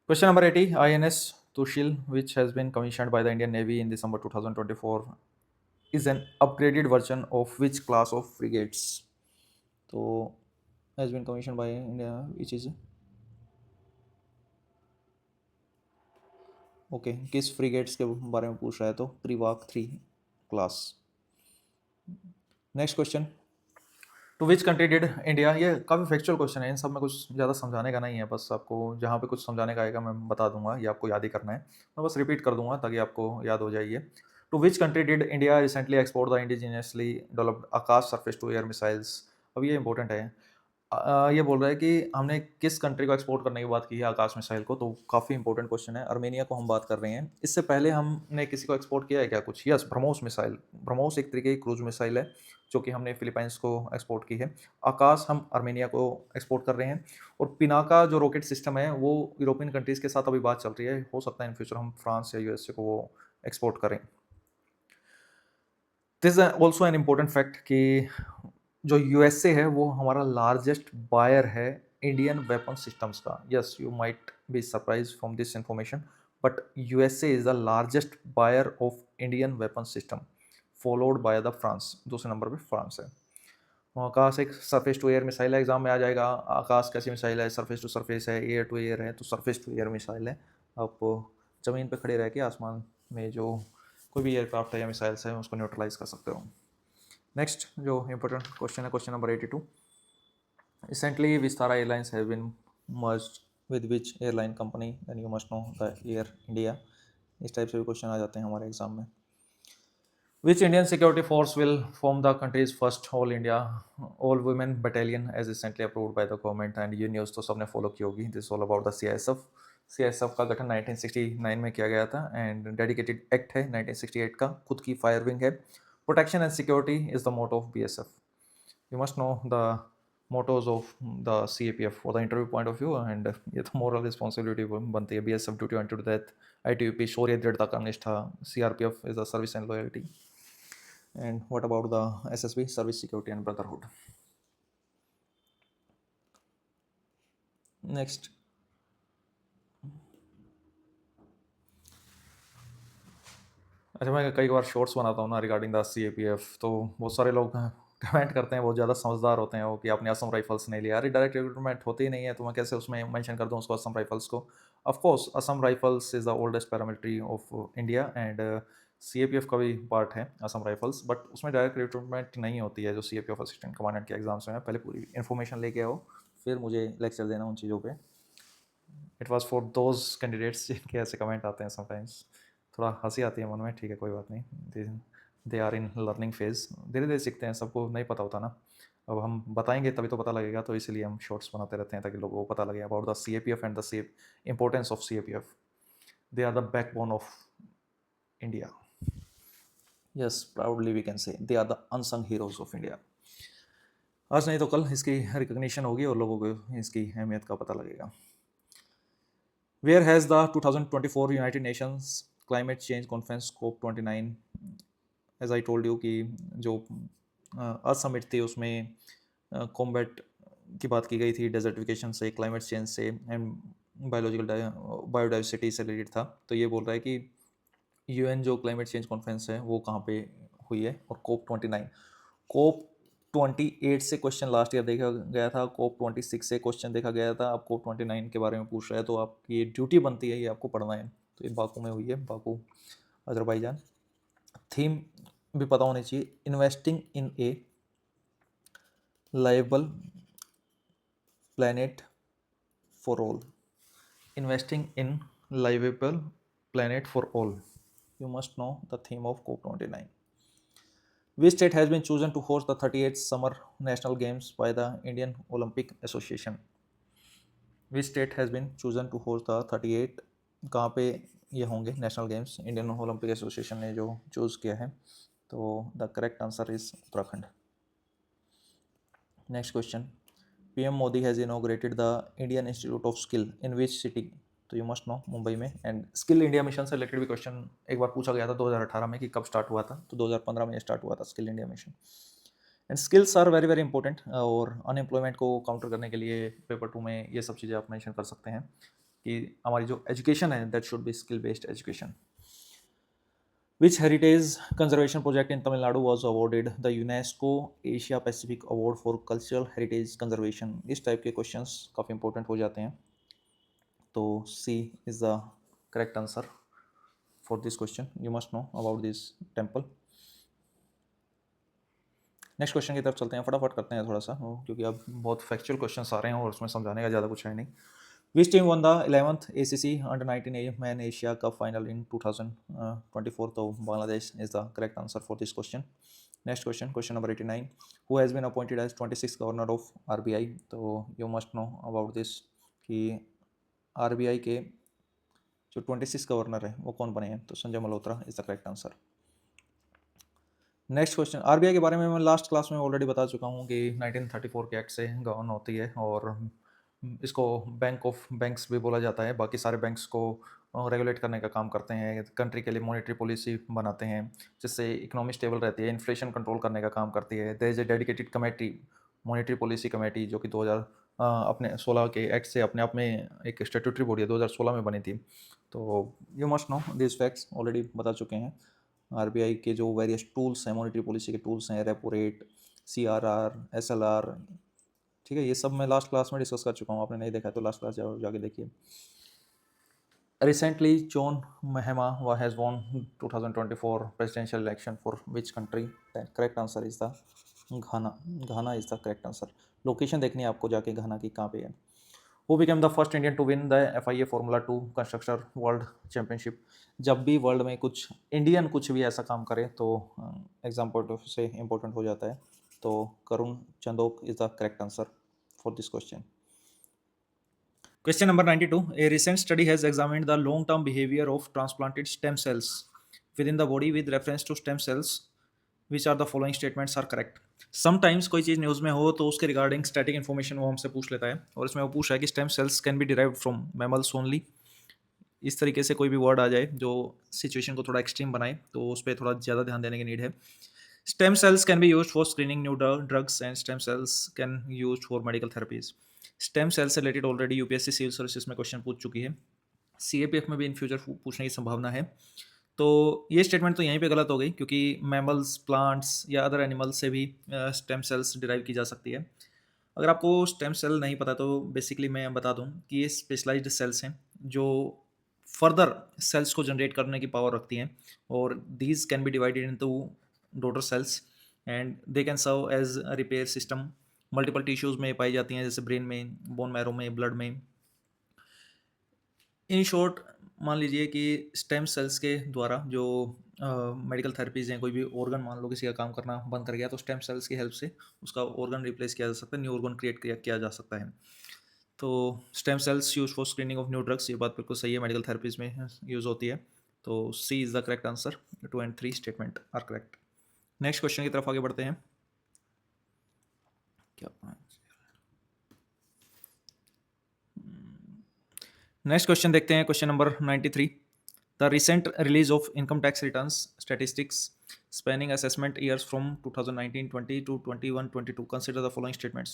Question number 80, INS Tushil, which has been commissioned by the Indian Navy in December 2024, is an upgraded version of which class of frigates? तो has been commissioned by India, which is okay किस फ्रिगेट्स के बारे में पूछ रहा है, तो प्रीवाक 3 class. Next question, to which country did India, ये काफ़ी फैक्चुअल क्वेश्चन है, इन सब में कुछ ज़्यादा समझाने का नहीं है, बस आपको जहाँ पे कुछ समझाने का आएगा मैं बता दूंगा, ये आपको याद ही करना है, मैं बस रिपीट कर दूंगा ताकि आपको याद हो जाइए। To which country did India recently export the indigenously developed Akash surface to air missiles? अब ये इंपॉर्टेंट है। ये बोल रहा है कि हमने किस कंट्री को एक्सपोर्ट करने की बात की है आकाश मिसाइल को, तो काफ़ी इंपॉर्टेंट क्वेश्चन है। अर्मेनिया को हम बात कर रहे हैं। इससे पहले हमने किसी को एक्सपोर्ट किया है क्या कुछ? Yes, BrahMos missile. ब्रह्मोस एक तरीके की क्रूज मिसाइल है जो कि हमने फिलीपाइंस को एक्सपोर्ट की है। आकाश हम अर्मेनिया को एक्सपोर्ट कर रहे हैं। और पिनाका जो रॉकेट सिस्टम है वो यूरोपियन कंट्रीज़ के साथ अभी बात चल रही है, हो सकता है इन फ्यूचर हम फ्रांस या यूएसए को वो एक्सपोर्ट करें। This is also an important fact कि जो यूएसए है वो हमारा लार्जेस्ट बायर है इंडियन वेपन सिस्टम्स का। Yes, you might be surprise from this information, but USA is the largest buyer of Indian weapon system, followed by the France. दूसरे नंबर पे फ्रांस है। आकाश एक सरफेस टू एयर मिसाइल है, एग्जाम में आ जाएगा आकाश कैसी मिसाइल है, सरफेस टू सरफेस है, एयर टू एयर है, तो सरफेस टू एयर मिसाइल है। आप ज़मीन पे खड़े रह के आसमान में जो कोई भी एयरक्राफ्ट है या मिसाइल्स है उसको न्यूट्रलाइज कर सकते हो। नेक्स्ट जो इंपॉर्टेंट क्वेश्चन है, question number 82, recently Vistara airlines have been merged with which airline company? Then you must know the Air India. इस टाइप से भी क्वेश्चन आ जाते हैं हमारे एग्जाम में। Which Indian security force will form the country's first all India all women battalion as recently approved by the government? And ये न्यूज़ तो सबने फॉलो की होगी। This all about the CISF। CISF का गठन 1969 में किया गया था एंड डेडिकेटेड एक्ट है 1968 का, खुद की फायर विंग है। Protection and security is the motto of BSF। You must know the mottos of the CAPF for the interview point of view, and ये तो मोरल रिस्पॉन्सिबिलिटी बनती है। BSF duty on to death, ITBP शौर्य दृढ़ता का निष्ठा, CRPF is the service and loyalty. And what about the SSB, Service Security and Brotherhood? Next, अच्छा मैं कई बार शॉर्ट्स बनाता हूँ ना रिगार्डिंग द CAPF, तो बहुत सारे लोग कमेंट करते हैं, बहुत ज़्यादा समझदार होते हैं वो कि आपने असम राइफल्स नहीं लिया। अरे डायरेक्ट रिक्रूटमेंट होती ही नहीं है तो मैं कैसे उसमें मेंशन कर दूँ उसको, असम राइफल्स को। Of course Assam rifles is the oldest paramilitary of India and CAPF का भी पार्ट है असम राइफल्स, बट उसमें डायरेक्ट रिक्रूटमेंट नहीं होती है जो CAPF असिस्टेंट कमांडेंट के एग्जाम्स में है। पहले पूरी इन्फॉर्मेशन लेके आओ फिर मुझे लेक्चर देना उन चीज़ों पे। It was for those candidates जिनके ऐसे कमेंट आते हैं समटाइम्स, थोड़ा हंसी आती है मन में, ठीक है कोई बात नहीं। They are in learning phase, धीरे धीरे सीखते हैं, सबको नहीं पता होता ना। अब हम बताएंगे तभी तो पता लगेगा, तो इसलिए हम शॉर्ट्स बनाते रहते हैं ताकि लोगों को पता लगे about the CAPF and the importance of CAPF। They are the backbone of India. Yes, proudly we can say they are the unsung heroes of India. आज नहीं तो कल इसकी रिकग्निशन होगी और लोगों को इसकी अहमियत का पता लगेगा। Where has the 2024 United Nations Climate Change Conference COP29, as I told you कि जो अर्थ समिट थी उसमें कॉम्बैट की बात की गई थी, डेजर्टिफिकेशन से, क्लाइमेट चेंज से एंड बायोडाइवर्सिटी से रिलेटेड था। तो ये बोल रहा है कि UN जो क्लाइमेट चेंज कॉन्फ्रेंस है वो कहाँ पे हुई है, और COP28 से क्वेश्चन लास्ट ईयर देखा गया था, COP26 से क्वेश्चन देखा गया था, अब COP29 के बारे में पूछ रहा है, तो आपकी ये ड्यूटी बनती है, ये आपको पढ़ना है। तो ये बाकू में हुई है, बाकू अजरबैजान। थीम भी पता होनी चाहिए, investing in A livable planet for all. Investing in livable planet for all. You must know the theme of COP29. Which state has been chosen to host the 38th Summer National Games by the Indian Olympic Association? Which state has been chosen to host the 38 कहाँ पे ये होंगे national games Indian Olympic association ने जो चूज़ किया है तो the correct answer is Uttarakhand. Next question. PM Modi has inaugurated the Indian institute of skill in which city? तो यू मस्ट नो मुंबई में. एंड स्किल इंडिया मिशन से रिलेटेड भी क्वेश्चन एक बार पूछा गया था 2018 में कि कब स्टार्ट हुआ था, तो 2015 में स्टार्ट हुआ था skill India mission. And skills are very very important और अनएम्प्लॉयमेंट को काउंटर करने के लिए पेपर 2 में ये सब चीज़ें आप मेंशन कर सकते हैं कि हमारी जो एजुकेशन है that should be skill based education. Which heritage conservation project in Tamil Nadu was awarded the UNESCO Asia Pacific Award for Cultural Heritage Conservation? इस टाइप के क्वेश्चंस काफ़ी इंपॉर्टेंट हो जाते हैं. तो C is the correct answer for this question. You must know about this temple. Next question की तरफ चलते हैं, फटाफट करते हैं थोड़ा सा क्योंकि अब बहुत फैक्चुअल क्वेश्चंस आ रहे हैं और उसमें समझाने का ज़्यादा कुछ है नहीं. Which team won the 11th ACC Under-19 man Asia cup final in 2024? तो Bangladesh is the correct answer for this question. Next question, question number 89. Who has been appointed as 26th governor of RBI? तो you must know about this कि RBI के जो 26 गवर्नर है वो कौन बने हैं, तो Sanjay Malhotra is the correct answer. Next question. RBI के बारे में मैं लास्ट क्लास में ऑलरेडी बता चुका हूँ कि 1934 के एक्ट से गवर्न होती है और इसको बैंक ऑफ बैंक्स भी बोला जाता है. बाकी सारे बैंक्स को रेगुलेट करने का काम करते हैं, कंट्री के लिए मॉनेटरी पॉलिसी बनाते हैं जिससे इकोनॉमी स्टेबल रहती है, इन्फ्लेशन कंट्रोल करने का काम करती है. There is a dedicated committee, monetary policy committee, जो कि 2000 अपने 16 के एक्ट से अपने आप में एक स्टेट्यूटरी बॉडी है, 2016 में बनी थी. तो you must no this facts already बता चुके हैं. आरबीआई के जो वेरियस टूल्स हैं, मॉनेटरी पॉलिसी के टूल्स हैं, रेपो रेट, CRR, SLR, ठीक है, ये सब मैं लास्ट क्लास में डिस्कस कर चुका हूँ. आपने नहीं देखा तो लास्ट क्लास जाके देखिए. Recently John Mahama has won 2024 presidential election for which country? Correct answer is the Ghana. Ghana is the correct answer. Location देखनी है आपको जाके घाना की कहाँ पे है. Who became the first Indian to win the FIA Formula 2 Constructor World Championship? जब भी वर्ल्ड में कुछ इंडियन कुछ भी ऐसा काम करे तो एग्जाम्पल से इम्पोर्टेंट हो जाता है. तो Karun Chandhok is the correct answer for this question. Question number 92. A recent study has examined the long-term behavior of transplanted stem cells within the body with reference to stem cells. Which are the following statements are correct? Sometimes कोई चीज़ न्यूज़ में हो तो उसके रिगार्डिंग स्टैटिक इन्फॉर्मेशन वो हमसे पूछ लेता है और इसमें वो पूछ रहा है कि stem cells can B derived from mammals only. इस तरीके से कोई भी वर्ड आ जाए जो सिचुएशन को थोड़ा एक्सट्रीम बनाए तो उस पर थोड़ा ज़्यादा ध्यान देने की नीड है. Stem cells can be use for screening new drugs and stem cells can use for medical therapies. Stem cell से related already UPSC civil services में क्वेश्चन पूछ चुकी है, CAPF में भी इन फ्यूचर पूछने की संभावना है. तो ये स्टेटमेंट तो यहीं पे गलत हो गई क्योंकि मैमल्स, प्लांट्स या अदर एनिमल्स से भी स्टेम सेल्स डिराइव की जा सकती है. अगर आपको स्टेम सेल नहीं पता तो बेसिकली मैं बता दूं कि ये स्पेशलाइज्ड सेल्स हैं जो फर्दर सेल्स को जनरेट करने की पावर रखती हैं और these can be divided into daughter cells and they can serve as repair system. Multiple tissues में पाई जाती हैं जैसे ब्रेन में, बोन मैरो में, ब्लड में. इन शॉर्ट मान लीजिए कि स्टेम सेल्स के द्वारा जो मेडिकल थेरेपीज़ हैं, कोई भी ऑर्गन मान लो किसी का काम करना बंद कर गया तो स्टेम सेल्स की हेल्प से उसका ऑर्गन रिप्लेस किया जा सकता है, न्यू ऑर्गन क्रिएट किया जा सकता है. तो stem cells use for screening of new drugs, ये बात बिल्कुल सही है, मेडिकल थेरेपीज़ में यूज़ होती है. तो C is the correct answer. 2 and 3 statement are correct. Next question की तरफ आगे बढ़ते हैं. क्या नेक्स्ट क्वेश्चन देखते हैं, question number 93. The recent release of income tax returns statistics spanning assessment years from 2019-20 to 21-22 consider the following statements.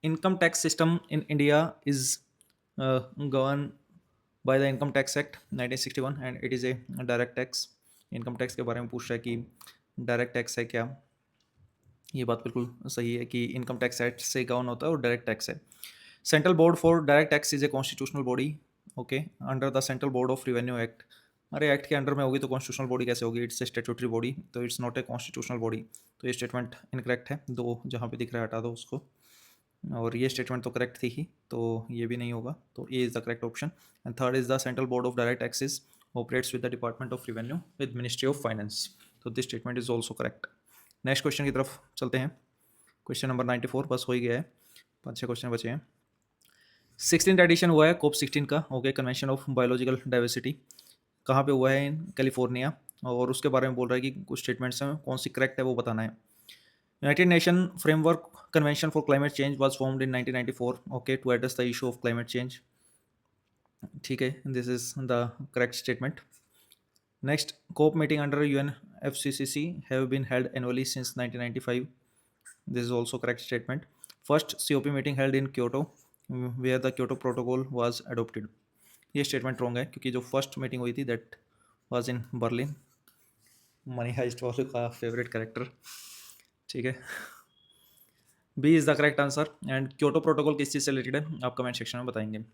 Income tax system in India is governed by the Income Tax Act 1961 and it is a direct tax. Income tax के बारे में पूछ रहा है कि डायरेक्ट टैक्स है क्या. ये बात बिल्कुल सही है कि इनकम टैक्स एक्ट से गवर्न होता है और डायरेक्ट टैक्स है. Central board for direct tax is a constitutional body, okay, under the central board of revenue act. अरे एक्ट के अंडर में होगी तो कॉन्स्टिट्यूशनल बॉडी कैसे होगी? इट्स ए स्टैट्यूटरी बॉडी, तो it's not a constitutional body. तो ये स्टेटमेंट इनकरेक्ट है, दो जहाँ पे दिख रहा है हटा दो उसको। और ये स्टेटमेंट तो करेक्ट थी ही, तो ये भी नहीं होगा, तो A is the correct option. And third is the central board of direct taxes operates with the department of revenue with ministry of finance. तो this statement is also correct. Next question की तरफ चलते हैं। क्वेश्चन नंबर 94 बस हो ही गया है, 5-6 क्वेश्चन बचे हैं। 16th एडिशन हुआ है कोप 16 का, okay, convention of biological diversity. कहाँ पे हुआ है? In California. और उसके बारे में बोल रहा है कि कुछ स्टेटमेंट्स हैं, कौन सी करेक्ट है वो बताना है। United nation framework convention for climate change was formed in 1994, okay, to address the issue of climate change. ठीक है, this is the correct statement. Next, COP meeting under UNFCCC have been held annually since 1995, this is also correct statement. First COP meeting held in Kyoto where the Kyoto protocol was adopted. ये स्टेटमेंट रॉन्ग है, क्योंकि जो फर्स्ट मीटिंग हुई थी that was in Berlin. Money heist वालों का फेवरेट कैरेक्टर। ठीक है, B is the correct answer. And Kyoto protocol किस चीज़ से रिलेटेड है आप कमेंट सेक्शन में बताएंगे।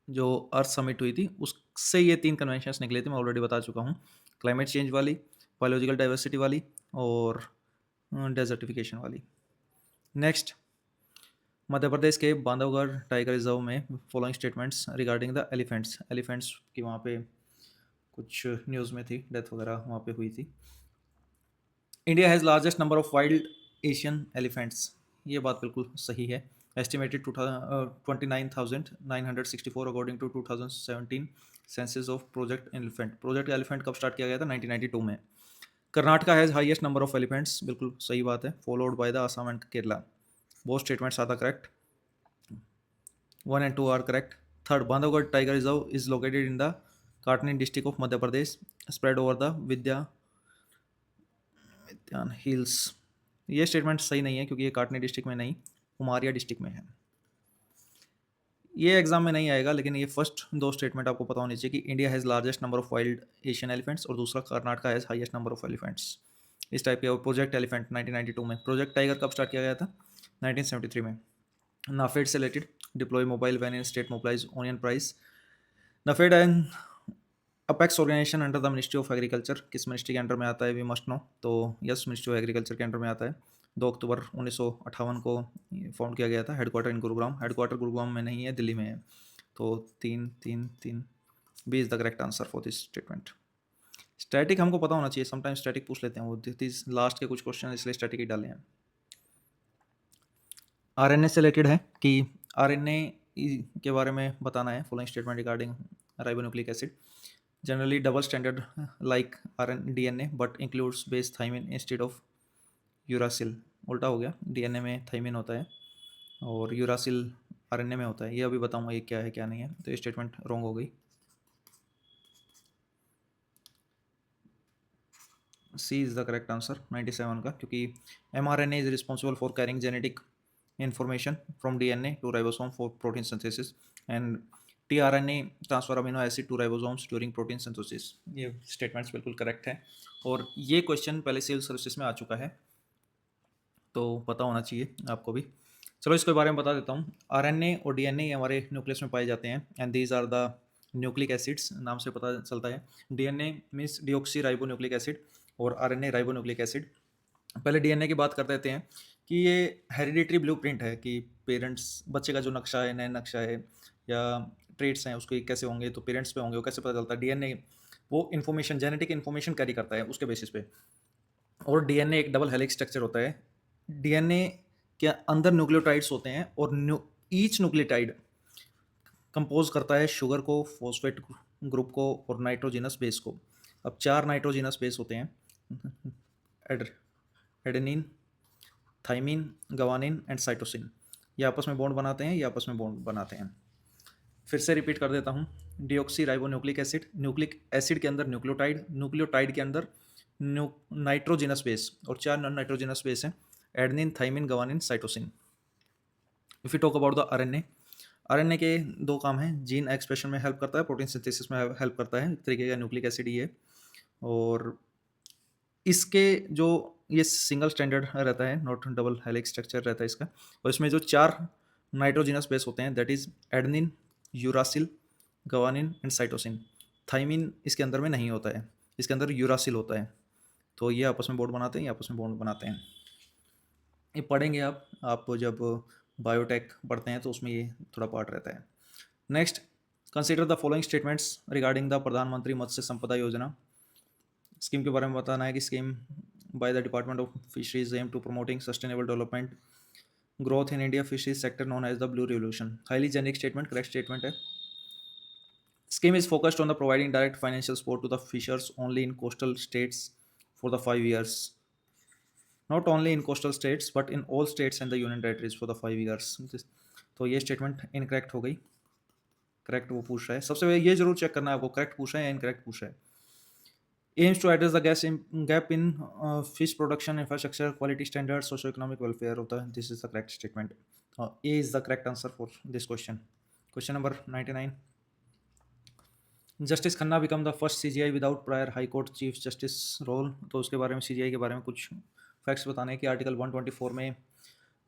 जो अर्थ समिट हुई थी उससे ये 3 कन्वेंशंस निकले थे, मैं ऑलरेडी बता चुका हूँ। क्लाइमेट चेंज वाली, बायोलॉजिकल डाइवर्सिटी वाली और डेजर्टिफिकेशन वाली। नेक्स्ट, मध्य प्रदेश के बांधवगढ़ टाइगर रिजर्व में following statements regarding the elephants. Elephants की वहाँ पे कुछ न्यूज़ में थी, डेथ वगैरह वहाँ पे हुई थी। India has largest number of wild Asian elephants. ये बात बिल्कुल सही है। Estimated 29,964 according to 2017 census of project elephant. Project elephant कब स्टार्ट किया गया था? 1992 में। Karnataka has highest number of elephants, बिल्कुल सही बात है, followed by the Assam and Kerala. Both statements are the correct, 1 and 2 are correct. Third, Bandhavgarh Tiger Reserve is located in the Katni district of Madhya Pradesh, spread over the Vindhyan hills. ये स्टेटमेंट सही नहीं है, क्योंकि ये काटनी डिस्ट्रिक्ट में नहीं, उमारिया डिस्ट्रिक्ट में है। ये एग्जाम में नहीं आएगा, लेकिन ये फर्स्ट 2 स्टेटमेंट आपको पता होनी चाहिए कि India has largest number of wild Asian elephants और दूसरा Karnataka has highest number of elephants. इस टाइप के। प्रोजेक्ट एलिफेंट 1992 में। प्रोजेक्ट टाइगर कब स्टार्ट किया गया था? 1973 में। नाफेड से related, deploy mobile van in state mobilize onion price. NAFED and apex organization under the ministry of agriculture, किस मिनिस्ट्री के अंडर में आता है? We must know. तो यस, मिनिस्ट्री ऑफ एग्रीकल्चर के अंडर में आता है। 2 अक्टूबर 1958 को फाउंड किया गया था। Headquarter in Gurugram. Headquarter Gurugram में नहीं है, दिल्ली में है। तो 3 B is the correct answer for this statement. Static हमको पता होना चाहिए, समटाइम्स स्टैटिक पूछ लेते हैं वो, दिस लास्ट के कुछ क्वेश्चन इसलिए स्टैटिक ही डाले हैं। RNA से रिलेटेड है कि RNA के बारे में बताना है। Following statement regarding ribonucleic acid. Generally double standard like DNA but includes base thymine instead of uracil। उल्टा हो गया, DNA में थाइमिन होता है और यूरासिल RNA में होता है। ये अभी बताऊंगा ये क्या है क्या नहीं है, तो ये स्टेटमेंट रॉन्ग हो गई। सी इज़ द करेक्ट आंसर 97 का, क्योंकि mRNA is responsible for carrying genetic information from DNA to ribosome for protein synthesis and tRNA transfer amino acid to ribosomes during protein synthesis. ये स्टेटमेंट्स बिल्कुल करेक्ट है और ये क्वेश्चन पहले सिविल सर्विसेज में आ चुका है, तो पता होना चाहिए आपको भी। चलो इसके बारे में बता देता हूँ। RNA और DNA हमारे न्यूक्लियस में पाए जाते हैं and these are the nucleic acids, नाम से पता चलता है। DNA means deoxy ribo nucleic acid और RNA राइबो न्यूक्लिक एसिड। पहले DNA की बात कर देते हैं कि ये हेरिडिटरी ब्लूप्रिंट है कि पेरेंट्स, बच्चे का जो नक्शा है, नया नक्शा है या ट्रेट्स हैं उसके कैसे होंगे, तो पेरेंट्स पे होंगे, वो कैसे पता चलता है? DNA वो इन्फॉर्मेशन, जेनेटिक इन्फॉर्मेशन कैरी करता है उसके बेसिस पे। और DNA एक डबल हेलिक्स स्ट्रक्चर होता है। DNA के अंदर न्यूक्लियोटाइड्स होते हैं और ईच न्यूक्लियोटाइड कंपोज करता है शुगर को, फॉस्फेट ग्रुप को और नाइट्रोजिनस बेस को। अब 4 नाइट्रोजिनस बेस होते हैं, एडेनिन, थाइमिन, गवानिन एंड साइटोसिन। ये आपस में बॉन्ड बनाते हैं, ये आपस में बॉन्ड बनाते हैं। फिर से रिपीट कर देता हूँ। Deoxy ribo nucleic acid, nucleic acid के अंदर न्यूक्लियोटाइड, न्यूक्लियोटाइड के अंदर नाइट्रोजिनस बेस और 4 नॉन नाइट्रोजिनस बेस हैं, adenine, thymine, guanine, cytosine. If you talk about the RNA के 2 काम हैं, जीन एक्सप्रेशन में हेल्प करता है, प्रोटीन सिंथेसिस में हेल्प करता है, एक तरीके का न्यूक्लिक एसिड ही है। और इसके जो ये सिंगल स्टैंडर्ड रहता है, नॉट डबल हेलिक्स स्ट्रक्चर रहता है इसका, और इसमें जो 4 नाइट्रोजिनस बेस होते हैं that is adenine, uracil, guanine and cytosine. Thymine इसके अंदर में नहीं होता है, इसके अंदर यूरासिल होता है। तो ये आपस में बॉन्ड बनाते हैं, ये आपस में बॉन्ड बनाते हैं। ये पढ़ेंगे आप जब बायोटेक पढ़ते हैं तो उसमें ये थोड़ा पार्ट रहता है। Next, consider the following statements regarding the प्रधानमंत्री मत्स्य संपदा योजना। स्कीम के बारे में बताना है कि scheme by the department of fisheries aim to promoting sustainable development growth in India fisheries sector known as the blue revolution. Highly generic statement, correct statement है। Scheme is focused on the providing direct financial support to the fishers only in coastal states for the 5 years. Not only in coastal states but in all states and the union territories for the 5 years. तो ये स्टेटमेंट इनकरेक्ट हो गई। करेक्ट वो पूछ रहा है, सबसे पहले ये जरूर चेक करना है आपको करेक्ट पूछ रहा है या इनकरेक्ट पूछ रहा है। Aims to address the gap in fish production infrastructure quality standard socio economic welfare होता है। This is the correct statement. A is the correct answer for this question. Question number 99, justice Khanna become the first CGI without prior high court chief justice role. तो उसके बारे में सीजीआई के बारे में कुछ फैक्ट्स बताने कि आर्टिकल 124 में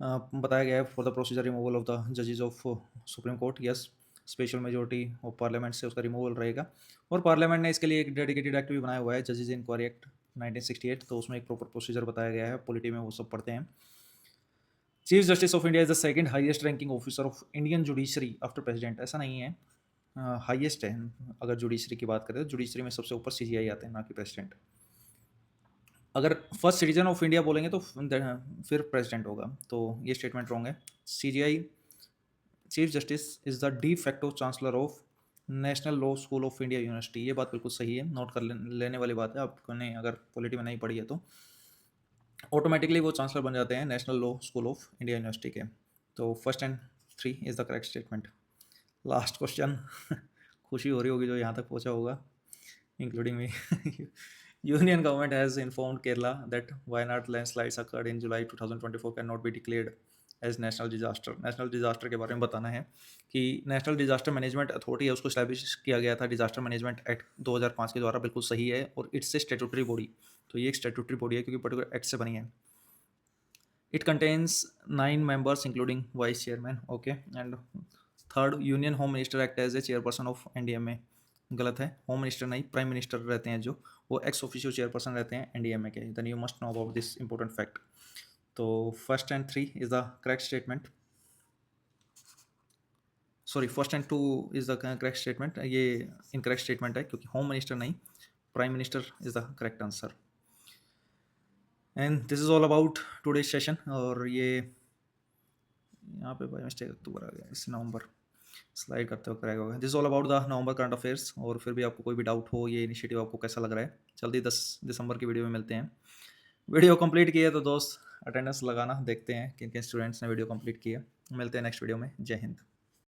बताया गया है for the procedure removal of the जजेस of supreme court. Yes, special majority of parliament से उसका रिमूवल रहेगा और पार्लियामेंट ने इसके लिए एक डेडिकेटेड एक्ट भी बनाया हुआ है, जजेस इंक्वायरी एक्ट 1968। तो उसमें एक प्रॉपर प्रोसीजर बताया गया है, पॉलिटी में वो सब पढ़ते हैं। Chief justice of India is the second highest ranking officer of Indian judiciary after president. ऐसा नहीं है, हाईएस्ट है। अगर जुडिशरी की बात करें तो जुडिशरी में सबसे ऊपर सीजीआई आते हैं, ना कि प्रेसिडेंट। अगर फर्स्ट सिटीजन ऑफ इंडिया बोलेंगे तो फिर प्रेसिडेंट होगा, तो ये स्टेटमेंट रॉन्ग है। CGI chief justice is the de facto chancellor of national law school of India university. ये बात बिल्कुल सही है, नोट कर लेने वाली बात है। आपने अगर पॉलिटी में नहीं पढ़ी है तो ऑटोमेटिकली वो चांसलर बन जाते हैं national law school of India university के। तो first and 3 is the correct statement. Last question खुशी हो रही होगी जो यहाँ तक पहुँचा होगा, including me. Union government has informed Kerala that Wayanad landslides occurred in July 2024 cannot be declared as national disaster. National disaster के बारे में बताना है कि नेशनल डिजास्टर मैनेजमेंट अथॉरिटी है, उसको स्टैब्लिश किया गया था डिजास्टर मैनेजमेंट एक्ट 2005 के द्वारा, बिल्कुल सही है। और इट्स ए स्टैट्यूटरी बॉडी, तो ये एक स्टैट्यूटरी बॉडी है क्योंकि पर्टिकुलर एक्ट से बनी है। It contains 9 members including vice chairman. Okay, and third, union home minister act as a chairperson of NDMA. गलत है, होम मिनिस्टर नहीं, प्राइम मिनिस्टर रहते हैं जो, वो एक्स ऑफिशियो चेयरपर्सन रहते हैं एनडीएमए के। Then you must know about this important fact. तो first and 3 is the correct statement, sorry first and 2 is the correct statement. ये इनकरेक्ट स्टेटमेंट है क्योंकि होम मिनिस्टर नहीं, prime minister is the correct answer. And this is all about today session. और ये यहाँ पे बाय मिस्टेक अक्टूबर आ गया, इस नवंबर स्लाइड करते हुए करेगा होगा। This all about the November current affairs. और फिर भी आपको कोई भी डाउट हो, ये इनिशिएटिव आपको कैसा लग रहा है, जल्दी 10 दिसंबर की वीडियो में मिलते हैं। वीडियो कंप्लीट की है तो दोस्त अटेंडेंस लगाना, देखते हैं किन किन स्टूडेंट्स ने वीडियो कंप्लीट किया। मिलते हैं नेक्स्ट वीडियो में। जय हिंद।